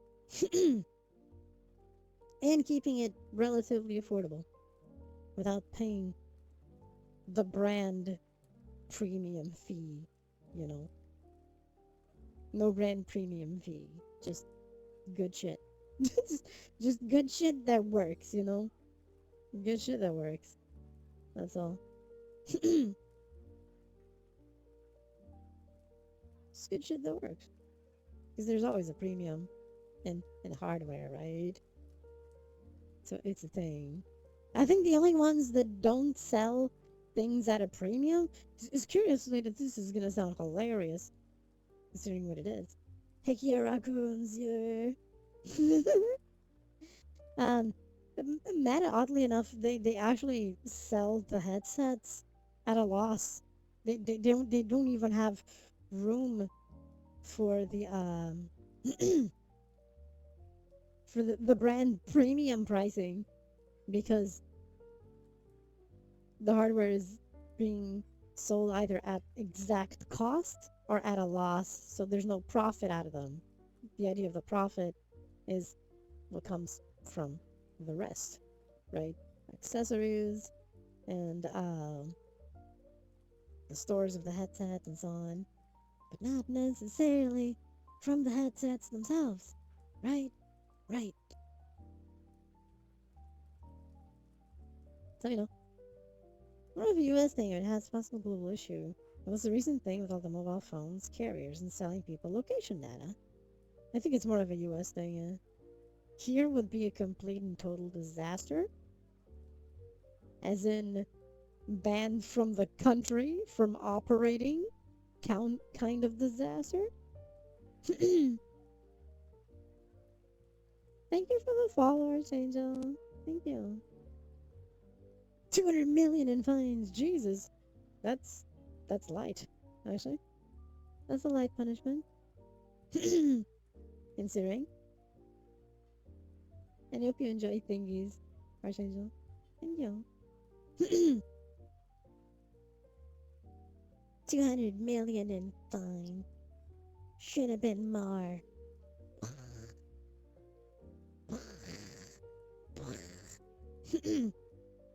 And keeping it relatively affordable without paying the brand premium fee, you know. No brand premium fee. Just good shit. just, just good shit that works, you know. Good shit that works. That's all. Just good shit that works. Because there's always a premium in hardware, right? So it's a thing. I think the only ones that don't sell things at a premium is curiously that this is gonna sound hilarious considering what it is. Heck yeah, raccoons, yeah. um, Meta, oddly enough, they actually sell the headsets at a loss. They don't even have room for the for the brand premium pricing because the hardware is being sold either at exact cost or at a loss, so there's no profit out of them. The idea of the profit is what comes from the rest, right? Accessories and the stores of the headset and so on, but not necessarily from the headsets themselves, right? Right. So, more of a US thing, it has possible global issue. It was the recent thing with all the mobile phones, carriers, and selling people location data. I think it's more of a US thing, yeah. Here would be a complete and total disaster, as in banned from the country from operating, kind of disaster. Thank you for the followers, Angel. Thank you. 200 million in fines. Jesus, that's that's light. Actually, that's a light punishment. Considering. And I hope you enjoy thingies, Archangel. Thank you. 200 million in fine. Should have been more.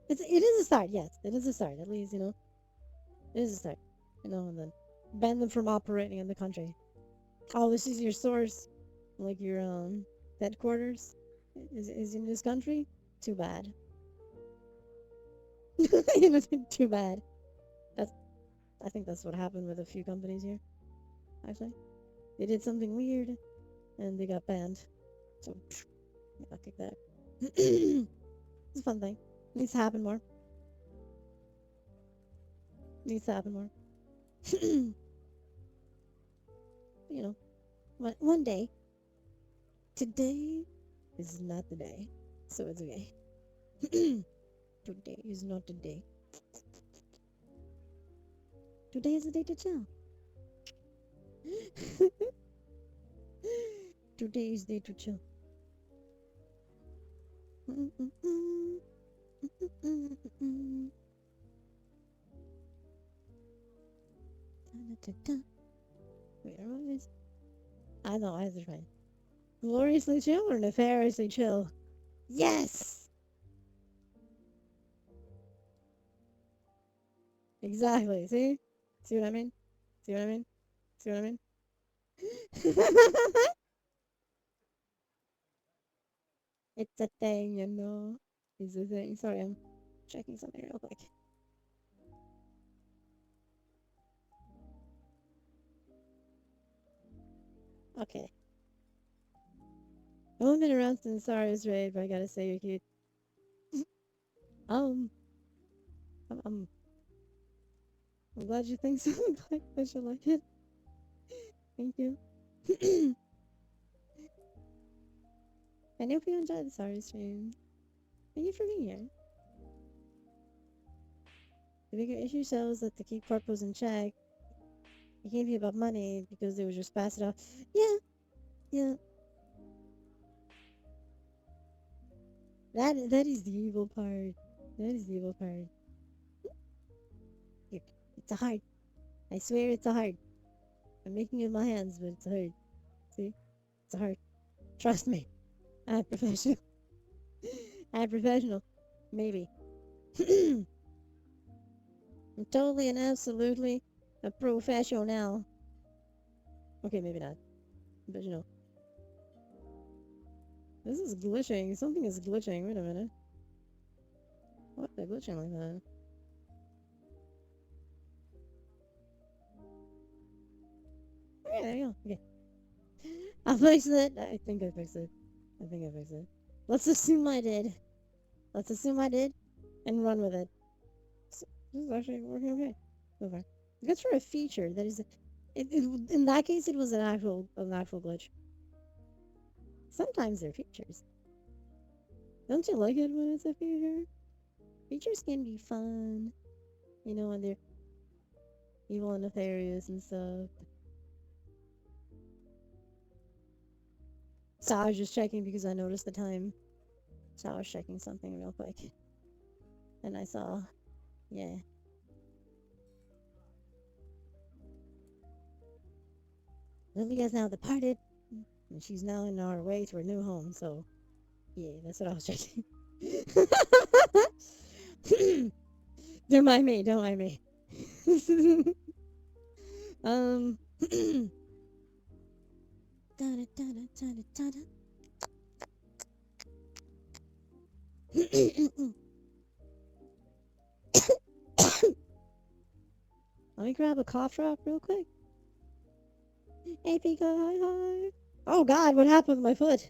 It is a start, yes. It is a start, at least, It is a start. And then ban them from operating in the country. Oh, this is your source, like your headquarters is in this country? Too bad. Too bad. That's I think that's what happened with a few companies here, actually. They did something weird and they got banned. So I'll kick that. It's a fun thing. Needs to happen more. Needs to happen more. you know, one day. Today is not the day. So it's okay. Today is not the day. Today is the day to chill. Today is the day to chill. Wait, what is? I know, I was right. Gloriously chill or nefariously chill? Yes! Exactly. See? See what I mean? See what I mean? See what I mean? It's a thing. It's a thing. Sorry, I'm checking something real quick. Okay. I've only been around since Sarah's raid, but I gotta say you're cute. Um, I'm, I'm, I'm glad you think so. I'm glad you like it. Thank you. I hope you enjoyed the Sorry stream. Thank you for being here. The bigger issue shows that to keep corpos in check, it can't be about money because they would just pass it off. Yeah, yeah. That is the evil part. That is the evil part. Here, it's a heart. I swear it's a heart. I'm making it with my hands, but it's a heart. See? It's a heart. Trust me. I'm professional. I'm professional. Maybe. I'm totally and absolutely a professional. Okay, maybe not. But this is glitching. Something is glitching. Wait a minute. What is glitching like that? Okay, there you go. Okay. I fixed it. I think I fixed it. I think I fixed it. Let's assume I did. Let's assume I did and run with it. So, this is actually working okay so far. Good for a feature that is. In that case, it was an actual glitch. Sometimes they're features. Don't you like it when it's a feature? Features can be fun, when they're evil and nefarious and stuff. So I was just checking because I noticed the time. So I was checking something real quick. And I saw Yeah. Lily has now departed, and she's now on her way to her new home. So, yeah, that's what I was checking. Don't mind me. Don't mind me. um. Let me grab a cough drop real quick. Hey, Pika, hi, hi. Oh God, what happened with my foot?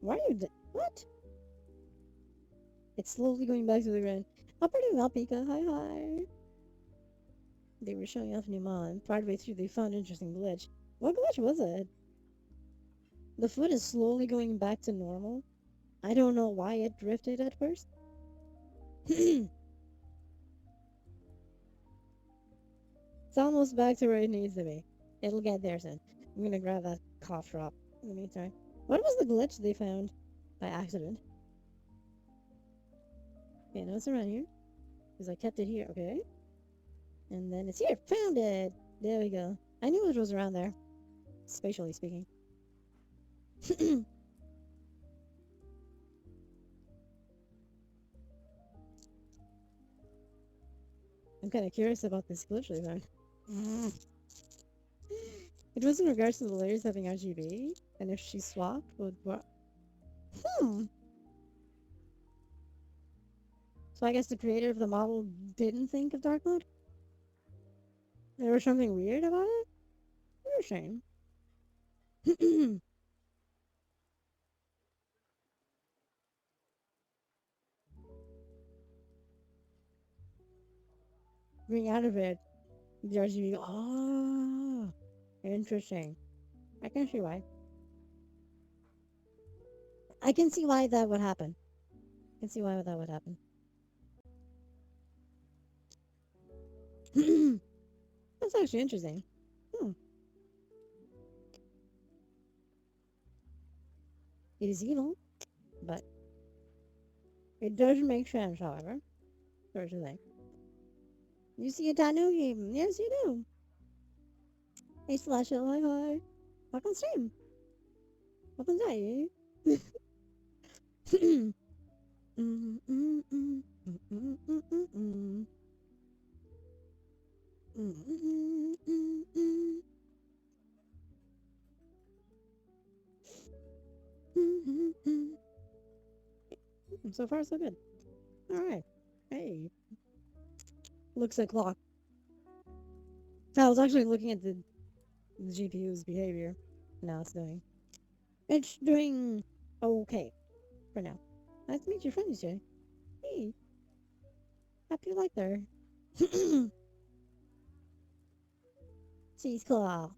Why are you? What? It's slowly going back to the ground. I'm pretty well, Pika. Hi, hi. They were showing off new mom. Partway through, they found an interesting glitch. What glitch was it? The foot is slowly going back to normal. I don't know why it drifted at first. It's almost back to where it needs to be. It'll get there soon. I'm gonna grab that cough drop in the meantime. What was the glitch they found by accident? Okay, now it's around here. Because I kept it here, okay? And then it's here. Found it! There we go. I knew it was around there. Spatially speaking. I'm kind of curious about this glitch they found. It was in regards to the layers having RGB, and if she swapped, would what? Hmm. So I guess the creator of the model didn't think of dark mode? There was something weird about it? What a shame. Bring out of it. The RGB. Oh, interesting. I can see why. I can see why that would happen. I can see why that would happen. That's actually interesting. Hmm. It is evil, but it does make sense, however. There's the thing. You see a Tanuki? Yes, you do. Hey, Slash, hi, hi. Welcome stream. Welcome day. So far, so good. Alright. Hey. Looks like clock. I was actually looking at the GPU's behavior. Now it's doing okay for now. Nice to meet your friend, Jay. Hey, happy you like her. She's cool.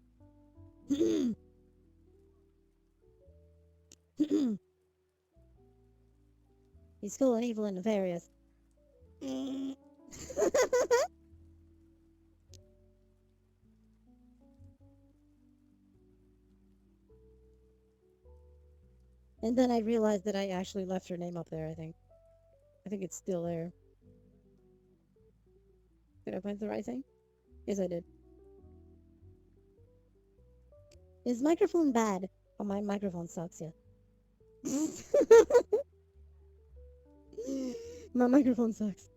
He's cool and evil and nefarious. And then I realized that I actually left her name up there, I think. I think it's still there. Did I find the right thing? Yes, I did. Is microphone bad? Oh, my microphone sucks, yeah. My microphone sucks.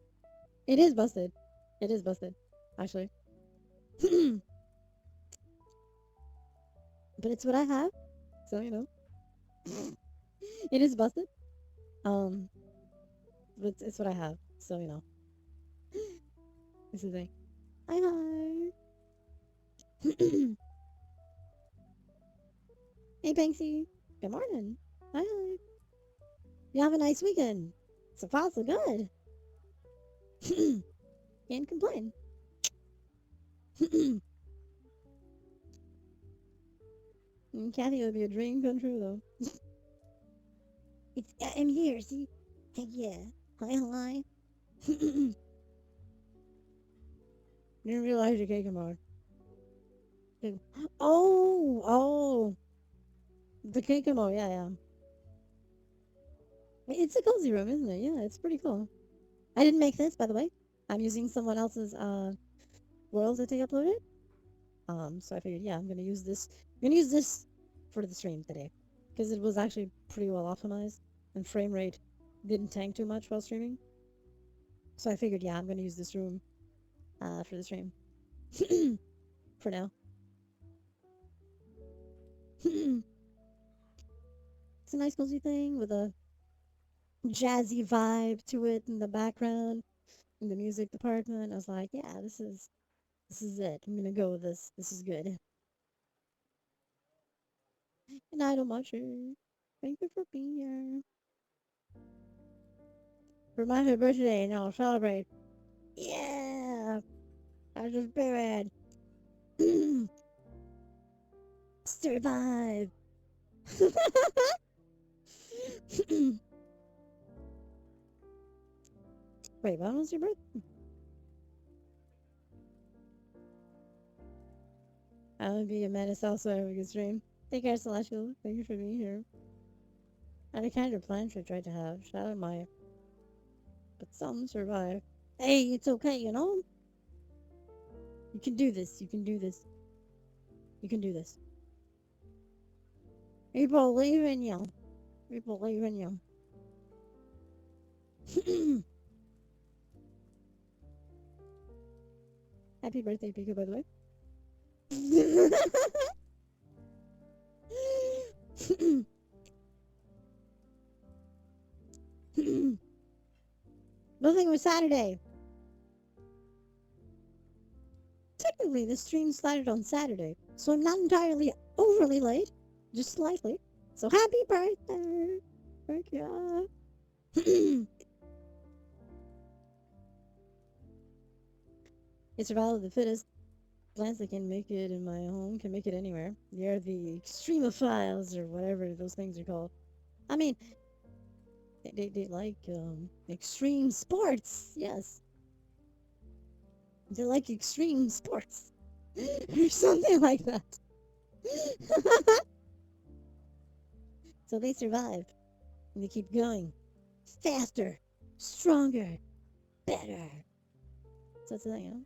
It is busted. It is busted, actually. But it's what I have, so you know. It is busted. Um, but it's what I have, so you know. This is the thing. Hi, hi. Hey, Banksy. Good morning. Hi, hi. You have a nice weekend. So far, so good. Can't complain. Kathy would be a dream come true, though. I'm here, see? Heck yeah. Hi, hi. Didn't realize your cake on. Oh, oh. The cake on, yeah, yeah. It's a cozy room, isn't it? Yeah, it's pretty cool. I didn't make this, by the way. I'm using someone else's world that they uploaded. So I figured, yeah, I'm gonna use this. I'm gonna use this for the stream today because it was actually pretty well optimized and frame rate didn't tank too much while streaming. So I figured, yeah, I'm gonna use this room for the stream for now. It's a nice cozy thing with a jazzy vibe to it in the background in the music department. I was like, yeah, this is it. I'm gonna go with this. This is good. And Idol Musher, thank you for being here. For my birthday, and I'll celebrate. Yeah, I just buried. Survive. Wait, when was your birthday? I would be a menace also every good stream. Take care, Celestial. Thank you for being here. I had a kind of plan I tried to have. Shout out Maya. But some survive. Hey, it's okay, you know? You can do this. You can do this. You can do this. We believe in you. We believe in you. Happy birthday, Pico, by the way. Nothing was Saturday. Technically, the stream started on Saturday, so I'm not entirely overly late, just slightly. So happy birthday! Thank you. It's survival of the fittest. Plants that can make it in my home can make it anywhere. They're the extremophiles or whatever those things are called. I mean, they like extreme sports. Yes, they like extreme sports or something like that. So they survive and they keep going faster, stronger, better. So it's like, you know,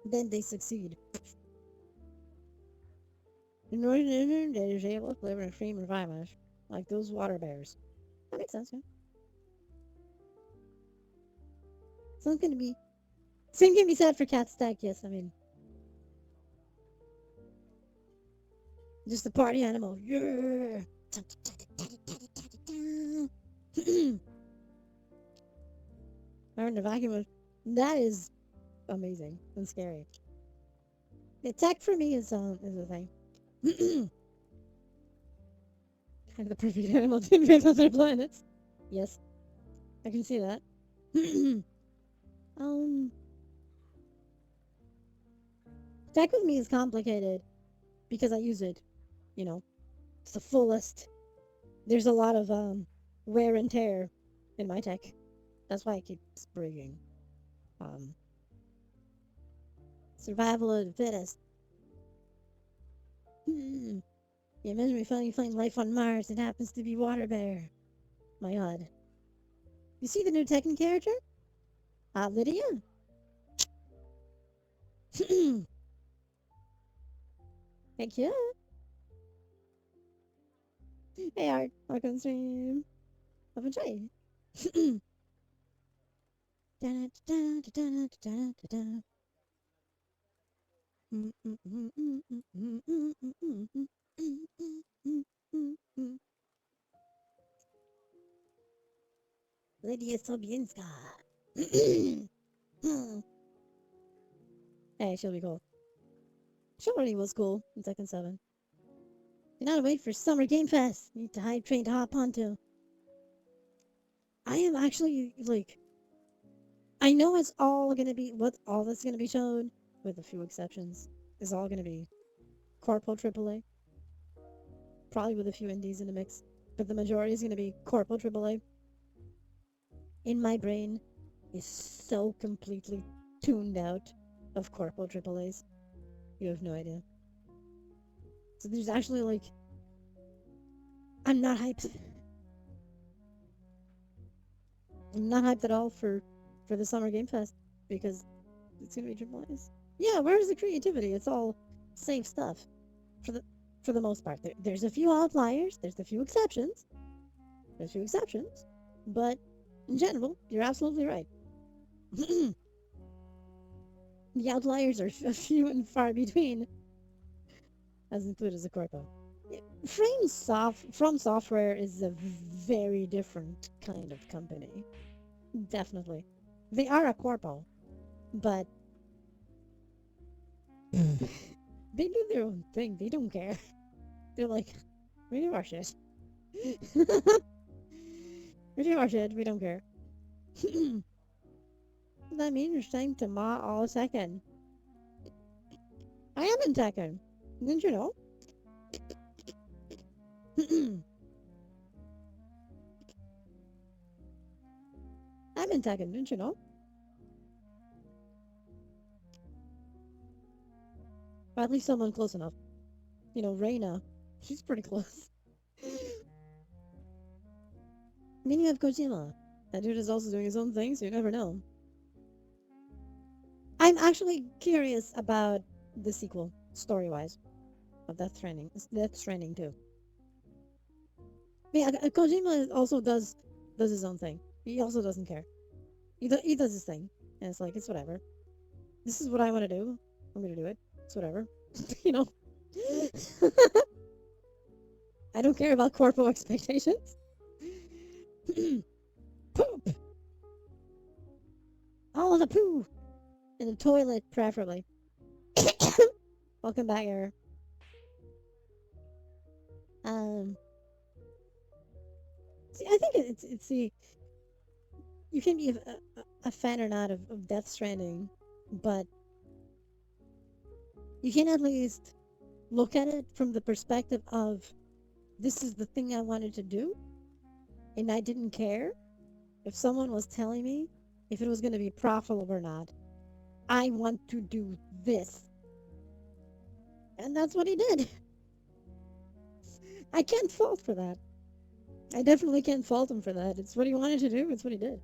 then they succeed. In northern England, they is able to live in extreme environments like those water bears. That makes sense, yeah. Someone's gonna be same can be said for cat stack, yes, I mean just a party animal. Yeah. Or in the vacuum that is amazing and scary. The tech for me is a thing. Kind of the perfect animal to invade other planets. Yes, I can see that. um, tech with me is complicated because I use it, you know, it's the fullest. There's a lot of wear and tear in my tech. That's why I keep breaking. Um, survival of the fittest. You imagine me finally finding life on Mars. It happens to be water bear. My God. You see the new Tekken character? Lydia? Thank you. Hey, Art. Welcome to stream. Hope you enjoy. Lydia Sobienska. Hey, she'll be cool. She already was cool in Tekken 7. You gotta wait for Summer Game Fest. Need to hype train to hop onto. I am actually, like, I know it's all gonna be, what all that's gonna be shown, with a few exceptions, is all gonna be Corpo AAA. Probably with a few indies in the mix. But the majority is gonna be Corpo AAA. In my brain is so completely tuned out of Corpo AAAs. You have no idea. So there's actually, like, I'm not hyped. I'm not hyped at all for the Summer Game Fest because it's gonna be Triple A's. Yeah, where's the creativity? It's all same stuff for the most part. There's a few outliers. There's a few exceptions. There's a few exceptions, but in general, you're absolutely right. The outliers are few and far between, as included as a corpo. From Software is a very different kind of company. Definitely. They are a corpo, but they do their own thing. They don't care. They're like, we do our shit. We do our shit. We don't care. That means you're saying to Ma all second. I am in Tekken. Didn't you know? I'm in Tekken. Didn't you know? Or at least someone close enough. You know, Reina. She's pretty close. Then you have Kojima. That dude is also doing his own thing, so you never know. I'm actually curious about the sequel, story-wise, of Death Stranding. It's Death Stranding too. Yeah, Kojima also does his own thing. He also doesn't care. He does his thing, and it's like it's whatever. This is what I want to do. I'm gonna do it. It's whatever. You know. I don't care about corpo expectations. Poop. All the poo in the toilet, preferably. Welcome back, Eric. Um, see, I think it's the you can be a fan or not of Death Stranding, but you can at least look at it from the perspective of this is the thing I wanted to do, and I didn't care if someone was telling me if it was going to be profitable or not. I want to do this, and that's what he did. I can't fault for that. I definitely can't fault him for that. It's what he wanted to do. It's what he did.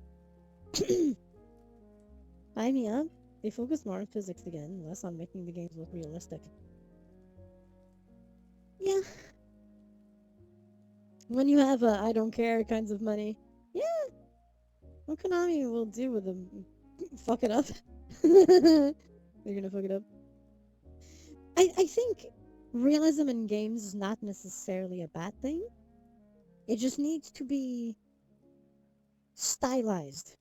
I mean, yeah, they focus more on physics again, less on making the games look realistic. Yeah, when you have I don't care kinds of money, yeah, what Konami will do with them? Fuck it up. They're gonna fuck it up. I think realism in games is not necessarily a bad thing. It just needs to be stylized.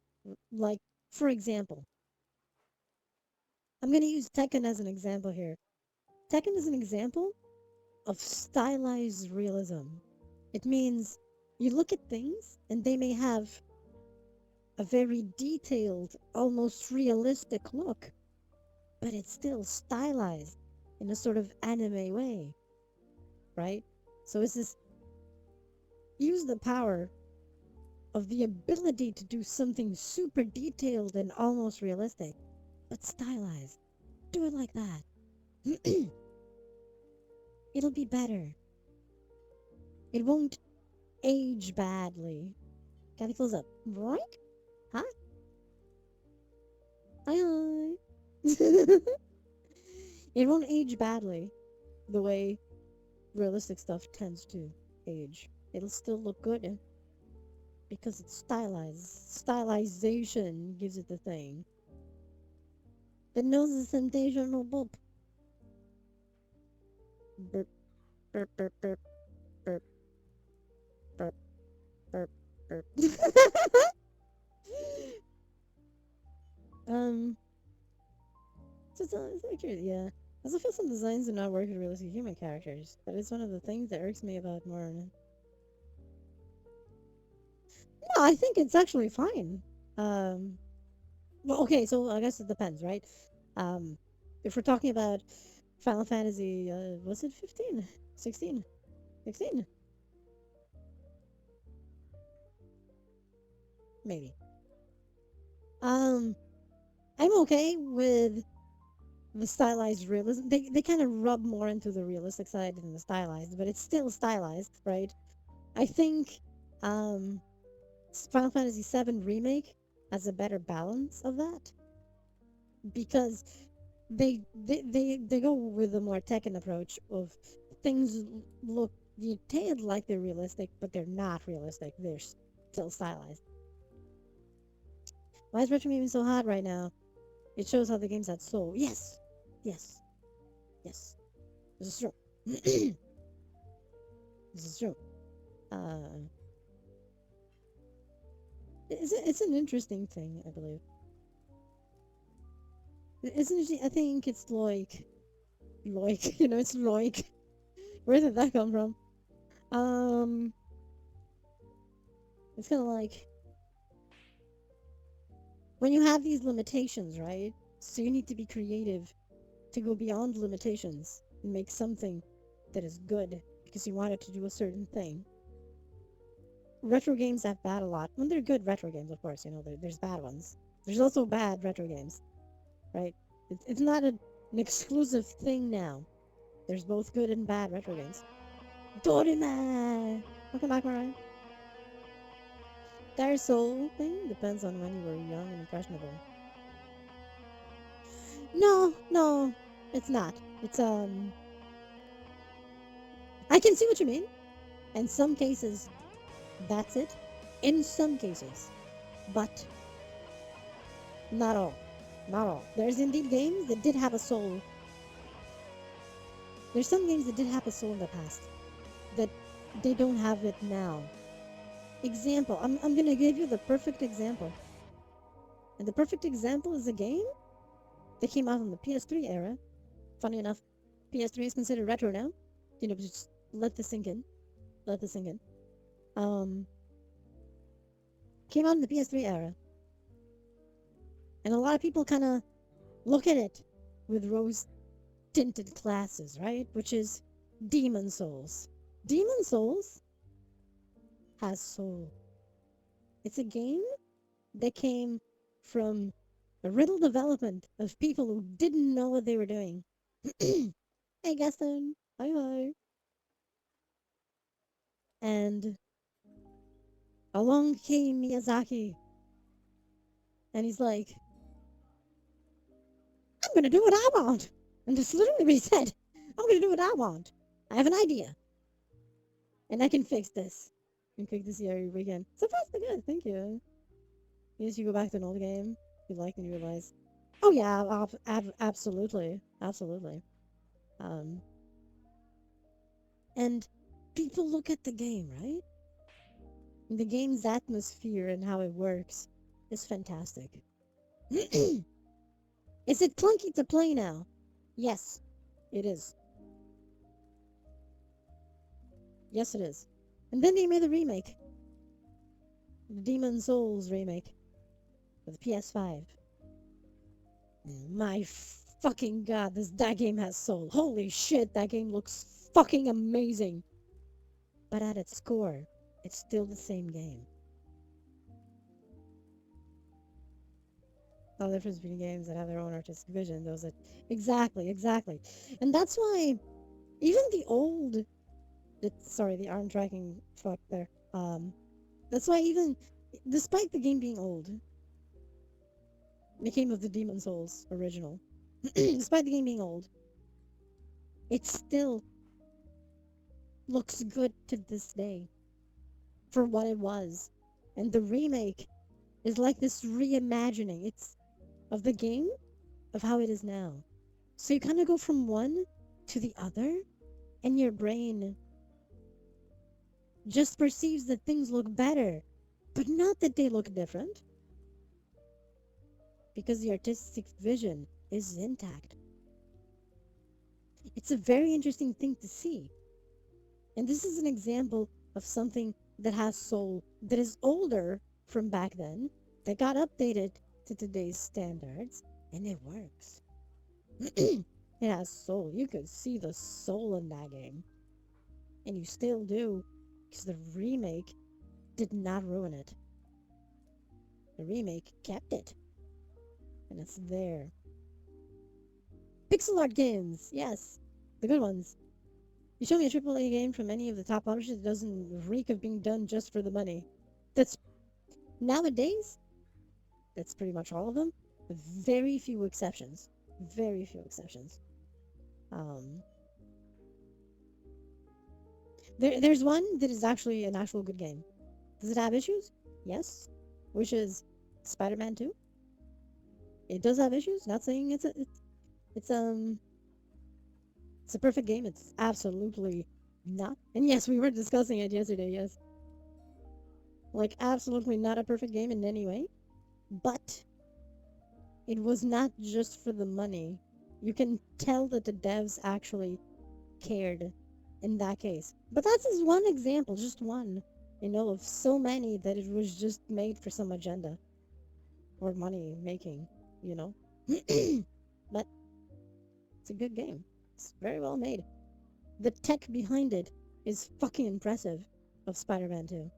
Like, for example, I'm gonna use Tekken as an example here. Tekken is an example of stylized realism. It means you look at things and they may have a very detailed, almost realistic look, but it's still stylized in a sort of anime way, right? So it's this use the power of the ability to do something super detailed and almost realistic, but stylized. Do it like that. It'll be better. It won't age badly. Gotta close up. Right? Hi. Hi, hi. It won't age badly the way realistic stuff tends to age. It'll still look good because it's stylized. Stylization gives it the thing. It knows the sensational burp. Burp, burp, burp, burp, burp, burp, burp, burp. um, it's accurate, yeah. I also feel some designs do not work with realistic human characters. That is one of the things that irks me about more. No, I think it's actually fine. Um, well, okay, so I guess it depends, right? Um, if we're talking about Final Fantasy, was it 15? 16? 16? Maybe. Um, I'm okay with the stylized realism. They kind of rub more into the realistic side than the stylized, but it's still stylized, right? I think, um, Final Fantasy VII Remake has a better balance of that because they go with a more Tekken approach of things look detailed like they're realistic, but they're not realistic. They're still stylized. Why is retro gaming so hot right now? It shows how the games had soul. Yes, yes, yes. This is true. This is true. Uh, it's an interesting thing, I believe. It's interesting. I think it's it's like. Where did that come from? Um, it's kind of like when you have these limitations, right? So you need to be creative to go beyond limitations and make something that is good because you want it to do a certain thing. Retro games have bad a lot. When they're good retro games, of course, there's bad ones. There's also bad retro games, right? It's not an exclusive thing now. There's both good and bad retro games. Dorime! Welcome back, Mariah. Their soul thing depends on when you were young and impressionable. No, no, it's not. It's I can see what you mean. In some cases, that's it. In some cases, but not all. Not all. There's indeed games that did have a soul. There's some games that did have a soul in the past that they don't have it now. Example. I'm gonna give you the perfect example. And the perfect example is a game that came out in the PS3 era. Funny enough, PS3 is considered retro now. Just let this sink in. Let this sink in. Um, Came out in the PS3 era, and a lot of people kind of look at it with rose-tinted glasses, right? Which is Demon Souls. Demon Souls has soul. It's a game that came from a riddle development of people who didn't know what they were doing. Hey, Gaston. Hi, hi. And along came Miyazaki, and he's like, I'm gonna do what I want. And that's literally what he said. I'm gonna do what I want. I have an idea, and I can fix this. You can fix this every weekend. Surprisingly good, thank you. Yes, you go back to an old game you like and you realize, oh yeah, absolutely, absolutely. Um, and people look at the game, right? And the game's atmosphere and how it works is fantastic. Is it clunky to play now? Yes, it is. Yes, it is. And then they made a remake, the Demon Souls remake for the PS5. My fucking god, that game has soul. Holy shit, that game looks fucking amazing. But at its core, it's still the same game. No difference between games that have their own artistic vision, those that exactly, exactly. And that's why even the arm tracking fuck there. That's why even despite the game being old, the game of the Demon Souls original, despite the game being old, it still looks good to this day for what it was. And the remake is like this reimagining of the game of how it is now. So you kind of go from one to the other, and your brain just perceives that things look better, but not that they look different, because the artistic vision is intact. It's a very interesting thing to see. And this is an example of something that has soul, that is older from back then, that got updated to today's standards, and it works. It has soul. You could see the soul in that game. And you still do, because the remake did not ruin it. The remake kept it. And it's there. Pixel art games, yes. The good ones. You show me a AAA game from any of the top publishers that doesn't reek of being done just for the money. That's Nowadays, that's pretty much all of them. Very few exceptions. Very few exceptions. Um, there's one that is actually an actual good game. Does it have issues? Yes. Which is Spider-Man 2. It does have issues. Not saying it's it's a perfect game. It's absolutely not. And yes, we were discussing it yesterday. Yes, like absolutely not a perfect game in any way. But it was not just for the money. You can tell that the devs actually cared in that case. But that's just one example, just one, of so many that it was just made for some agenda or money making, you know? But it's a good game. It's very well made. The tech behind it is fucking impressive of Spider-Man 2.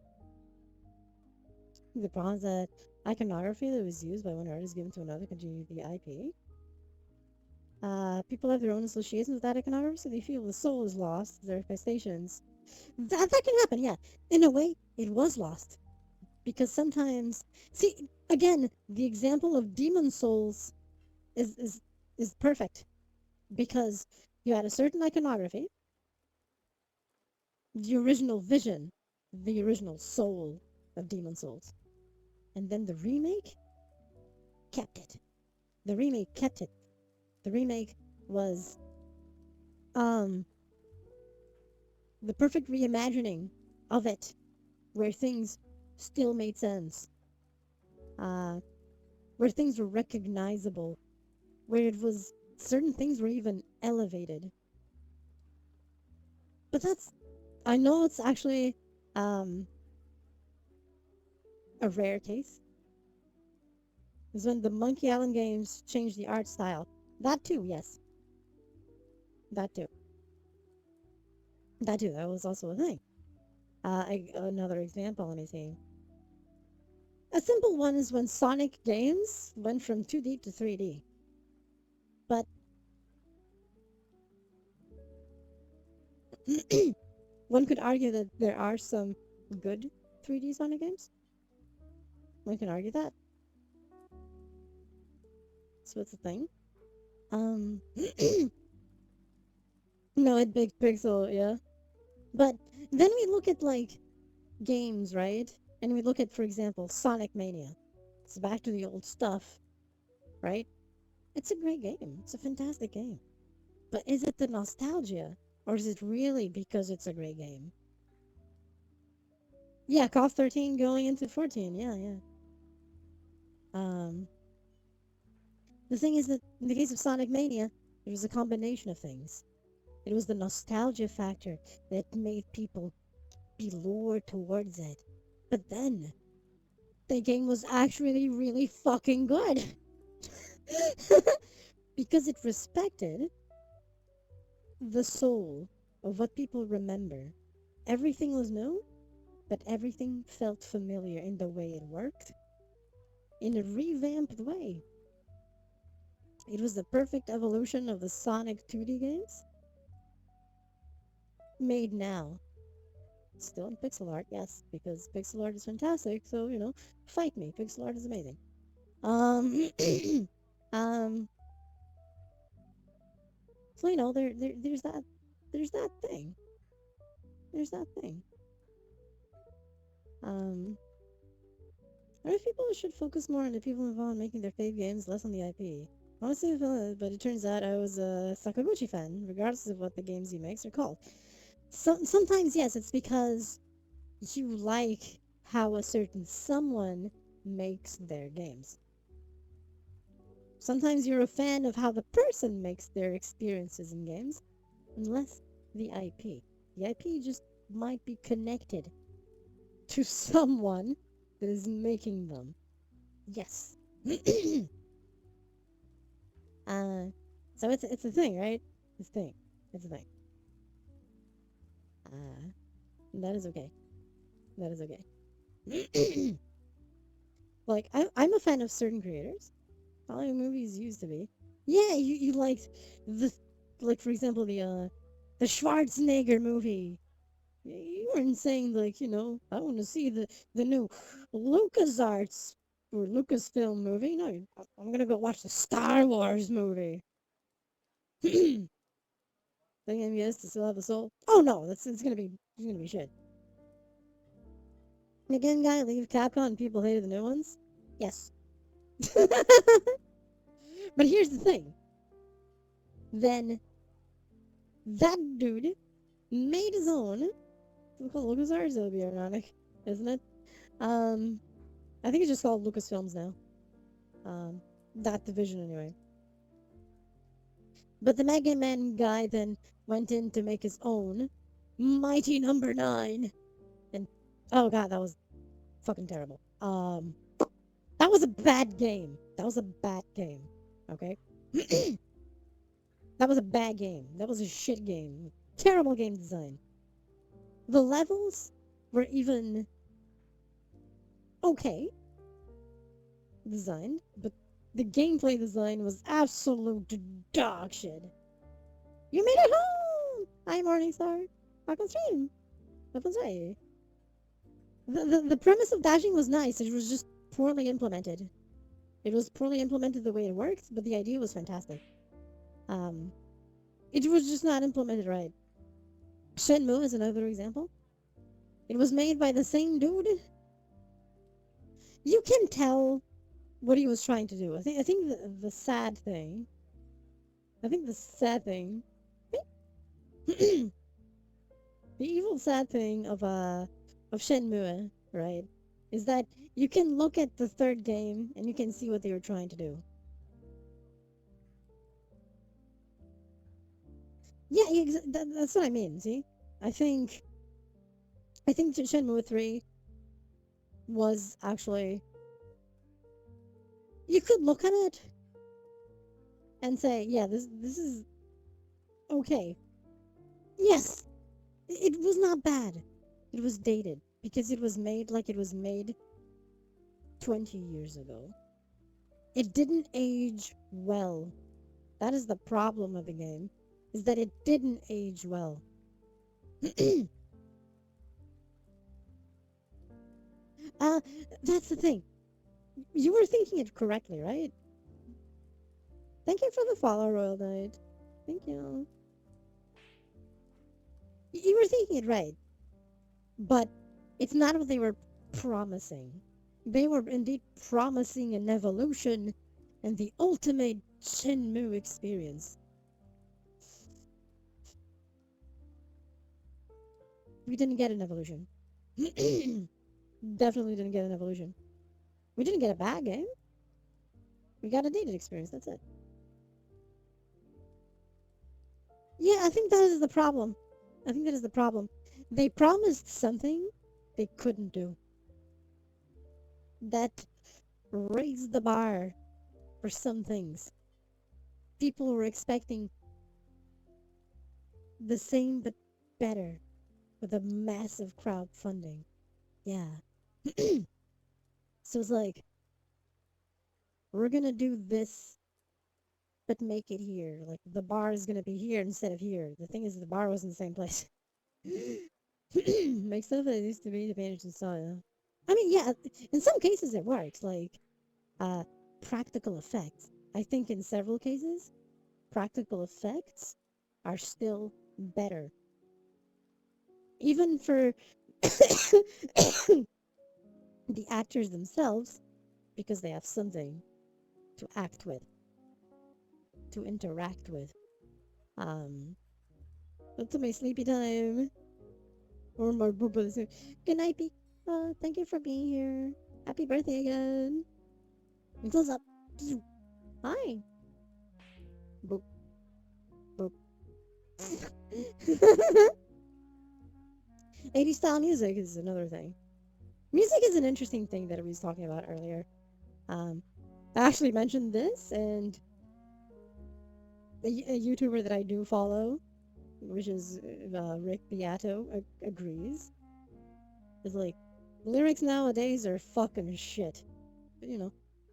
The problem is that iconography that was used by one artist given to another continued the IP. People have their own associations with that iconography, so they feel the soul is lost, their infestations. That can happen, yeah. In a way, it was lost. Because sometimes, see, again, the example of demon souls is, is, is perfect. Because you had a certain iconography, the original vision, the original soul of Demon Souls. And then the remake kept it. The remake kept it. The remake was um the perfect reimagining of it, where things still made sense. Uh where things were recognizable, where it was certain things were even elevated. But that's I know it's actually um a rare case. Is when the Monkey Island games changed the art style. That too, yes. That too. That too. That was also a thing. Another example, let me see. A simple one is when Sonic games went from 2D to 3D. But one could argue that there are some good 3D Sonic games. One can argue that. So it's a thing. Um, no, it big pixel, yeah. But then we look at like games, right? And we look at, for example, Sonic Mania. It's back to the old stuff, right? It's a great game. It's a fantastic game. But is it the nostalgia? Or is it really because it's a great game? Yeah, KOF 13 going into 14. Yeah, yeah. Um, the thing is that in the case of Sonic Mania, it was a combination of things. It was the nostalgia factor that made people be lured towards it. But then, the game was actually really fucking good. Because it respected the soul of what people remember. Everything was new, but everything felt familiar in the way it worked, in a revamped way. It was the perfect evolution of the Sonic 2D games, made now. Still in pixel art, yes, because pixel art is fantastic, so, fight me. Pixel art is amazing. Um, um, so, there's that thing. There's that thing. Um, I think people should focus more on the people involved in making their fave games, less on the IP. Honestly, but it turns out I was a Sakaguchi fan, regardless of what the games he makes are called. Sometimes, yes, it's because you like how a certain someone makes their games. Sometimes you're a fan of how the person makes their experiences in games, and less the IP. The IP just might be connected to someone that is making them. Yes. uh, so it's a thing, right? It's a thing. It's a thing. Uh, that is okay. That is okay. Like I'm a fan of certain creators. Hollywood movies used to be. Yeah, you liked the like for example the Schwarzenegger movie. You weren't saying like, I want to see the new LucasArts or Lucasfilm movie. No, I'm gonna go watch the Star Wars movie. Think MBS to still have a soul? Oh no, it's gonna be shit. Again, guy, leave Capcom and people hated the new ones. Yes. But here's the thing. Then that dude made his own. Called LucasArts. That would be ironic, isn't it? Um, I think it's just called Lucasfilms now. That division anyway. But the Mega Man guy then went in to make his own Mighty Number Nine, and oh god, that was fucking terrible. That was a bad game. That was a bad game. Okay, that was a bad game. That was a shit game. Terrible game design. The levels were even okay designed, but the gameplay design was absolute dog shit. You made it home! Hi, Morningstar. Welcome stream. Welcome stream. The premise of dashing was nice. It was just poorly implemented. It was poorly implemented the way it works, but the idea was fantastic. Um, it was just not implemented right. Shenmue is another example. It was made by the same dude. You can tell what he was trying to do. I think the sad thing. I think the sad thing. The evil sad thing of Shenmue, right, is that you can look at the third game and you can see what they were trying to do. Yeah, that's what I mean. See, I think I think Shenmue 3 was actually, you could look at it and say, yeah, this is okay. Yes, it was not bad. It was dated because it was made like it was made 20 years ago. It didn't age well. That is the problem of the game, is that it didn't age well. uh, that's the thing. You were thinking it correctly, right? Thank you for the follow, Royal Knight. Thank you. You were thinking it right, but it's not what they were promising. They were indeed promising an evolution and the ultimate Shenmue experience. We didn't get an evolution. Definitely didn't get an evolution. We didn't get a bad game. We got a dated experience. That's it. Yeah, I think that is the problem. I think that is the problem. They promised something they couldn't do. That raised the bar for some things. People were expecting the same but better with a massive crowdfunding. Yeah. So it's like, we're gonna do this, but make it here. Like, the bar is gonna be here instead of here. The thing is, the bar was in the same place. Make stuff that it used to be to manage and style. I mean, yeah, in some cases it works. Like, uh, practical effects. I think in several cases, practical effects are still better. Even for the actors themselves, because they have something to act with, to interact with. That's my sleepy time. Or my booba. Good night, Pete. Thank you for being here. Happy birthday again. And close up. Hi. Boop, boop. 80s style music is another thing. Music is an interesting thing that I was talking about earlier. I actually mentioned this, and a YouTuber that I do follow, which is Rick Beato, agrees. It's like, lyrics nowadays are fucking shit. But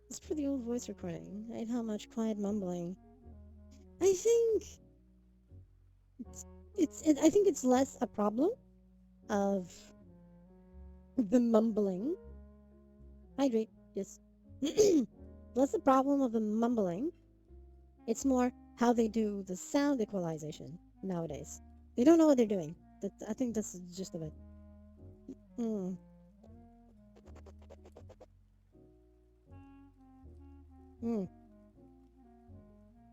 it's for the old voice recording. I hate how much quiet mumbling. I think I think it's less a problem of the mumbling. Hydrate, yes. Less the problem of the mumbling. It's more how they do the sound equalization nowadays. They don't know what they're doing. I think that's the gist of it. Mm. Mm.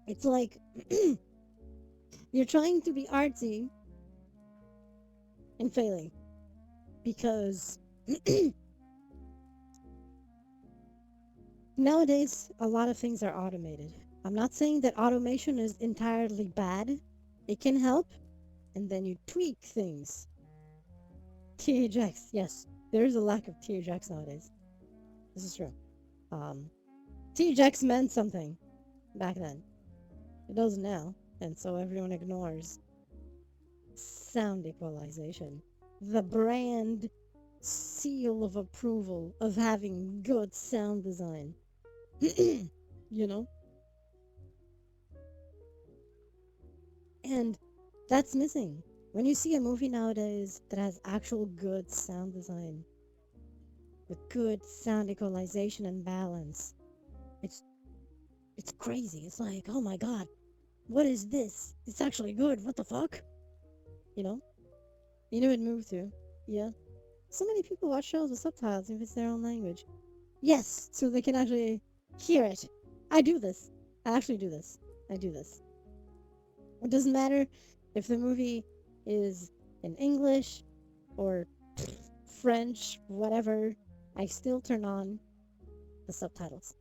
It's like you're trying to be artsy and failing because nowadays a lot of things are automated. I'm not saying that automation is entirely bad. It can help, and then you tweak things. THX, yes, there is a lack of THX nowadays. This is true. Um, THX meant something back then. It doesn't now, and so everyone ignores sound equalization. The brand seal of approval of having good sound design. You know? And that's missing. When you see a movie nowadays that has actual good sound design, with good sound equalization and balance, it's it's crazy. It's like, oh my god, what is this? It's actually good. What the fuck? You know? You know it moved to. Yeah. So many people watch shows with subtitles if it's their own language. Yes, so they can actually hear it. I do this. I actually do this. I do this. It doesn't matter if the movie is in English or French, whatever. I still turn on the subtitles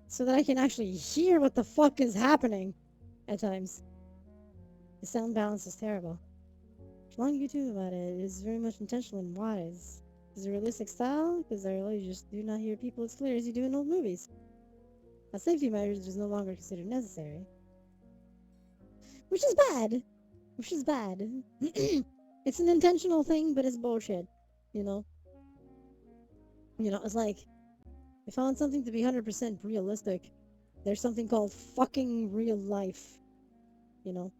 so that I can actually hear what the fuck is happening at times. The sound balance is terrible. Long YouTube about it is very much intentional and wise. Is it a realistic style? Because I really just do not hear people as clear as you do in old movies. A safety measures is no longer considered necessary. Which is bad. Which is bad. It's an intentional thing, but it's bullshit. You know? You know, it's like, if I want something to be 100% realistic, there's something called fucking real life. You know?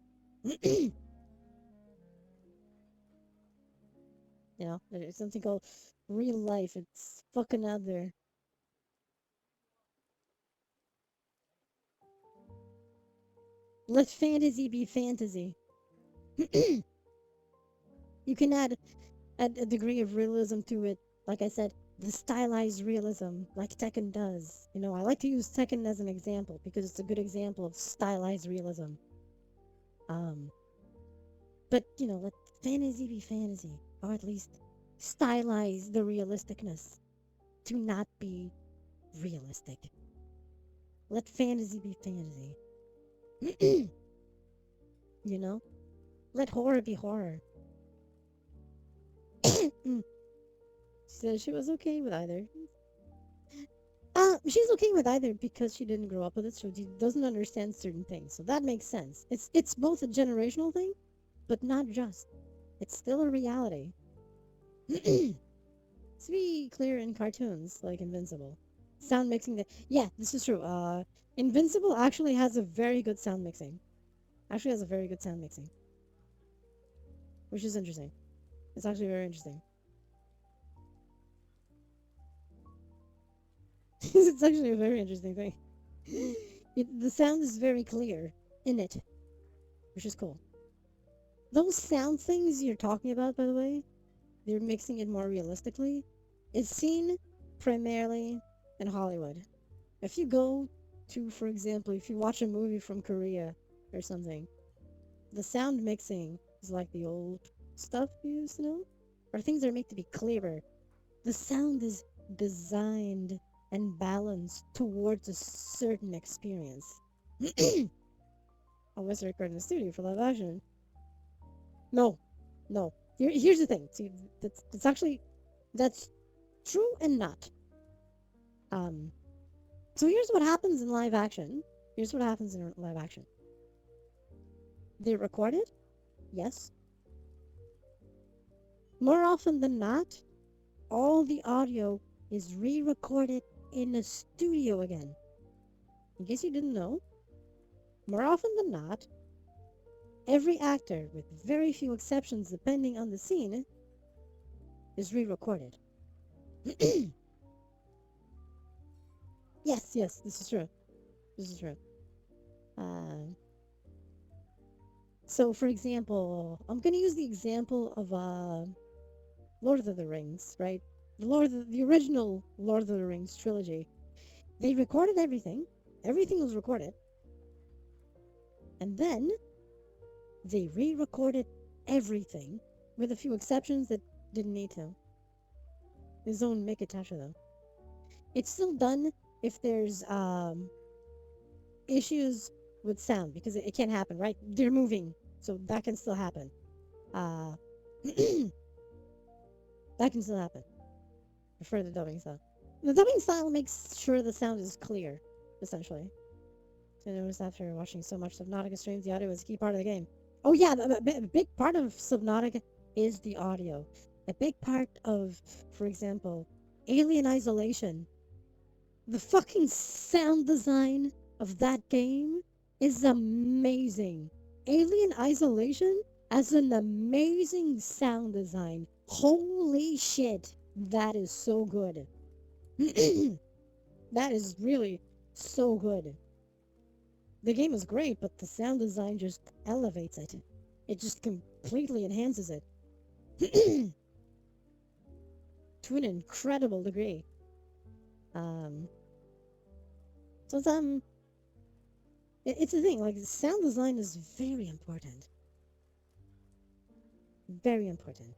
You know, there's something called real life. It's fucking out there. Let fantasy be fantasy. You can add a degree of realism to it. Like I said, the stylized realism, like Tekken does. You know, I like to use Tekken as an example because it's a good example of stylized realism. Um, but you know, let fantasy be fantasy, or at least stylize the realisticness to not be realistic. Let fantasy be fantasy. You know, let horror be horror. She said she was okay with either. She's okay with either because she didn't grow up with it, so she doesn't understand certain things. So that makes sense. It's both a generational thing, but not just. It's still a reality. To be clear, in cartoons like Invincible, sound mixing. Yeah, this is true. Invincible actually has a very good sound mixing. Actually, has a very good sound mixing, which is interesting. It's actually very interesting. It's actually a very interesting thing. The sound is very clear in it, which is cool. Those sound things you're talking about, by the way, they're mixing it more realistically. It's seen primarily in Hollywood. If you go to, for example, if you watch a movie from Korea or something, the sound mixing is like the old stuff you used to know, or things are made to be clearer. The sound is designed and balanced towards a certain experience. Unless they're recorded in the studio for live action. No, no. Here's the thing. See, that's actually that's true and not. Um, so here's what happens in live action. Here's what happens in live action. They record it, yes. More often than not, all the audio is re-recorded in a studio again. In case you didn't know, more often than not, every actor, with very few exceptions depending on the scene, is re-recorded. Yes, this is true. This is true. Uh, so, for example, I'm gonna use the example of Lord of the Rings, right? The original Lord of the Rings trilogy. They recorded everything. Everything was recorded, and then they re-recorded everything, with a few exceptions that didn't need to. His own Mikatasha though. It's still done if there's issues with sound because it can't happen, right? They're moving, so that can still happen. Uh, that can still happen. Prefer the dubbing style. The dubbing style makes sure the sound is clear, essentially. So I noticed after watching so much Subnautica streams, the audio is a key part of the game. Oh yeah, a big part of Subnautica is the audio. A big part of, for example, Alien Isolation. The fucking sound design of that game is amazing. Alien Isolation has an amazing sound design. Holy shit, that is so good. That is really so good. The game is great, but the sound design just elevates it. It just completely enhances it to an incredible degree. Um, so it's a thing. Like sound design is very important, very important.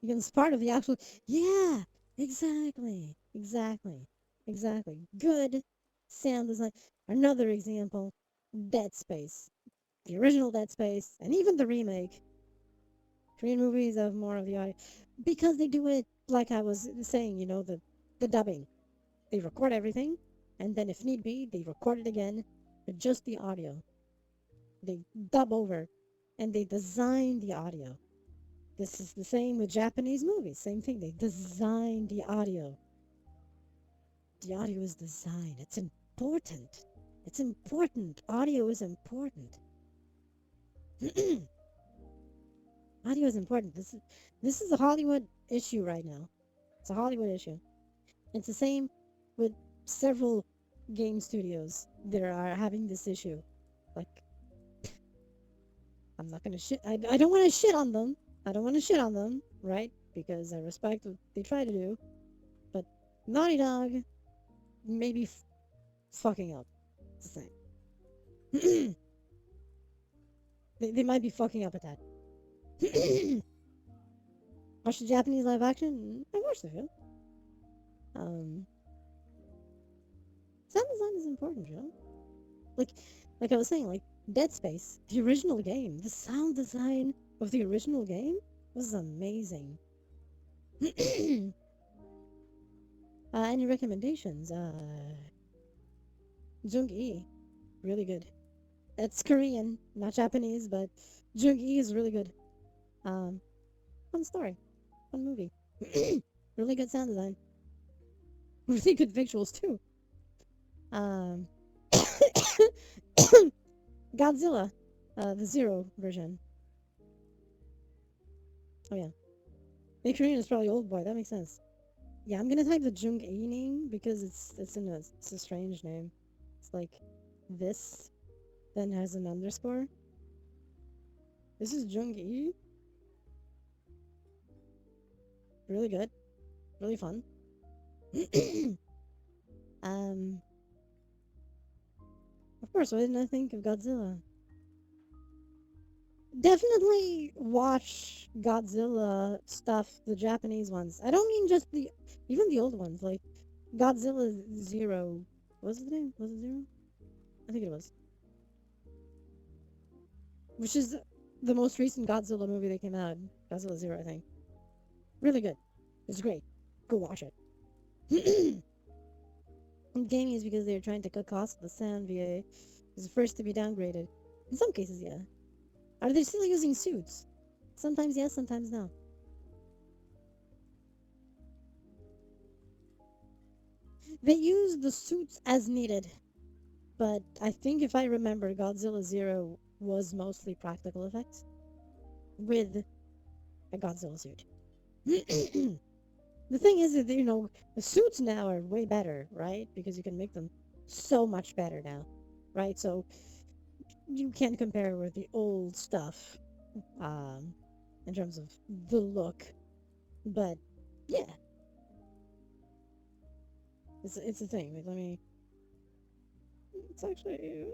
Because it's part of the actual. Yeah, exactly. Good sound design. Another example: Dead Space, the original Dead Space, and even the remake. Korean movies have more of the audio because they do it like I was saying. You know the dubbing. They record everything, and then if need be, they record it again with just the audio. They dub over, and they design the audio. This is the same with Japanese movies. Same thing. They design the audio. The audio is designed. It's important. It's important. Audio is important. Audio is important. This is a Hollywood issue right now. It's a Hollywood issue. It's the same with several game studios that are having this issue. Like, I'm not gonna shit. I don't want to shit on them. I don't want to shit on them, right? Because I respect what they try to do. But Naughty Dog may be fucking up. It's the same. They might be fucking up at that. Watch the Japanese live action? I watched the film. Um, sound design is important, Joe. Like, like I was saying, like Dead Space, the original game, the sound design of the original game was amazing. Any recommendations? Jung-E, really good. It's Korean, not Japanese, but Jung-E is really good. Um, fun story, fun movie. Really good sound design. Really good visuals too. Um, Godzilla, the Zero version. Oh yeah, the Korean is probably Old Boy. That makes sense. Yeah, I'm gonna type the Jung-E name because it's a strange name. It's like this, then has an underscore. This is Jung-E. Really good, really fun. um, of course, why didn't I think of Godzilla? Definitely watch Godzilla stuff, the Japanese ones. I don't mean just even the old ones, like Godzilla Zero. What was the name? Was it Zero? I think it was. Which is the most recent Godzilla movie that came out. Godzilla Zero, I think. Really good. It's great. Go watch it. Gaming is because they're trying to cut costs. The sound VA is the first to be downgraded. In some cases, yeah. Are they still using suits? Sometimes yes, sometimes no. They use the suits as needed. But I think if I remember, Godzilla Zero was mostly practical effects with a Godzilla suit. The thing is that, the suits now are way better, right? Because you can make them so much better now, right? So you can't compare with the old stuff, um, in terms of the look. But yeah, it's a thing. Like, let me. It's actually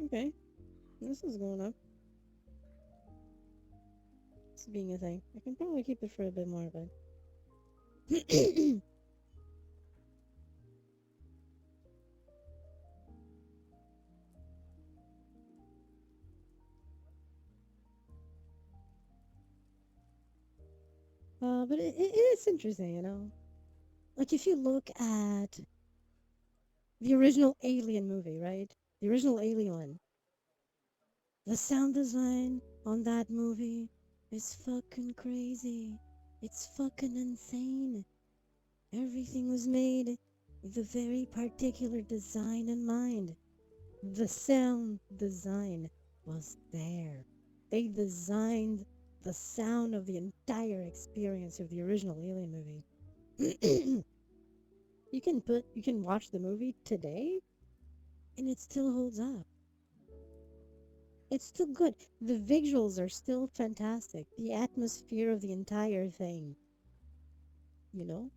okay. This is going up. It's being a thing. I can probably keep it for a bit more, but. But it's interesting, Like, if you look at the original Alien movie, right? The original Alien one. The sound design on that movie is fucking crazy. It's fucking insane. Everything was made with a very particular design in mind. The sound design was there. They designed the sound of the entire experience of the original Alien movie. You can watch the movie today and it still holds up. It's still good. The visuals are still fantastic. The atmosphere of the entire thing, you know?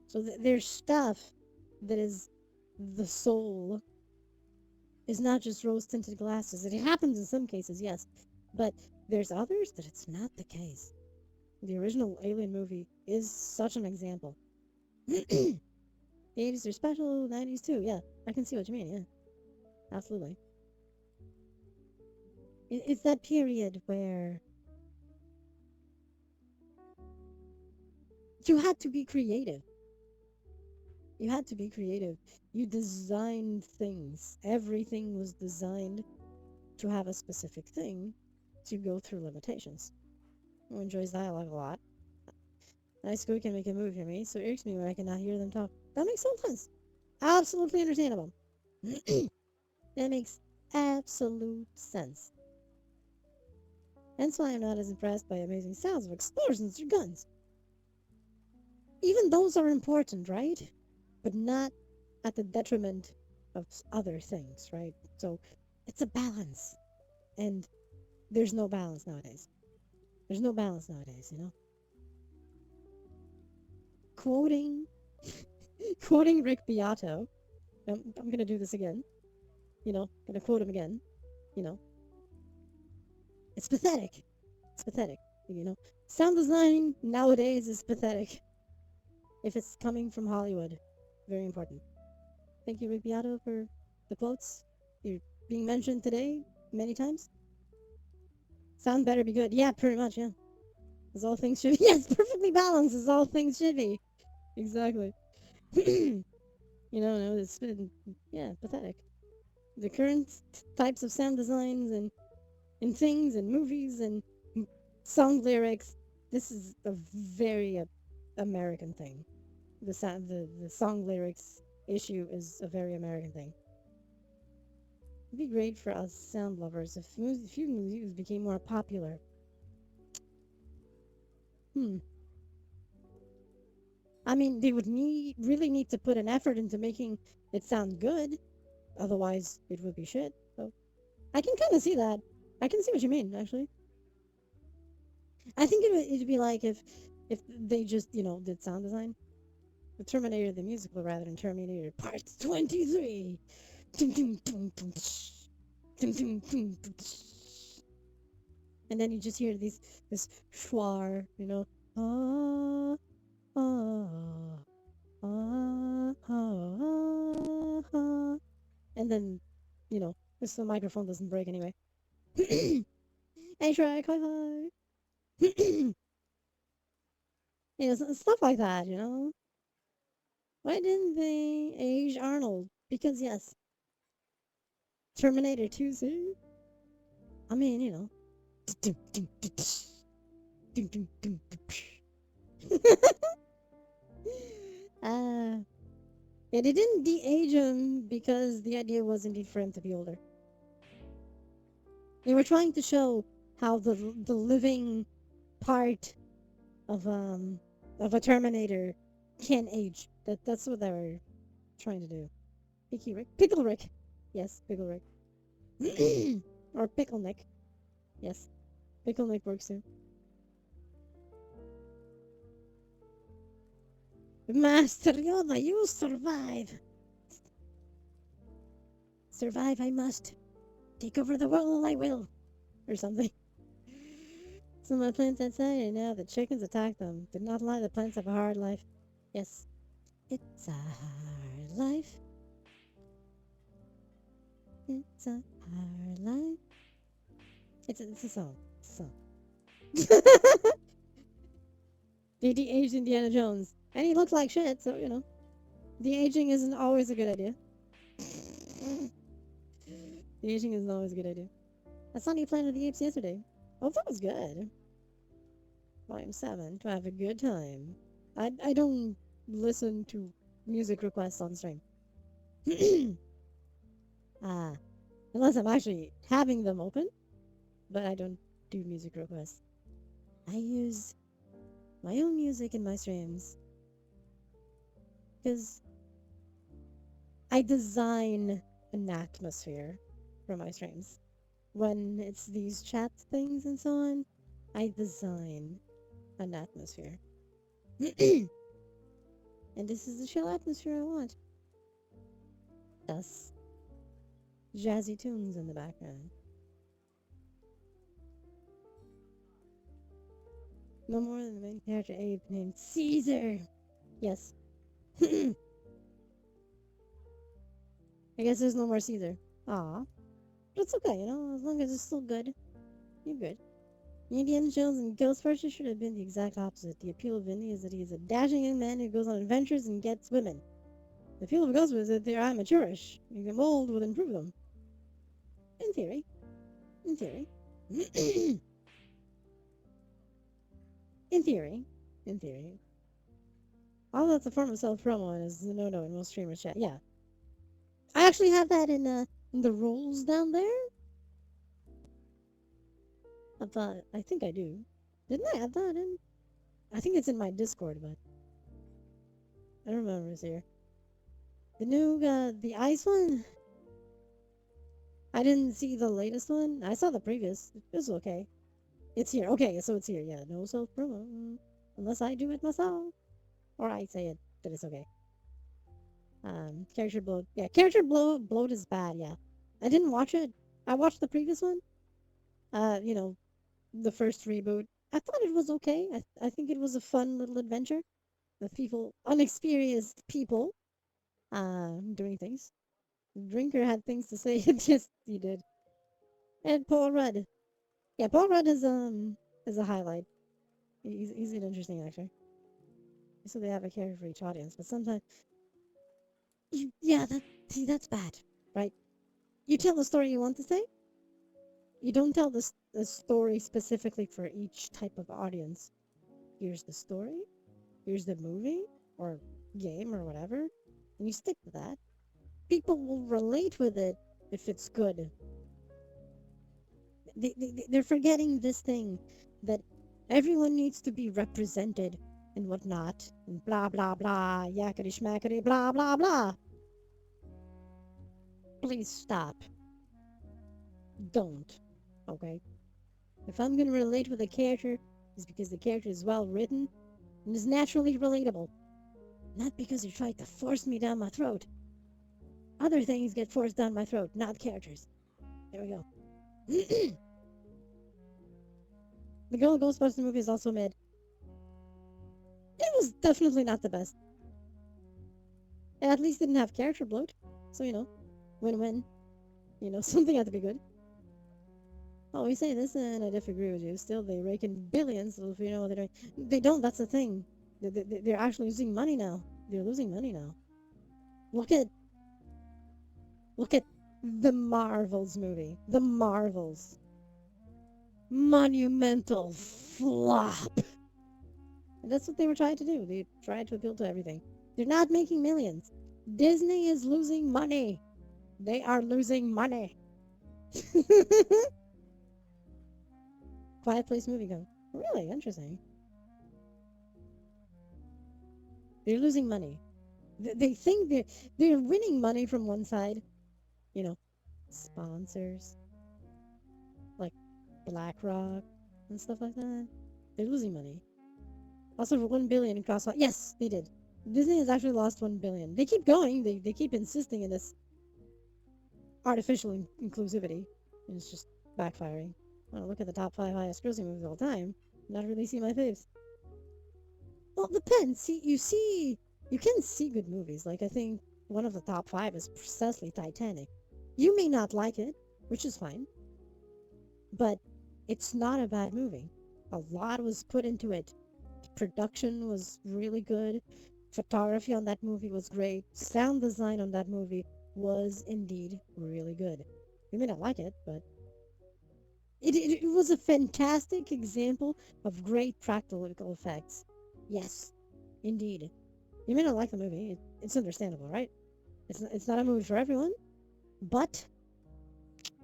So there's stuff that is the soul, is not just rose tinted glasses. It happens in some cases, yes, but there's others that it's not the case. The original Alien movie is such an example. The 80s are special, 90s too, yeah. I can see what you mean, yeah. Absolutely. It's that period where you had to be creative. You had to be creative. You designed things. Everything was designed to have a specific thing to go through limitations. Who enjoys dialogue a lot. Nice Squid can make a movie for me, so it irks me when I cannot hear them talk. That makes total sense. Absolutely understandable. That makes absolute sense. Hence why I'm not as impressed by amazing sounds of explosions or guns. Even those are important, right? But not at the detriment of other things, right? So it's a balance. And there's no balance nowadays. There's no balance nowadays. Quoting quoting Rick Beato. I'm gonna do this again. Gonna quote him again. You know, it's pathetic. It's pathetic. You know, sound design nowadays is pathetic. If it's coming from Hollywood, very important. Thank you, Rick Beato, for the quotes. You're being mentioned today many times. Sound better be good. Yeah, pretty much. Yeah, as all things should be. Yes, perfectly balanced as all things should be. Exactly. No, it's been, yeah, pathetic. The current types of sound designs and things and movies and song lyrics. This is a very American thing. The song lyrics issue is a very American thing. It'd be great for us sound lovers if few movies became more popular. Hmm. I mean, they would really need to put an effort into making it sound good. Otherwise, it would be shit. So I can kind of see that. I can see what you mean, actually. I think it'd be like if they just did sound design. The Terminator the musical rather than Terminator Part 23. And then you just hear this schwar, ah, ah, ah, ah, ah. And then, just the microphone doesn't break anyway. Hey Shrek, high five. Stuff like that. Why didn't they age Arnold? Because yes, Terminator 2, see? I mean. uh, yeah, they didn't de-age him because the idea was indeed for him to be older. They were trying to show how the living part of a Terminator can age. That's what they were trying to do. Picky Rick, Pickle Rick, yes, Pickle Rick, or Pickle Nick, yes, Pickle Nick works too. Master Yoda, you survive. Survive, I must. Take over the world, I will, or something. So my plants outside, and now the chickens attack them. Did not lie, the plants have a hard life. Yes, it's a hard life. It's a hard life. It's a song. It's a song. The aged Indiana Jones. And he looks like shit, so, the aging isn't always a good idea. The aging isn't always a good idea. I saw New Planet of the Apes yesterday. Oh, that was good. Volume 7, to have a good time. I don't listen to music requests on stream. Ah, unless I'm actually having them open, but I don't do music requests. I use my own music in my streams because I design an atmosphere for my streams. When it's these chat things and so on, I design an atmosphere. And this is the chill atmosphere I want. Thus, jazzy tunes in the background. No more than the main character ape named Caesar. Yes. I guess there's no more Caesar. Aw. But it's okay, as long as it's still good. You're good. Indiana Jones and Ghostbusters should have been the exact opposite. The appeal of Indy is that he is a dashing young man who goes on adventures and gets women. The appeal of Ghostbusters is that they're amateurish. The mold will improve them. In theory. In theory. In theory. In theory. All that's a form of self-promo and is a no-no in most streamers chat. Yeah. I actually have that in the rules down there. I think I do. Didn't I add that in? I think it's in my Discord, but I don't remember it's here. The new, the ice one? I didn't see the latest one. I saw the previous. It was okay. It's here. Okay, so it's here. Yeah, no self-promo. Unless I do it myself. Or I say it that it's okay. Character bloat. Yeah, character bloat is bad, yeah. I didn't watch it. I watched the previous one. The first reboot. I thought it was okay. I think it was a fun little adventure with people, unexperienced people, doing things. Drinker had things to say. Yes, he did. And Paul Rudd. Yeah, Paul Rudd is a highlight. He's an interesting actor. So they have a character for each audience, but sometimes, yeah, that's bad, right? You tell the story you want to say. You don't tell the story specifically for each type of audience. Here's the story. Here's the movie or game or whatever, and you stick to that. People will relate with it if it's good. They're forgetting this thing that everyone needs to be represented and whatnot, and blah blah blah, yakety schmackety, blah blah blah. Please stop. Don't. Okay? If I'm gonna relate with a character, it's because the character is well written and is naturally relatable. Not because you tried to force me down my throat. Other things get forced down my throat, not characters. There we go. The Girl Ghostbusters movie is also mid. It was definitely not the best. It at least didn't have character bloat. So, win-win. Something had to be good. Oh, we say this and I disagree with you. Still, they rake in billions if you know what they're doing. They don't, that's the thing. They're actually losing money now. They're losing money now. Look at the Marvels movie. The Marvels. Monumental flop. And that's what they were trying to do. They tried to appeal to everything. They're not making millions. Disney is losing money. They are losing money. Quiet Place movie go. Really interesting. They're losing money. They think they're winning money from one side. You know, sponsors like BlackRock and stuff like that. They're losing money. Also, for 1 billion in crossfire. Yes, they did. Disney has actually lost 1 billion. They keep going. They keep insisting in this artificial inclusivity, and it's just backfiring. I want to look at the top 5 highest grossing movies of all time. Not really see my faves. Well, it depends. You can see good movies. Like I think one of the top 5 is precisely Titanic. You may not like it, which is fine, but it's not a bad movie. A lot was put into it. The production was really good. Photography on that movie was great. Sound design on that movie was indeed really good. You may not like it, but it was a fantastic example of great practical effects. Yes, indeed. You may not like the movie. It's understandable, right? It's not a movie for everyone, but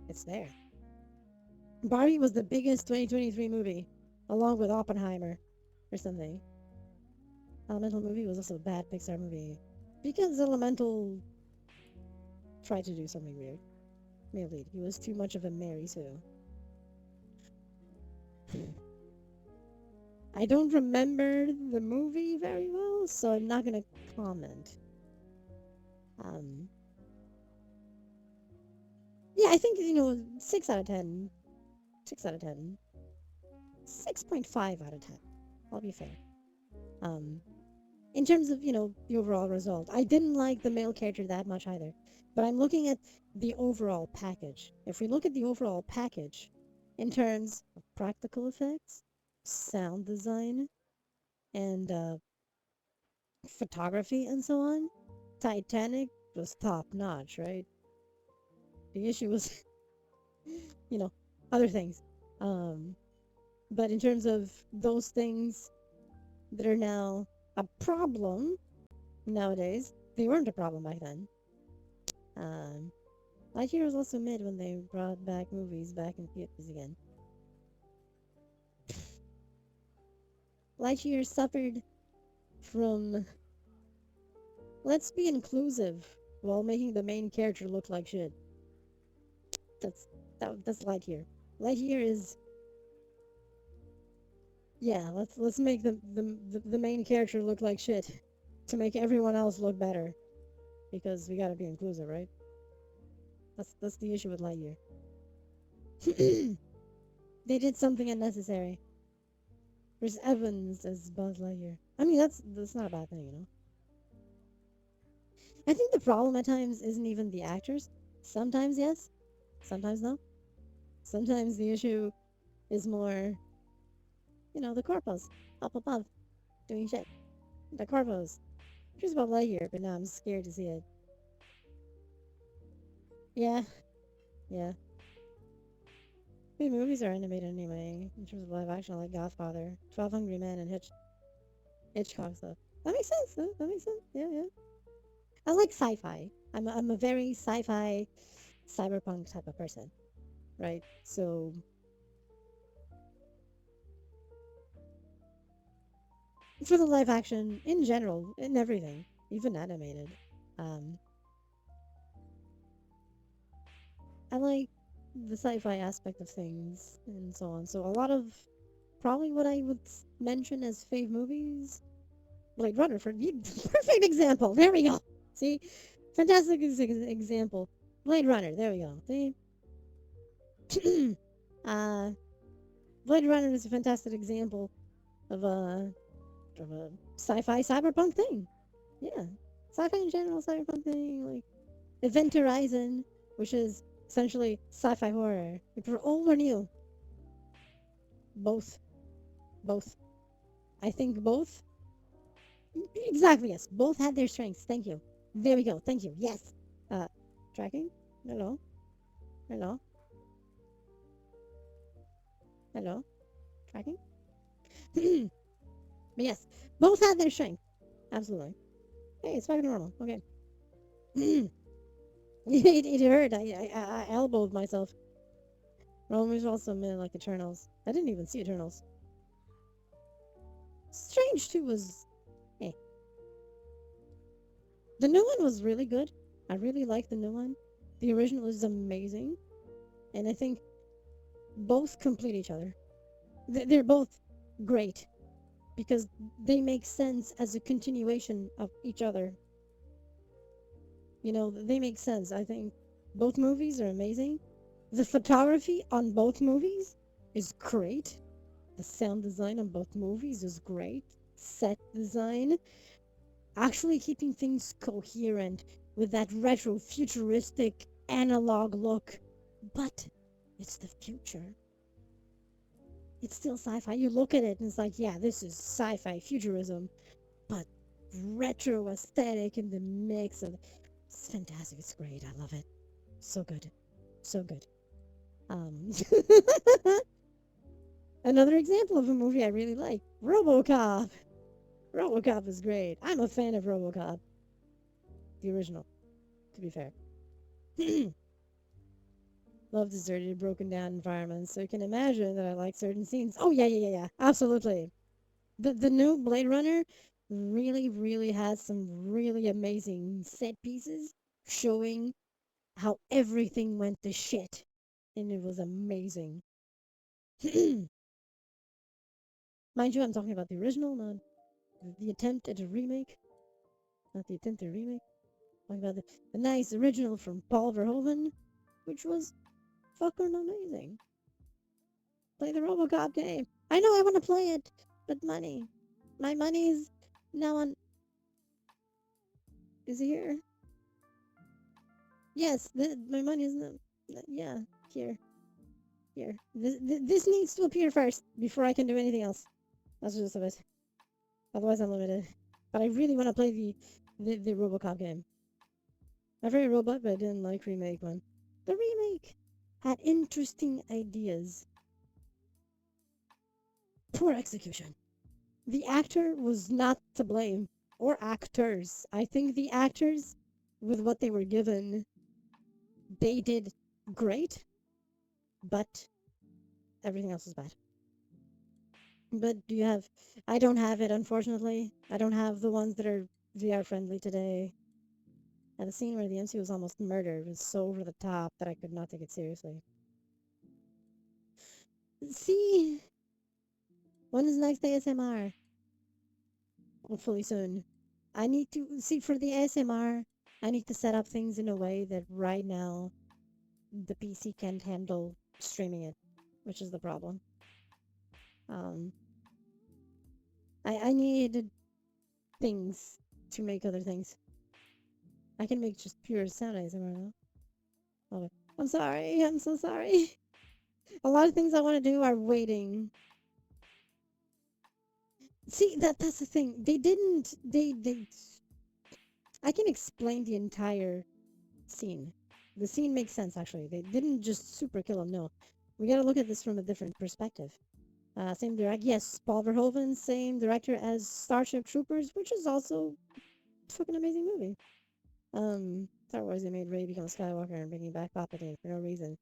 it's there. Barbie was the biggest 2023 movie, along with Oppenheimer or something. Elemental movie was also a bad Pixar movie because Elemental tried to do something weird. Male lead. He was too much of a Mary Sue. I don't remember the movie very well, so I'm not gonna comment. Um, yeah, I think 6 out of 10. 6 out of 10. 6.5 out of 10. I'll be fair. Um, in terms of the overall result, I didn't like the male character that much either. But I'm looking at the overall package. If we look at the overall package, in terms of practical effects, sound design, and photography and so on, Titanic was top notch, right? The issue was, you know, other things. Um, but in terms of those things that are now a problem nowadays, they weren't a problem back then. Um, Lightyear was also mid when they brought back movies back in theaters again. Lightyear suffered from let's be inclusive while making the main character look like shit. That's that's Lightyear. Lightyear is yeah. Let's make the main character look like shit to make everyone else look better because we gotta be inclusive, right? That's the issue with Lightyear. They did something unnecessary. Chris Evans as Buzz Lightyear. I mean, that's not a bad thing, you know. I think the problem at times isn't even the actors. Sometimes yes, sometimes no. Sometimes the issue is more, the corpos up above doing shit. The corpos. Here's about Lightyear, but now I'm scared to see it. Yeah, yeah. I mean, movies are animated anyway, in terms of live action, like Godfather, 12 Hungry Men, and Hitchcock stuff. That makes sense, though. That makes sense. Yeah, yeah. I like sci-fi. I'm a very sci-fi, cyberpunk type of person, right? So for the live action in general, in everything, even animated, um, I like the sci-fi aspect of things and so on. So a lot of probably what I would mention as fave movies, Blade Runner for you, perfect example. There we go. See, fantastic example. Blade Runner. There we go. See, uh, Blade Runner is a fantastic example of a sci-fi cyberpunk thing. Yeah, sci-fi in general, cyberpunk thing, like Event Horizon, which is essentially sci-fi horror. For old or new, both, both. I think both. Exactly, yes. Both had their strengths. Thank you. There we go. Thank you. Yes. Uh, tracking. Hello. Hello. Hello. Tracking. But yes, both had their strength. Absolutely. Hey, it's back to normal. Okay. It hurt. I elbowed myself. Romans also made like Eternals. I didn't even see Eternals. Strange 2 was. Eh. The new one was really good. I really liked the new one. The original is amazing. And I think both complete each other. They're both great because they make sense as a continuation of each other. You know, they make sense. I think both movies are amazing. The photography on both movies is great. The sound design on both movies is great. Set design, actually keeping things coherent with that retro futuristic analog look. But it's the future. It's still sci-fi. You look at it and it's like, yeah, this is sci-fi futurism, but retro aesthetic in the mix of it's fantastic. It's great. I love it. So good. So good. Um Another example of a movie I really like, RoboCop. RoboCop is great. I'm a fan of RoboCop. The original, to be fair. Love deserted, broken down environments, so you can imagine that I like certain scenes. Oh yeah. Absolutely. The new Blade Runner really has some really amazing set pieces showing how everything went to shit. And it was amazing. Mind you, I'm talking about the original, not the attempt at a remake. Not the attempt at a remake. I'm talking about the nice original from Paul Verhoeven, which was fucking amazing. Play the Robocop game. I know I want to play it, but money. My money is now on. Is it here? Yes, my money is not. Yeah, here. Here. This needs to appear first before I can do anything else. That's just it. Otherwise, I'm limited. But I really want to play the Robocop game. I'm very robot, but I didn't like remake one. The remake had interesting ideas. Poor execution. The actor was not to blame, or actors. I think the actors, with what they were given, they did great, but everything else was bad. But do you have? I don't have it, unfortunately. I don't have the ones that are VR friendly today. And the scene where the MC was almost murdered was so over the top that I could not take it seriously. See, when is next ASMR? Hopefully soon. I need to see for the ASMR. I need to set up things in a way that right now the PC can't handle streaming it, which is the problem. Um, I need things to make other things. I can make just pure sound ASMR now. Okay. I'm sorry. I'm so sorry. A lot of things I want to do are waiting. See, that's the thing. They didn't. They. I can explain the entire scene. The scene makes sense, actually. They didn't just super kill him, no. We gotta look at this from a different perspective. Same director, yes, Paul Verhoeven, same director as Starship Troopers, which is also a fucking amazing movie. Star Wars, they made Rey become a Skywalker and bringing back Palpatine for no reason.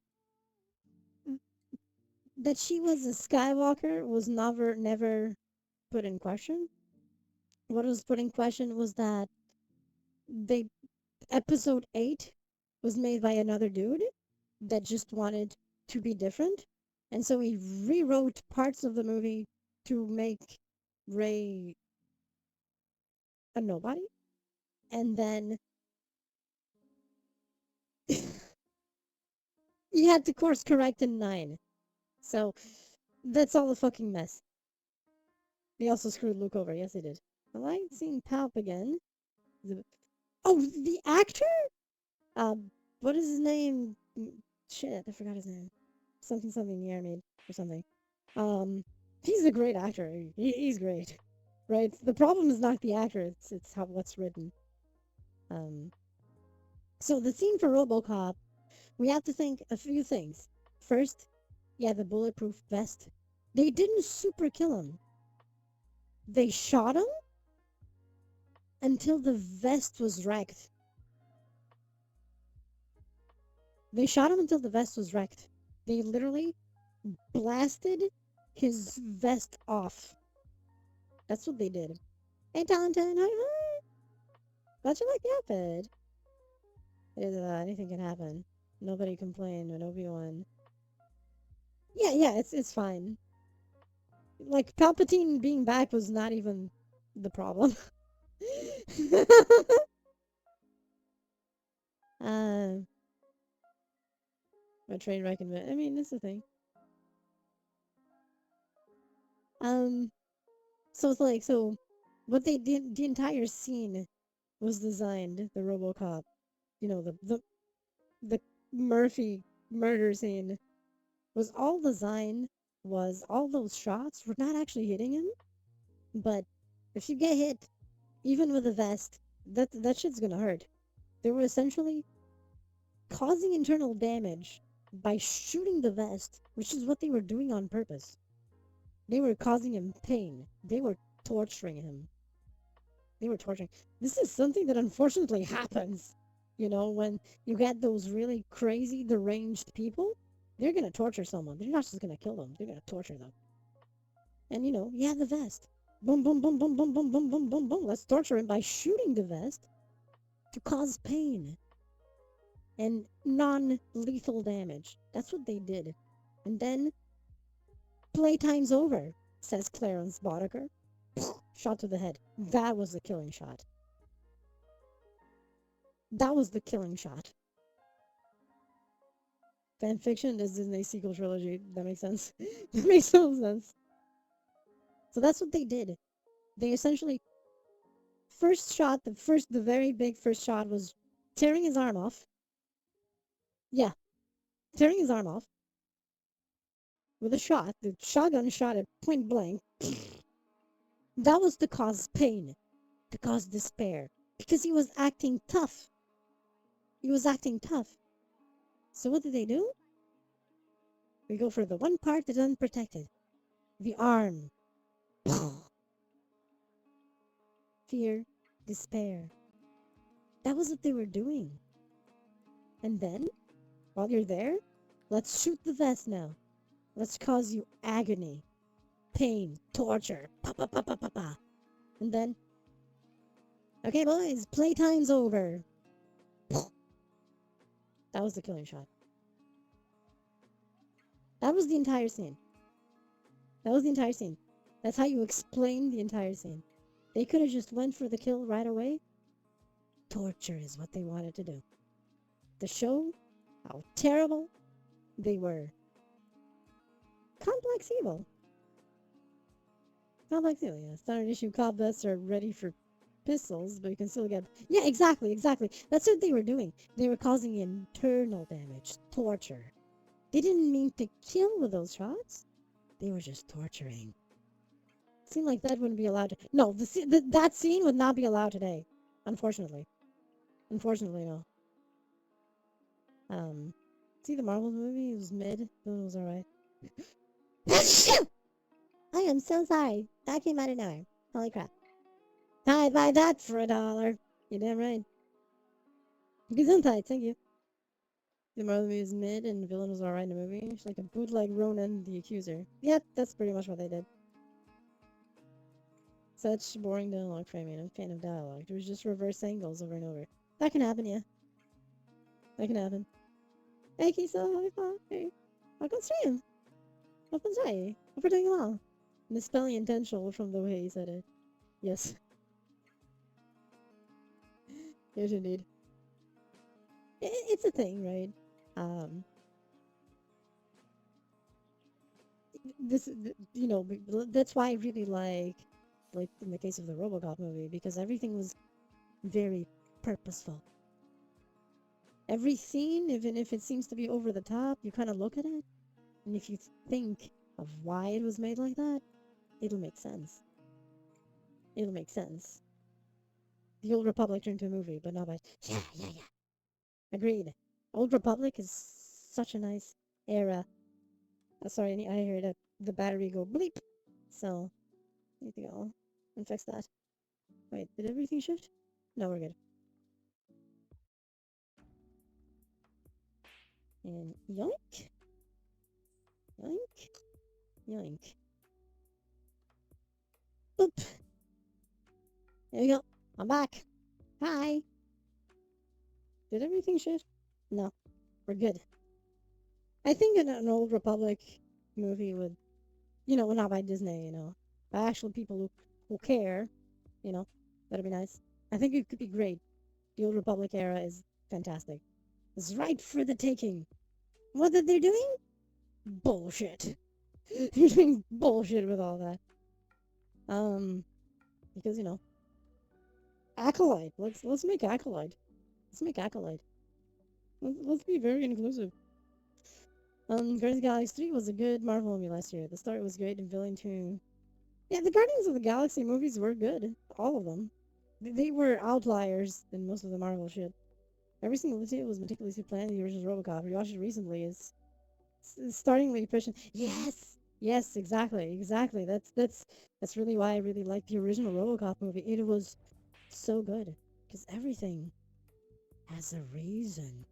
That she was a Skywalker was never put in question. What was put in question was that they episode 8 was made by another dude that just wanted to be different. And so he rewrote parts of the movie to make Ray a nobody. And then he had to course correct in 9. So that's all a fucking mess. They also screwed Luke over. Yes, they did. I like seeing Palp again. Oh, the actor? What is his name? Shit, I forgot his name. Something Yarmid or something. He's a great actor. He's great, right? The problem is not the actor; it's how what's written. Um, so the scene for RoboCop, we have to think a few things. First, yeah, the bulletproof vest. They didn't super kill him. They shot him until the vest was wrecked. They shot him until the vest was wrecked. They literally blasted his vest off. That's what they did. Hey, Taunton, hi. Glad you like the outfit. Anything can happen. Nobody complained when Obi-Wan. Yeah, it's fine. Like, Palpatine being back was not even the problem. uh, a train wreck and I mean, that's the thing. Um, so it's like, so what they did, the entire scene was designed, the RoboCop, the Murphy murder scene was all designed, was all those shots were not actually hitting him, but if you get hit, even with a vest, that shit's gonna hurt. They were essentially causing internal damage by shooting the vest, which is what they were doing on purpose. They were causing him pain. They were torturing him. They were torturing. This is something that unfortunately happens. When you get those really crazy, deranged people, they're gonna torture someone. They're not just gonna kill them. They're gonna torture them. And you have the vest. Boom, boom, boom, boom, boom, boom, boom, boom, boom, boom. Let's torture him by shooting the vest to cause pain and non-lethal damage. That's what they did. And then playtime's over, says Clarence Boddicker. Shot to the head. That was the killing shot. That was the killing shot. Fanfiction is Disney's sequel trilogy. That makes sense. That makes total sense. So that's what they did. They essentially first shot, the very big first shot was tearing his arm off. Yeah, tearing his arm off with a shot. The shotgun shot at point blank. That was to cause pain, to cause despair, because he was acting tough. He was acting tough. So what did they do? We go for the one part that's unprotected. The arm. Fear, despair. That was what they were doing. And then, while you're there, let's shoot the vest now. Let's cause you agony, pain, torture. Pa pa pa pa pa pa. And then, okay, boys, playtime's over. That was the killing shot. That was the entire scene. That was the entire scene. That's how you explain the entire scene. They could have just went for the kill right away. Torture is what they wanted to do. To show how terrible they were. Complex evil. Complex evil, yeah. Standard issue cop vests are ready for pistols, but you can still get... Yeah, exactly. That's what they were doing. They were causing internal damage, torture. They didn't mean to kill with those shots. They were just torturing. Seemed like that wouldn't be allowed to... No, that scene would not be allowed today. Unfortunately. Unfortunately, no. See the Marvel movie? It was mid. It was alright. I am so sorry. That came out of nowhere. Holy crap. I'd buy that for $1. You're damn right. Gesundheit, thank you. The Marvel movie was mid and the villain was alright in the movie. It's like a bootleg Ronan the Accuser. Yep, that's pretty much what they did. Such boring dialogue framing. I'm a fan of dialogue. There was just reverse angles over and over. That can happen, yeah. That can happen. Hey, Kisa, hey. Welcome stream. Welcome say. Hope you're doing well. Misspelling intentional from the way he said it. Yes. Yes, indeed. It's a thing, right? This, that's why I really like in the case of the RoboCop movie, because everything was very purposeful. Every scene, even if it seems to be over the top, you kind of look at it, and if you think of why it was made like that, it'll make sense. It'll make sense. The Old Republic turned into a movie, but not by... Yeah. Agreed. Old Republic is such a nice era. Sorry, I heard the battery go bleep. So, need to go and fix that. Wait, did everything shift? No, we're good. And yoink. Yoink. Yoink. Boop. There you go. I'm back. Hi. Did everything shift? No. We're good. I think in an old Republic movie would, not by Disney, by actual people who care, you know, that'd be nice. I think it could be great. The old Republic era is fantastic. It's right for the taking. What that they're doing? Bullshit. They're doing bullshit with all that. Because Acolyte. Let's make Acolyte. Let's make Acolyte. Let's be very inclusive. Guardians of the Galaxy 3 was a good Marvel movie last year. The story was great and villain too. Yeah, the Guardians of the Galaxy movies were good. All of them. They were outliers in most of the Marvel shit. Every single detail was meticulously planned in the original RoboCop. Rewatched it recently. It's starting to be Yes, yes, exactly. That's really why I really like the original RoboCop movie. It was so good because everything has a reason.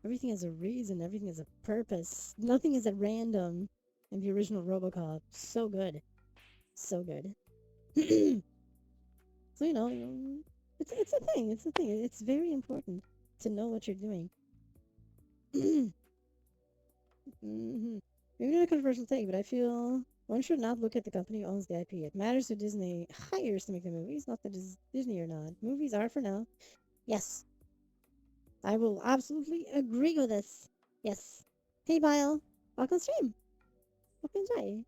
Everything has a reason. Everything has a purpose. Nothing is at random in the original RoboCop. So good, so good. So it's a thing. It's a thing. It's very important to know what you're doing. Hmm. Maybe not a controversial take, but I feel one should not look at the company who owns the IP. It matters who Disney hires to make the movies, not that it's Disney or not. Movies are for now. Yes, I will absolutely agree with this. Yes. Hey, Bile. Welcome stream. Welcome enjoy.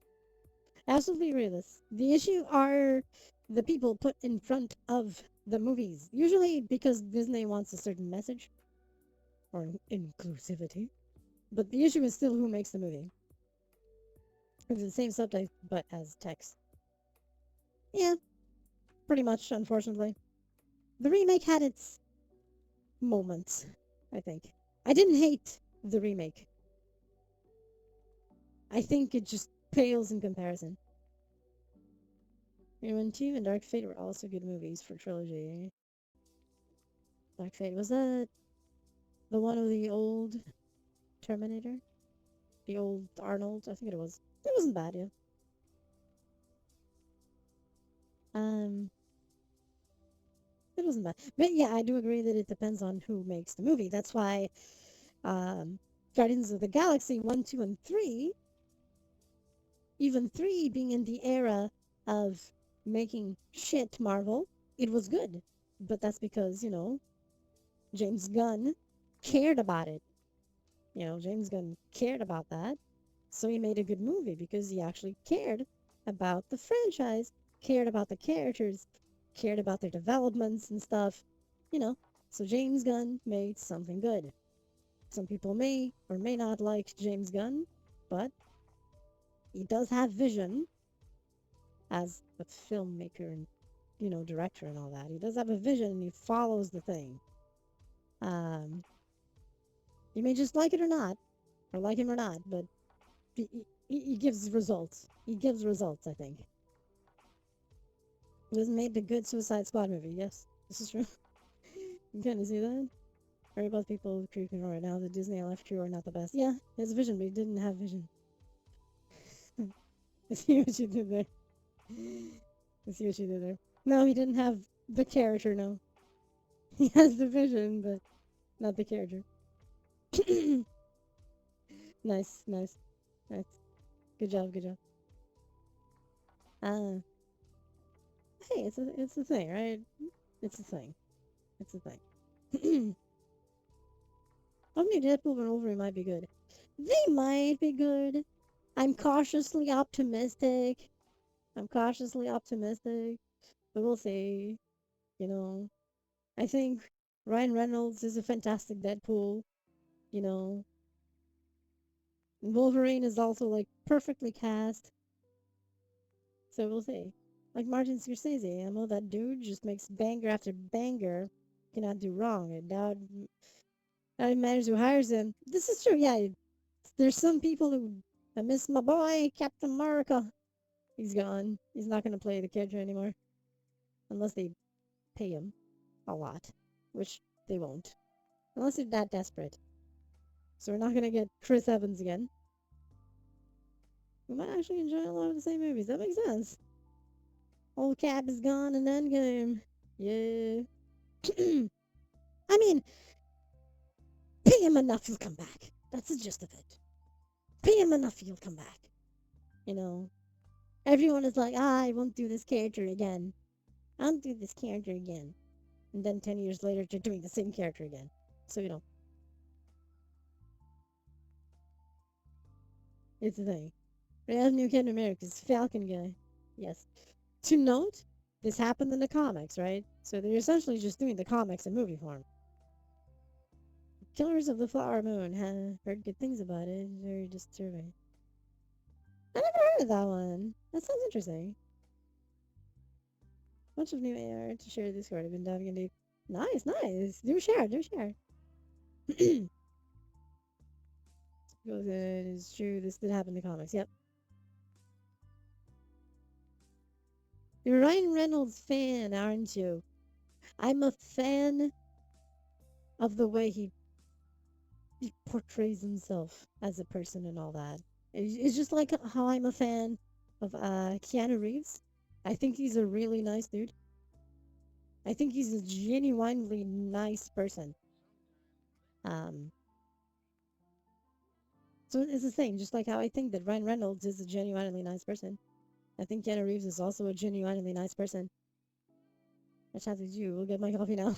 Absolutely agree with this. The issue are the people put in front of the movies. Usually because Disney wants a certain message or inclusivity. But the issue is still who makes the movie. It's the same subtype, but as text. Yeah, pretty much, unfortunately. The remake had its moments, I think. I didn't hate the remake. I think it just pales in comparison. Human 2 and Dark Fate were also good movies for trilogy. Dark Fate, was that the one of the old Terminator? The old Arnold? I think it was. It wasn't bad, yeah. Um, it wasn't bad. But yeah, I do agree that it depends on who makes the movie. That's why um, Guardians of the Galaxy 1, 2, and 3, even 3 being in the era of making shit Marvel, it was good. But that's because, James Gunn cared about it. James Gunn cared about that. So he made a good movie because he actually cared about the franchise, cared about the characters, cared about their developments and stuff. You know, so James Gunn made something good. Some people may or may not like James Gunn, but he does have vision as a filmmaker and, director and all that. He does have a vision and he follows the thing. Um, you may just like it or not, or like him or not, but he gives results. He gives results, I think. It was made the good Suicide Squad movie. Yes, this is true. You kind of see that? Very both people creeping right now. The Disney LF crew are not the best. Yeah, he has vision, but he didn't have vision. I see what you did there. I see what you did there. No, he didn't have the character, no. He has the vision, but not the character. Nice, nice, nice. Good job, good job. Uh, hey, it's a thing, right? It's a thing. It's a thing. Omni Deadpool and Wolverine might be good. They might be good. I'm cautiously optimistic. I'm cautiously optimistic, but we'll see. You know, I think Ryan Reynolds is a fantastic Deadpool. You know, Wolverine is also like perfectly cast, so we'll see. Like Martin Scorsese, I know that dude just makes banger after banger. Cannot do wrong. And now it matters who hires him. This is true. Yeah, there's some people who I miss my boy Captain America. He's gone. He's not gonna play the character anymore unless they pay him a lot, which they won't. Unless they're that desperate. So we're not gonna get Chris Evans again. We might actually enjoy a lot of the same movies. That makes sense. Old Cap is gone in Endgame. Yeah. I mean, pay him enough, he'll come back. That's the gist of it. Pay him enough, he'll come back. You know, everyone is like, I won't do this character again. I won't do this character again. And then 10 years later, they're doing the same character again. So, it's the thing. We have new Captain America's Falcon guy. Yes. To note, this happened in the comics, right? So they're essentially just doing the comics in movie form. Killers of the Flower Moon. Heard good things about it. Very disturbing. I never heard of that one. That sounds interesting. Bunch of new AR to share Discord. I've been diving into. Nice, nice. Do share, do share. It's true. This did happen in the comics. Yep. You're a Ryan Reynolds fan, aren't you? I'm a fan of the way he portrays himself as a person and all that. It's just like how I'm a fan of Keanu Reeves. I think he's a really nice dude. I think he's a genuinely nice person. Um, so it's the same, just like how I think that Ryan Reynolds is a genuinely nice person. I think Keanu Reeves is also a genuinely nice person. What chance is you? We'll get my coffee now.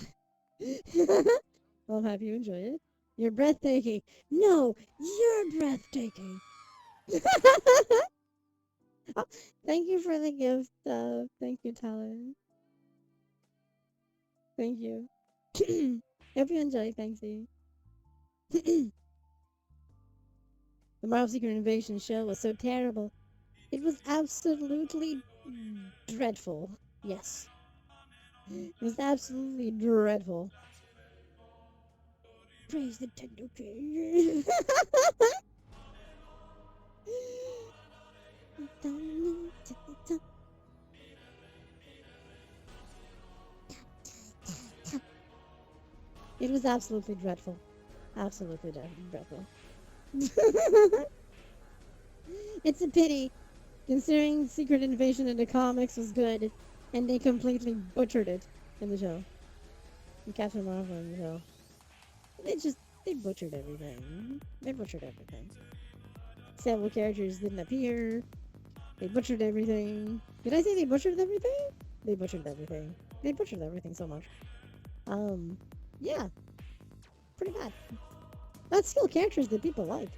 Well, I'm happy you enjoy it. You're breathtaking. No, you're breathtaking. Oh, thank you for the gift. Thank you, Talon. Thank you. Hope you enjoy. Thanks, you. The Marvel Secret Invasion show was so terrible. It was absolutely dreadful. Yes. It was absolutely dreadful. Praise the Nintendo King. It was absolutely dreadful. Absolutely dreadful. It's a pity, considering Secret Invasion in the comics was good, and they completely butchered it in the show. And Captain Marvel in the show. They butchered everything. They butchered everything. Several characters didn't appear. They butchered everything. Did I say they butchered everything? They butchered everything. They butchered everything so much. Yeah, pretty bad. Let's kill characters that people like.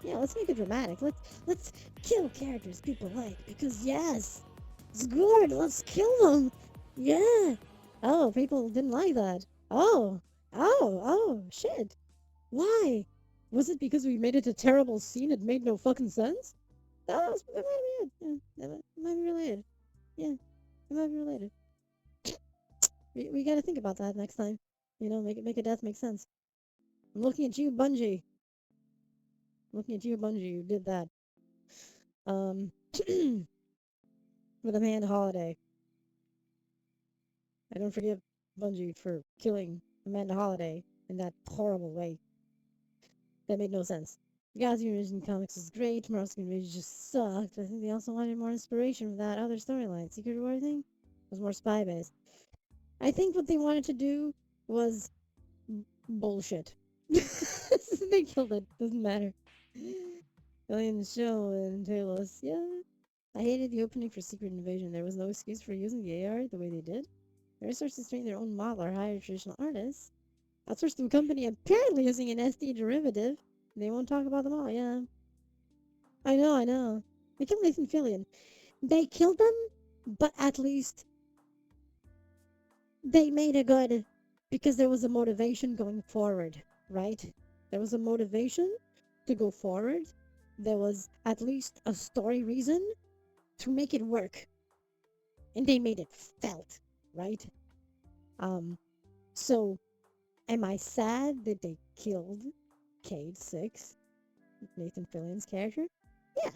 Yeah, let's make it dramatic. Let's kill characters people like because yes, it's good. Let's kill them. Yeah. Oh, people didn't like that. Oh, shit. Why? Was it because we made it a terrible scene? It made no fucking sense. That might be it. Yeah, that might be related. Yeah, it might be related. We gotta think about that next time. Make a death make sense. I'm looking at you, Bungie. Looking at you, Bungie. You did that. With Amanda Holiday. I don't forgive Bungie for killing Amanda Holiday in that horrible way. That made no sense. Gotham Invasion comics is great. Marvel's Invasion just sucked. I think they also wanted more inspiration from that other storyline. Secret War thing was more spy based. I think what they wanted to do was bullshit. They killed it. Doesn't matter. Alien show and Talos. Yeah. I hated the opening for Secret Invasion. There was no excuse for using the AR the way they did. The resources train their own model or hire traditional artists. Outsourced to a company apparently using an SD derivative. They won't talk about them all, yeah. I know. They killed Nathan Fillion. They killed him, but at least they made it good because there was a motivation going forward, right? There was a motivation to go forward. There was at least a story reason to make it work. And they made it felt, right? So am I sad that they killed Cade 6, Nathan Fillion's character? Yeah.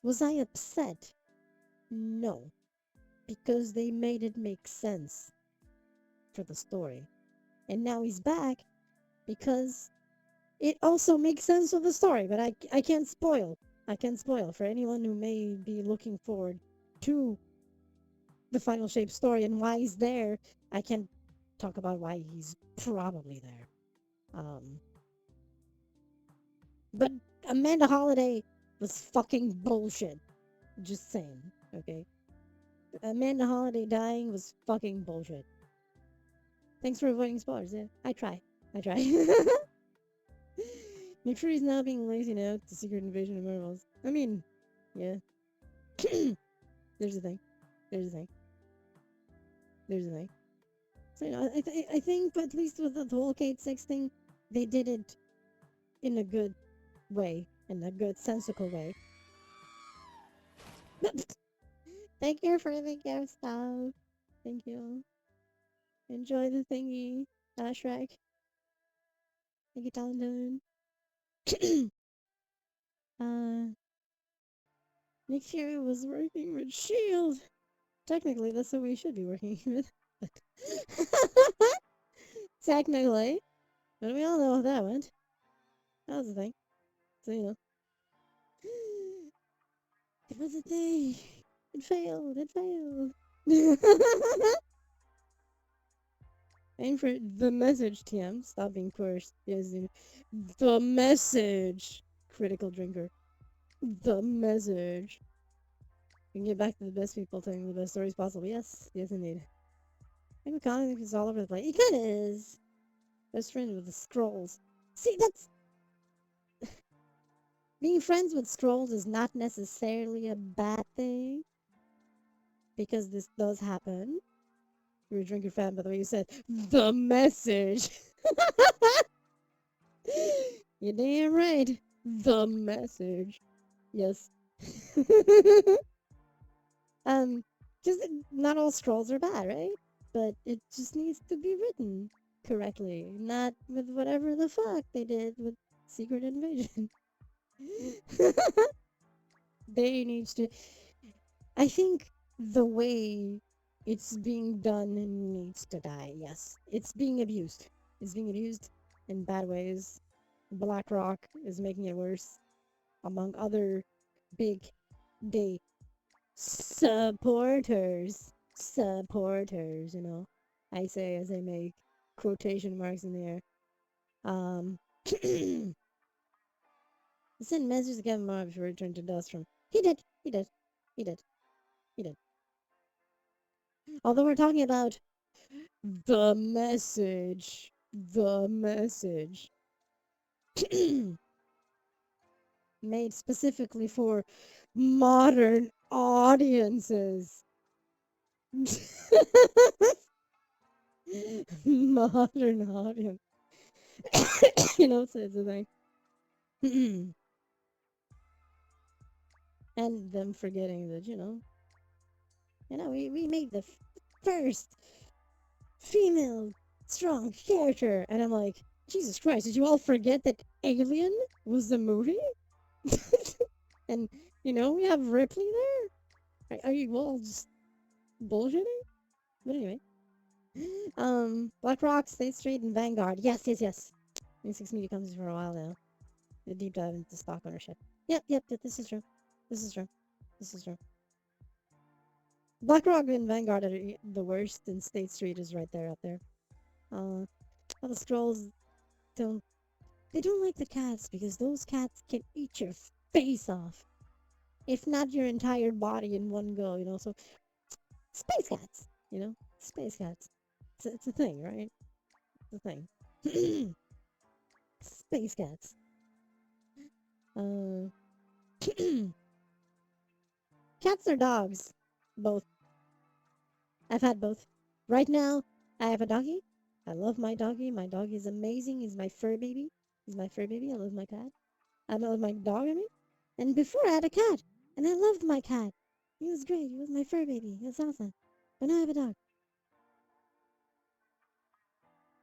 Was I upset? No. Because they made it make sense for the story. And now he's back because it also makes sense of the story, but I can't spoil. I can't spoil for anyone who may be looking forward to the Final Shape story and why he's there. I can't talk about why he's probably there. Um, but Amanda Holiday was fucking bullshit. Just saying, okay? Amanda Holiday dying was fucking bullshit. Thanks for avoiding spoilers. Yeah, I try. I try. Make sure he's not being lazy now to Secret Invasion of Marvels. I mean, yeah. There's a thing. There's a thing. There's a thing. So, you know, I think, at least with the whole Kate 6 thing, they did it in a good way, in a good, sensical way. Thank you for the gift stuff. Thank you. Enjoy the thingy, Shrek. Thank you, Talon. uh, Nick Fury was working with S.H.I.E.L.D. Technically, that's what we should be working with. Technically. But we all know how that went. That was the thing. So, you know. It was a thing. It failed. It failed. Aim for the message, TM. Stop being coerced. Yes, the message. Critical drinker. The message. We can get back to the best people telling the best stories possible. Yes. Yes, indeed. I think comics is all over the place. It kind of is. Best friend with the scrolls. See, that's being friends with scrolls is not necessarily a bad thing because this does happen. You're a drinker fan, by the way. You said the message. You're damn right. The message. Yes. um, just not all scrolls are bad, right? But it just needs to be written correctly, not with whatever the fuck they did with Secret Invasion. They needs to. I think the way it's being done needs to die. Yes, it's being abused. It's being abused in bad ways. BlackRock is making it worse, among other big day supporters. Supporters, you know. I say as I make quotation marks in the air. Um, send messages to Kevin Marv before he returned to dust from. He did. He did. He did. He did. Although we're talking about the message. The message. Made specifically for modern audiences. Modern audience. You know, so it's a thing. And them forgetting that, we made the first female strong character. And I'm like, Jesus Christ, did you all forget that Alien was the movie? And, we have Ripley there? Are you all just bullshitting? But anyway. BlackRock, State Street, and Vanguard. Yes, yes, yes. Been 6 media companies for a while now. A deep dive into stock ownership. Yep, this is true. This is true. This is true. BlackRock and Vanguard are the worst, and State Street is right there, up there. All the scrolls don't. They don't like the cats because those cats can eat your face off, if not your entire body in one go. So space cats. Space cats. It's a thing, right? It's a thing. Space cats. Uh, cats or dogs? Both. I've had both. Right now, I have a doggy. I love my doggy. My doggy is amazing. He's my fur baby. He's my fur baby. I love my cat. I love my dog, I mean. And before I had a cat, and I loved my cat. He was great. He was my fur baby. He was awesome. But now I have a dog.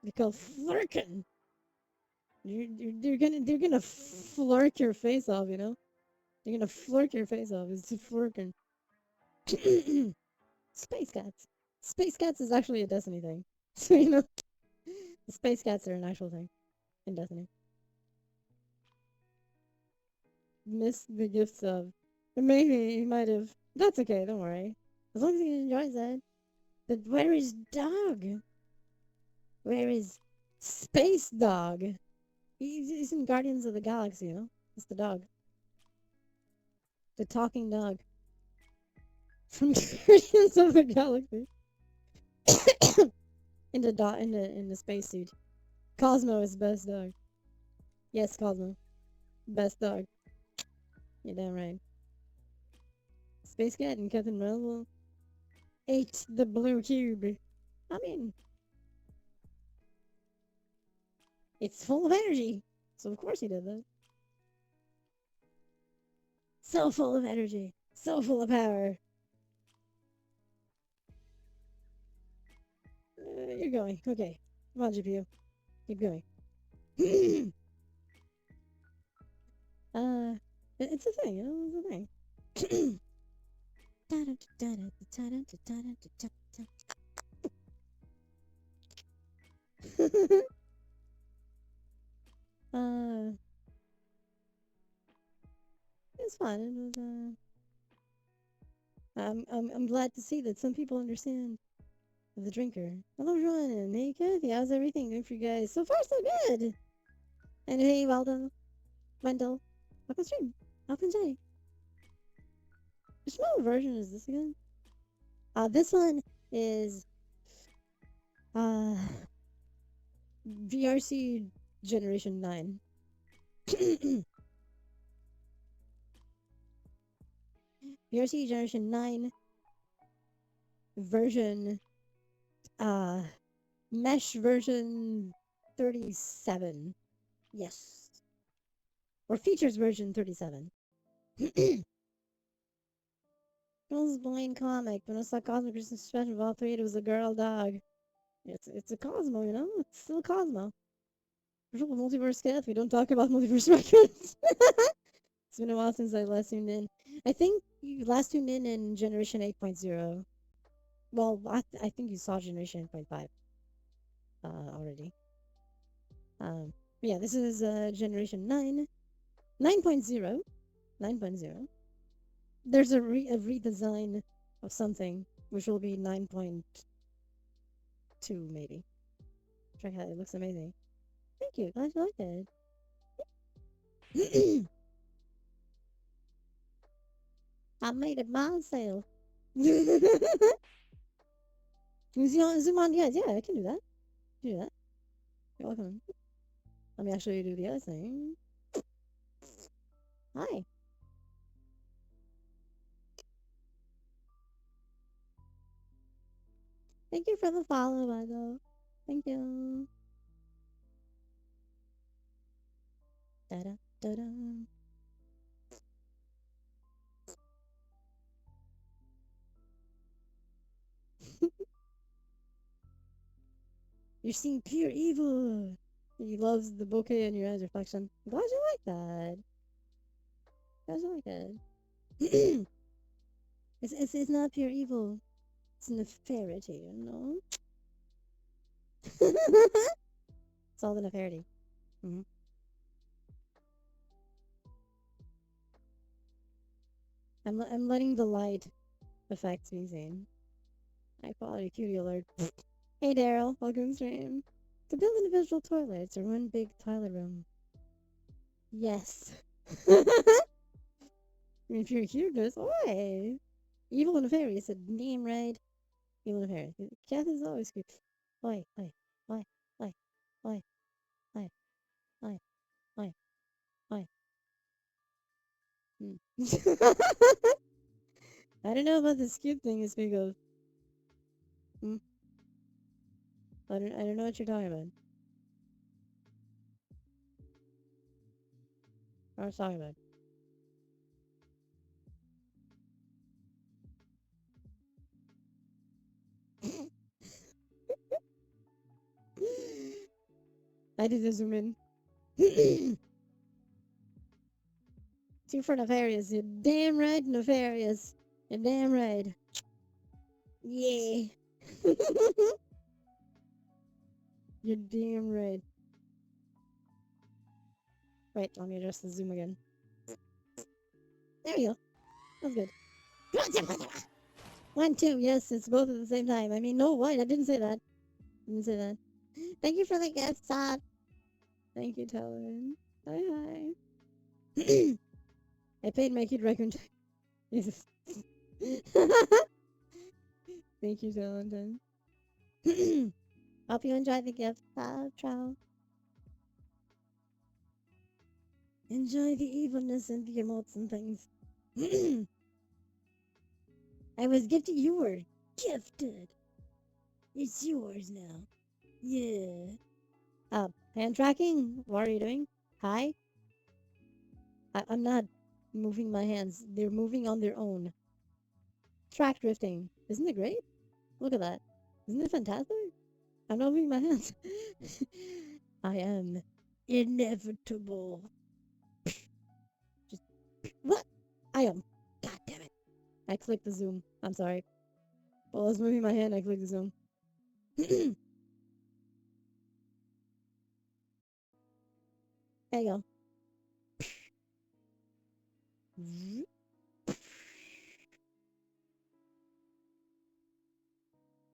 They call flirkin. They're gonna flirk your face off, They're gonna flirk your face off. It's flirkin. Space cats. Space cats is actually a Destiny thing. So, the space cats are an actual thing in Destiny. missed the gifts of. Or maybe he might have. That's okay, don't worry. As long as he enjoys it. But where is Dog? Where is Space Dog? He's in Guardians of the Galaxy, you know? It's the dog. The talking dog. From Guardians of the Galaxy. in the spacesuit. Cosmo is best dog. Yes, Cosmo. Best dog. You're damn right. Space Cat and Captain Marvel ate the blue cube. I mean, it's full of energy. So of course he did that. So full of energy. So full of power. You're going. Okay. Come on, GPU. Keep going. It's a thing, you know? It's a thing. uh, it's fun. It was, I'm glad to see that some people understand the drinker. Hello, everyone. Hey, Kathy. How's everything going for you guys? So far, so good. And hey, Waldo, Wendell, welcome stream. Welcome, Jenny. Which model version is this again? This one is VRC Generation 9. VRC Generation 9 version mesh version 37. Yes. Or features version 37. It was a blind comic. When I saw Cosmo Christmas Special of all three, it was a girl dog. It's a Cosmo, you know? It's still Cosmo. For multiverse death, we don't talk about multiverse records. It's been a while since I last tuned in. I think you last tuned in Generation 8.0. Well, I think you saw Generation 8.5 already. Yeah, this is Generation 9. 9.0. 9.0. There's a redesign of something, which will be 9.2 maybe. Check out, it looks amazing. Thank you, glad you liked it. I made it myself. Zoom on, yeah, I can do that. Do that. You're welcome. Let me actually do the other thing. Hi. Thank you for the follow, Michael. Thank you. Da-da, da-da. You're seeing pure evil. He loves the bouquet in your eyes reflection. I'm glad you like that. Glad you like it. It's not pure evil. It's nefarity, you know? It's all the nefarity. Mm-hmm. I'm letting the light affect me, Zane. High quality cutie alert. Hey Daryl, welcome to stream. To build individual toilets or one big toilet room. Yes. If you're cuteness, why? Evil and nefarious, a damn right. Evil and nefarious. Kath is always cute. Oi, oi, oi, oi, oi, oi, oi, oi, oi. I don't know about this cute thing you speak of. Hmm? I don't know what you're talking about. What are you talking about? I did the zoom in. Two for nefarious. You're damn right, nefarious. You're damn right. Yeah. You're damn right. Wait, let me adjust the zoom again. There you go. That's good. 1, 2. Yes, it's both at the same time. I mean, no, what? I didn't say that. I didn't say that. Thank you for the gift, Todd. Thank you, Talon. Hi, hi. I paid my kid raccoon. Jesus. Thank you, Talon. Hope you enjoy the gift. Ciao, ciao. Enjoy the evilness and the emotes and things. I was gifted. You were gifted. It's yours now. Yeah. Hand tracking. What are you doing? Hi. I'm not moving my hands. They're moving on their own. Track drifting. Isn't it great? Look at that. Isn't it fantastic? I'm not moving my hands. I am inevitable. Just what? I am. God damn it. I clicked the zoom. I'm sorry. While I was moving my hand, I clicked the zoom. There you go.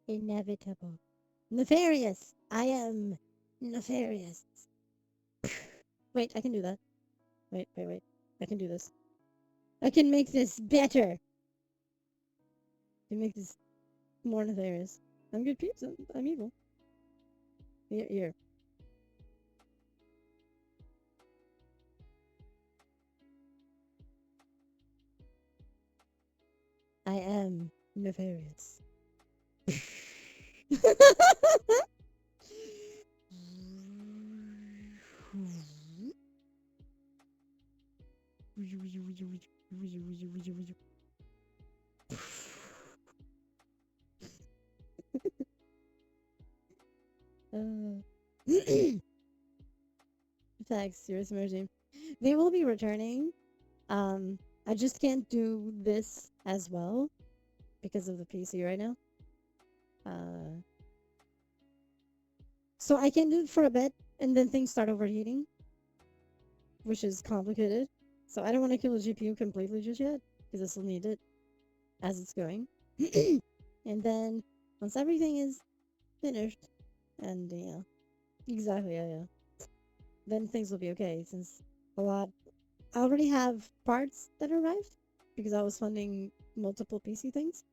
Inevitable. Nefarious. I am nefarious. Wait, I can do that. Wait. I can do this. I can make this better. I can make this more nefarious. I'm good pizza. I'm evil. Here. I am nefarious. Thanks, serious mercy. They will be returning. I just can't do this as well because of the PC right now. So I can do it for a bit, and then things start overheating, which is complicated. So I don't want to kill the GPU completely just yet, because I still need it as it's going. And then once everything is finished, and yeah, exactly, yeah, then things will be okay. Since I already have parts that arrived because I was funding multiple PC things.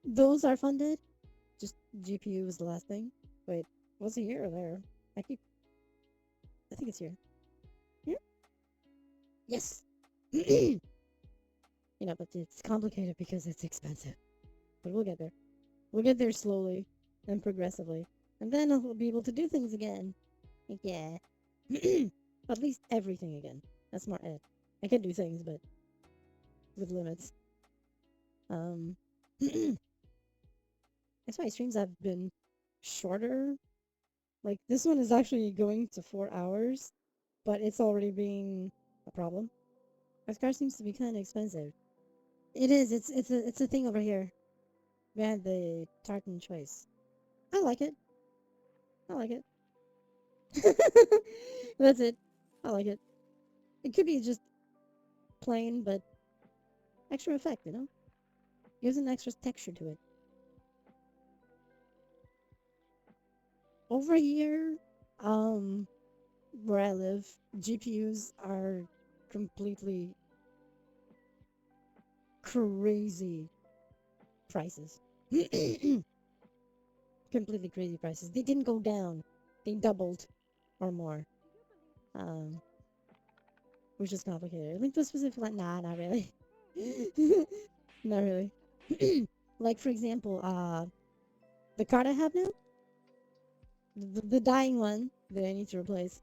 Those are funded. Just GPU was the last thing. Wait, was it here or there? I think it's here. Here? Yes. But it's complicated because it's expensive. But we'll get there. We'll get there slowly and progressively. And then I'll be able to do things again. Yeah. At least everything again. That's more it. I can do things, but with limits. That's why streams have been shorter. Like, this one is actually going to 4 hours, but it's already being a problem. This car seems to be kind of expensive. It is. It's a thing over here. We had the tartan choice. I like it. I like it. That's it. I like it. It could be just plain, but extra effect, Gives an extra texture to it. Over here, where I live, GPUs are completely crazy prices. Completely crazy prices. They didn't go down. They doubled or more. Um, which is complicated. Link to a specific line. Nah, not really. Not really. Like, for example, the card I have now, the dying one that I need to replace.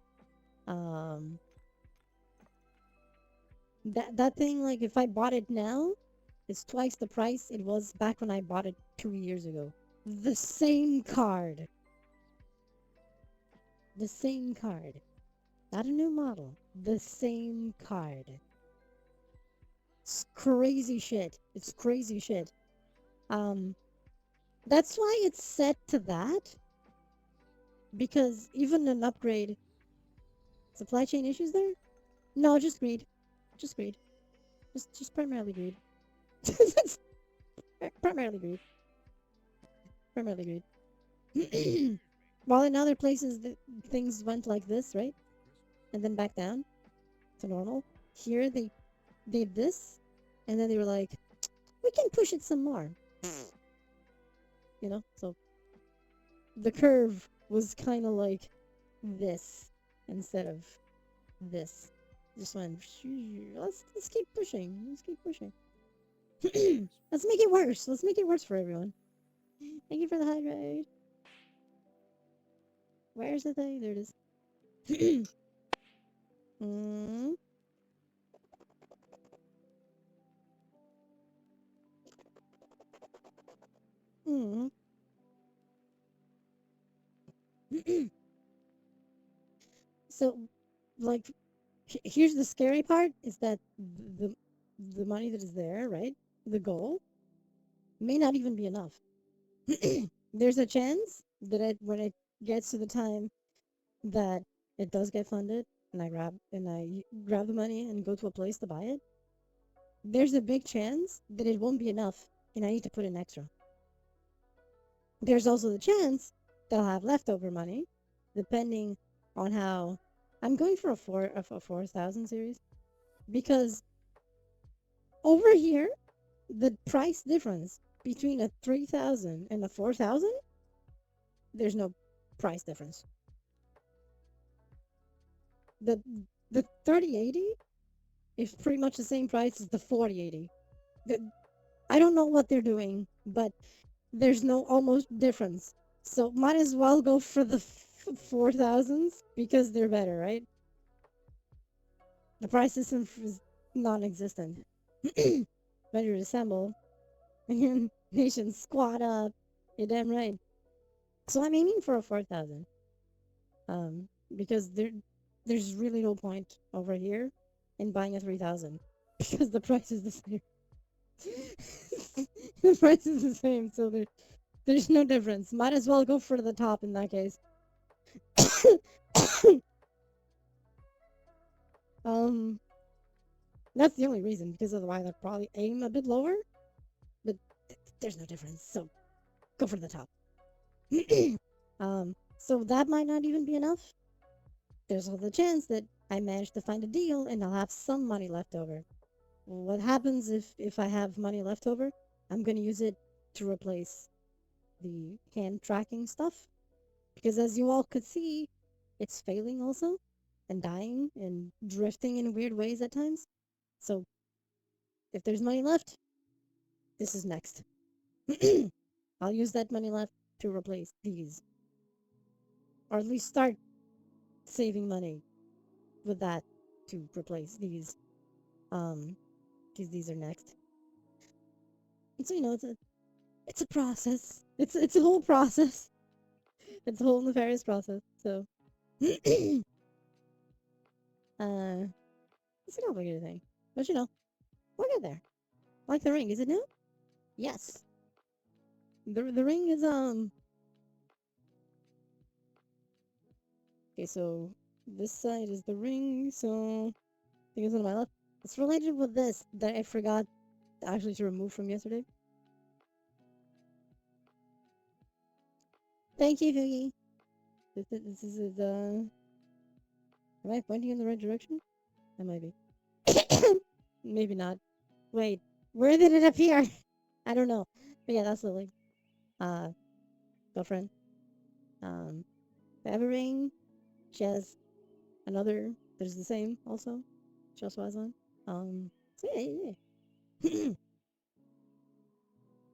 That thing, like, if I bought it now, it's twice the price it was back when I bought it 2 years ago. The same card. The same card. Not a new model. The same card. It's crazy shit. It's crazy shit. That's why it's set to that. Because even an upgrade... Supply chain issues there? No, just greed. Just greed. Just primarily greed. Primarily greed. Primarily greed. While in other places things went like this, right? And then back down to normal. Here they did this, and then they were like, we can push it some more. So the curve was kind of like this instead of this. Just went. Let's keep pushing. Let's keep pushing. Let's make it worse. Let's make it worse for everyone. Thank you for the hydrate. Where's the thing? There it is. mm. Mm. So, like, here's the scary part: is that the the money that is there, right? The goal may not even be enough. There's a chance that when it gets to the time that it does get funded, and I grab the money and go to a place to buy it, there's a big chance that it won't be enough, and I need to put in extra. There's also the chance that I'll have leftover money, depending on how I'm going for a 4,000 series, because over here the price difference between a 3,000 and a 4,000, there's no price difference. The the 3080 is pretty much the same price as the 4080. I don't know what they're doing, but there's no almost difference. So might as well go for the 4,000s because they're better, right? The price system is non-existent. Ready to assemble. And your nation squat up. You're damn right. So I'm aiming for a 4,000. Because there's really no point over here in buying a 3,000 because the price is the same. The price is the same, so there's no difference. Might as well go for the top in that case. um, that's the only reason, because otherwise I'd probably aim a bit lower, but there's no difference, so go for the top. So that might not even be enough. There's also the chance that I manage to find a deal and I'll have some money left over. What happens if I have money left over? I'm gonna use it to replace the hand tracking stuff, because as you all could see, it's failing also, and dying and drifting in weird ways at times. So if there's money left, this is next. I'll use that money left to replace these, or at least start saving money with that to replace these. Because these are next. And so it's a process. It's a whole process. It's a whole nefarious process. So, it's a complicated thing, but we'll get there. Like the ring, is it new? Yes. The ring is Okay, so this side is the ring. So I think it's on my left. It's related with this that I forgot actually to remove from yesterday. Thank you, Figgy. This is Am I pointing in the right direction? I might be. Maybe not. Wait, where did it appear? I don't know. But yeah, that's Lily. Uh, girlfriend. Um, I have a ring. She has another that is the same also. She also has one. So yeah.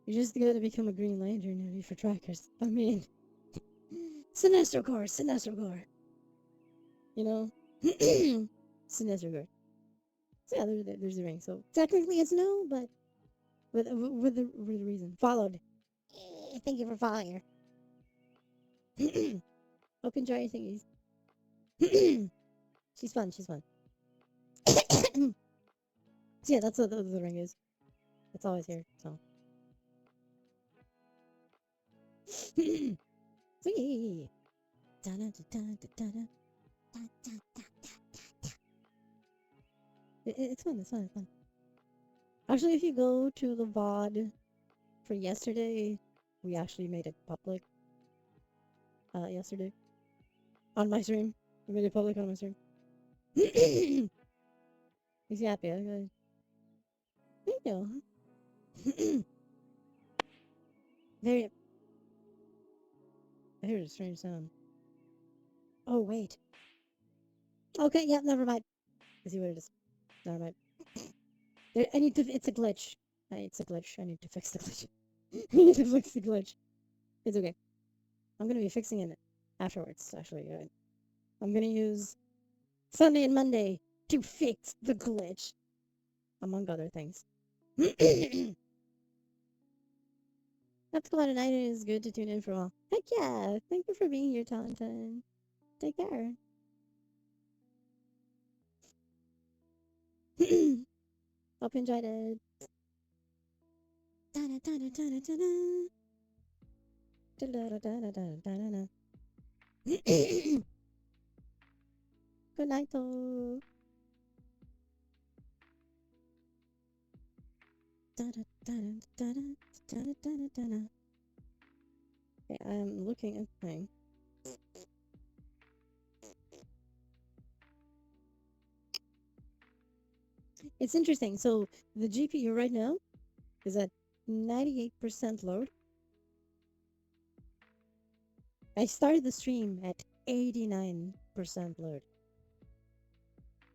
You just gotta become a Green Lantern for trackers. I mean, Sinestro Core, Sinestro Core. You know? Sinestro Core. So yeah, there's the ring. So technically it's no, but with the reason. Followed. Thank you for following her. Hope you enjoy your thingies. She's fun, she's fun. So yeah, that's what the ring is. It's always here, so. So yeah. It's fun. It's fun. It's fun. Actually, if you go to the VOD for yesterday, we actually made it public. Yesterday on my stream, we made it public on my stream. He's happy. Okay. You know. Very. I heard a strange sound. Oh wait. Okay. Yeah. Never mind. I see what it is. Never mind. I need to. It's a glitch. It's a glitch. I need to fix the glitch. I need to fix the glitch. It's okay. I'm gonna be fixing it afterwards. Actually, I'm gonna use Sunday and Monday to fix the glitch, among other things. That's glad a night is good to tune in for a while. Heck yeah! Thank you for being here, Taunton. Take care. Hope you enjoyed it. Good night, though. Okay, I'm looking at the thing. It's interesting. So the GPU right now is at 98% load. I started the stream at 89% load.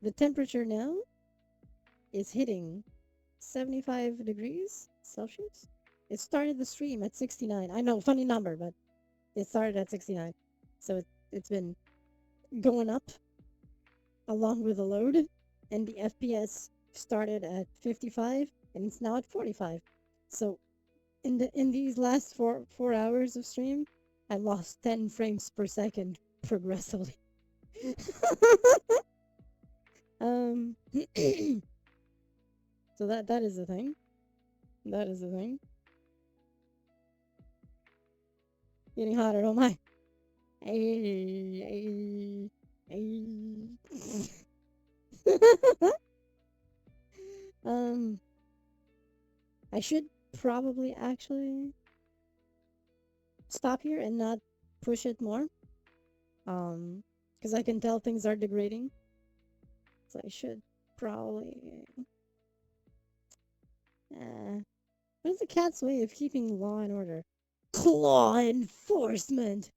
The temperature now is hitting 75 degrees Celsius. It started the stream at 69. I know, funny number, but it started at 69. So it's been going up along with the load, and the FPS started at 55 and it's now at 45. So in these last four hours of stream, I lost 10 frames per second progressively. So that is the thing. That is the thing. Getting hotter, oh my. I should probably actually stop here and not push it more. Because I can tell things are degrading. So I should probably. What is the cat's way of keeping law and order? Claw enforcement!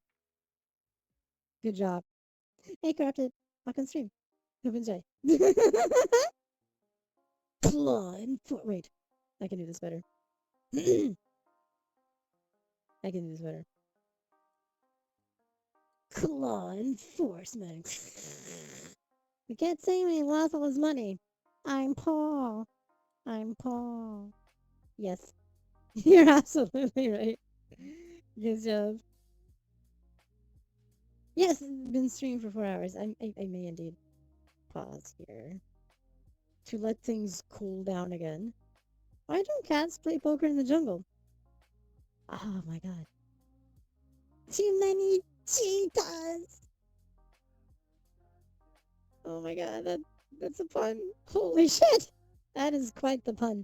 Good job. Hey, Corrupted. Welcome stream. Hope you enjoy. Claw enforcement. Wait. I can do this better. I can do this better. Claw enforcement. The cat saying he lost all his money. I'm Paul. I'm Paul. Yes. You're absolutely right. Good job. Yes, it's been streaming for 4 hours. I may indeed pause here to let things cool down again. Why don't cats play poker in the jungle? Oh my god. Too many cheetahs! Oh my god, that's a pun. Holy shit! That is quite the pun.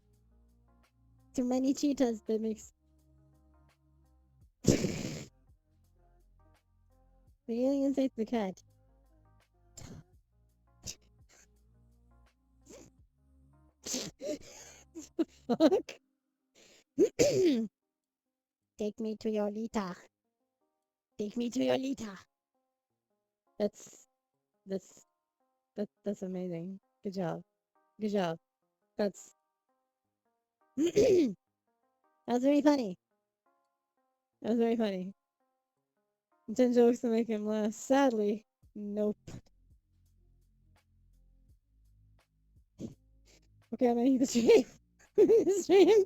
Too many cheetahs, that makes... The aliens ate the cat. Fuck? Take me to your Lita. Take me to your Lita. That's amazing. Good job. Good job. That's that's very funny. That was very funny. 10 jokes to make him laugh. Sadly, nope. Okay, I'm ending the stream. The stream.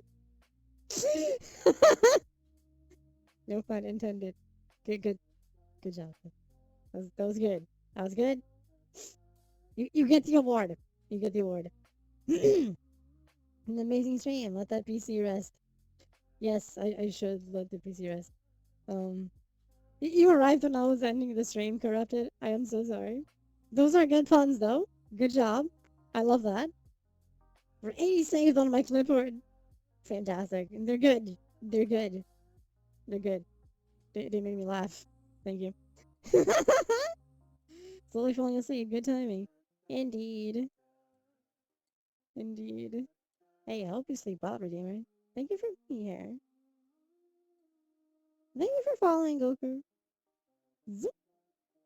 No pun intended. Good job. That was good. That was good. You get the award. You get the award. An amazing stream. Let that PC rest. Yes, I should let the PC rest. You arrived when I was ending the stream, Corrupted. I am so sorry. Those are good puns, though. Good job. I love that. For 80 saved on my clipboard. Fantastic. And they're good. They're good. They're good. They made me laugh. Thank you. Slowly falling asleep. Good timing. Indeed. Indeed. Hey, I hope you sleep well, Redeemer. Thank you for being here. Thank you for following, Goku. Zoop.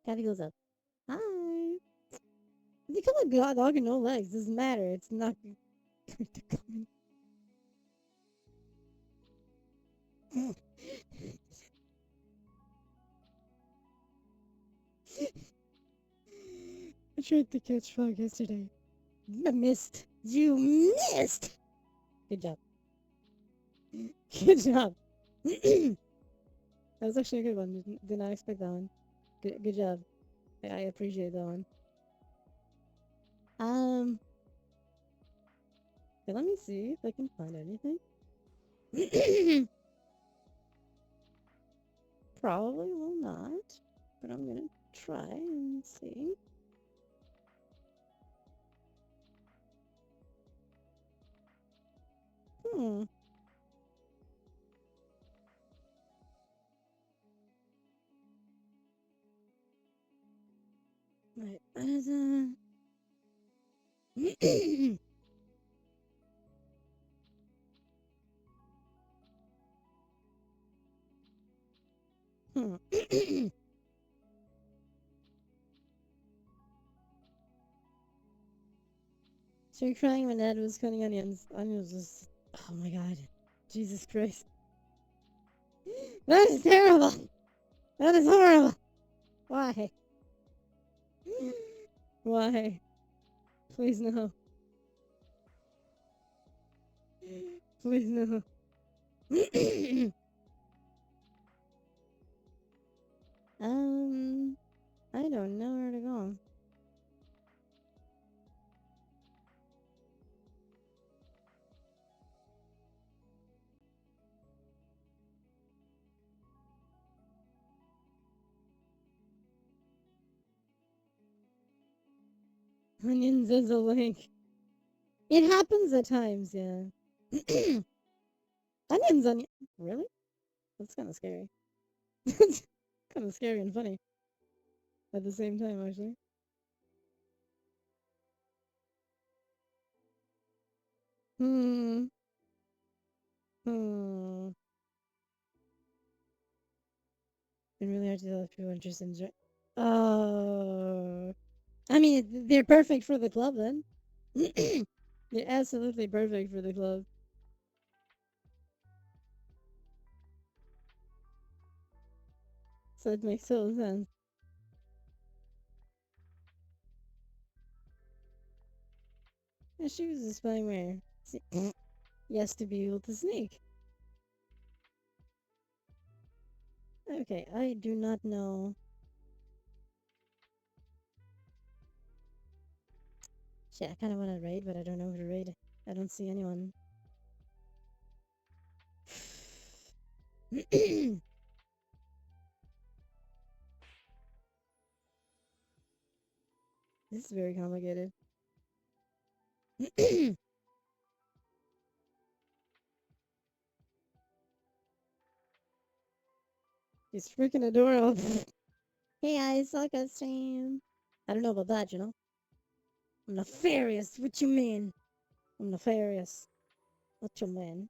Kathy goes up. Hi. You call a god dog and no legs. Doesn't matter. It's not going to come in. I tried to catch frog yesterday. You missed. You missed. Good job. Good job. That was actually a good one. Did not expect that one. Good job. I appreciate that one. Okay, let me see if I can find anything. Probably will not, but I'm gonna try and see. Hmm. Right. Hmm. So you're crying when Dad was cutting onions. Onions was. Oh my god. Jesus Christ. That is terrible. That is horrible. Why? Why? Please no. Please no. I don't know where to go. Onions is a link. It happens at times, yeah. Onion. Really? That's kind of scary. Kind of scary and funny at the same time, actually. Hmm. Hmm. Been really hard to tell if people are interested in. Oh. I mean, they're perfect for the club then. They're absolutely perfect for the club. So it makes total sense. And she was a spy where? Yes, to be able to sneak. Okay, I do not know. Shit, I kind of want to raid, but I don't know who to raid. I don't see anyone. This is very complicated. He's freaking adorable. Hey guys, like a stream. I don't know about that, you know? I'm nefarious. What you mean? I'm nefarious. What you mean?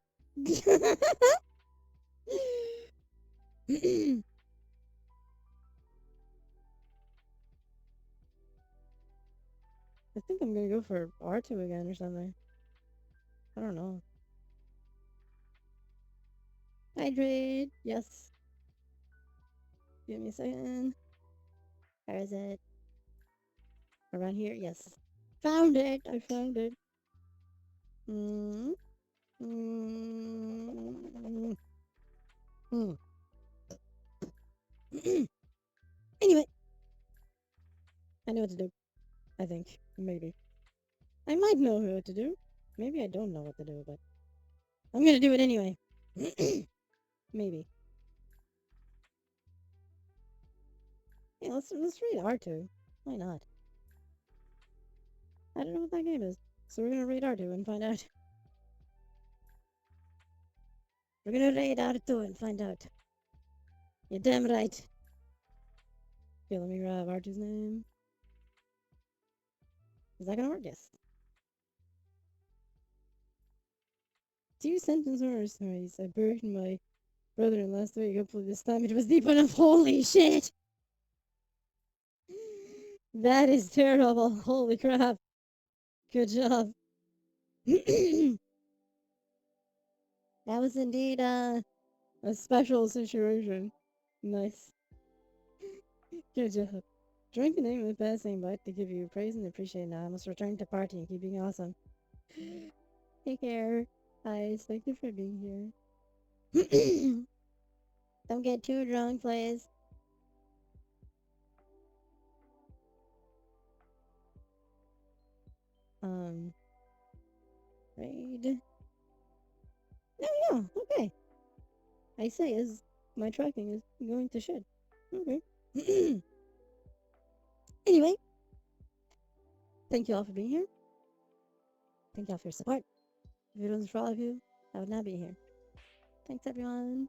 I think I'm gonna go for R2 again or something. I don't know. Hydrate. Yes. Give me a second. Where is it? Around here? Yes. Found it. I found it. Mm. Mm. Mm. Anyway, I know what to do. I think. Maybe. I might know what to do. Maybe I don't know what to do, but I'm gonna do it anyway. Maybe. Yeah, let's read R2. Why not? I don't know what that game is. So we're gonna raid R2 and find out. We're gonna raid R2 and find out. You're damn right. Okay, let me grab R2's name. Is that gonna work? Yes. 2 sentence horror stories. I buried my brother in last week. Hopefully this time it was deep enough. Holy shit! That is terrible. Holy crap. Good job. That was indeed a special situation. Nice. Good job. Drink the name of the past name but to give you praise and appreciate now. I must return to party and keep being awesome. Take care. Guys, thank you for being here. Don't get too drunk, please. Raid. No, no, okay. I say is my tracking is going to shit. Okay. Anyway, thank you all for being here. Thank you all for your support. If it wasn't for all of you, I would not be here. Thanks, everyone.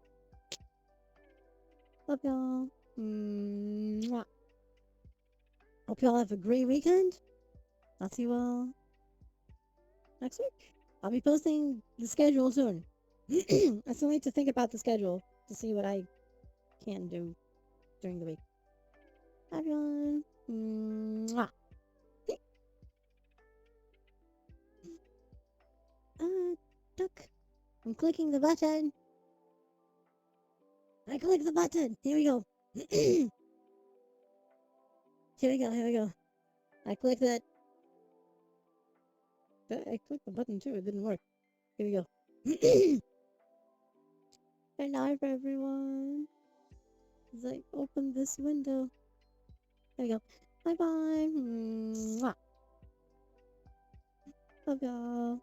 Love y'all. Mwah. Hope y'all have a great weekend. I'll see you all next week. I'll be posting the schedule soon. I still need to think about the schedule to see what I can do during the week. Bye, everyone. Mwah. Duck. I'm clicking the button. I clicked the button. Here we go. Here we go. Here we go. I clicked it. I clicked the button too. It didn't work. Here we go. Good night, everyone. As I open this window. There we go. Bye bye. Mwah. Love y'all.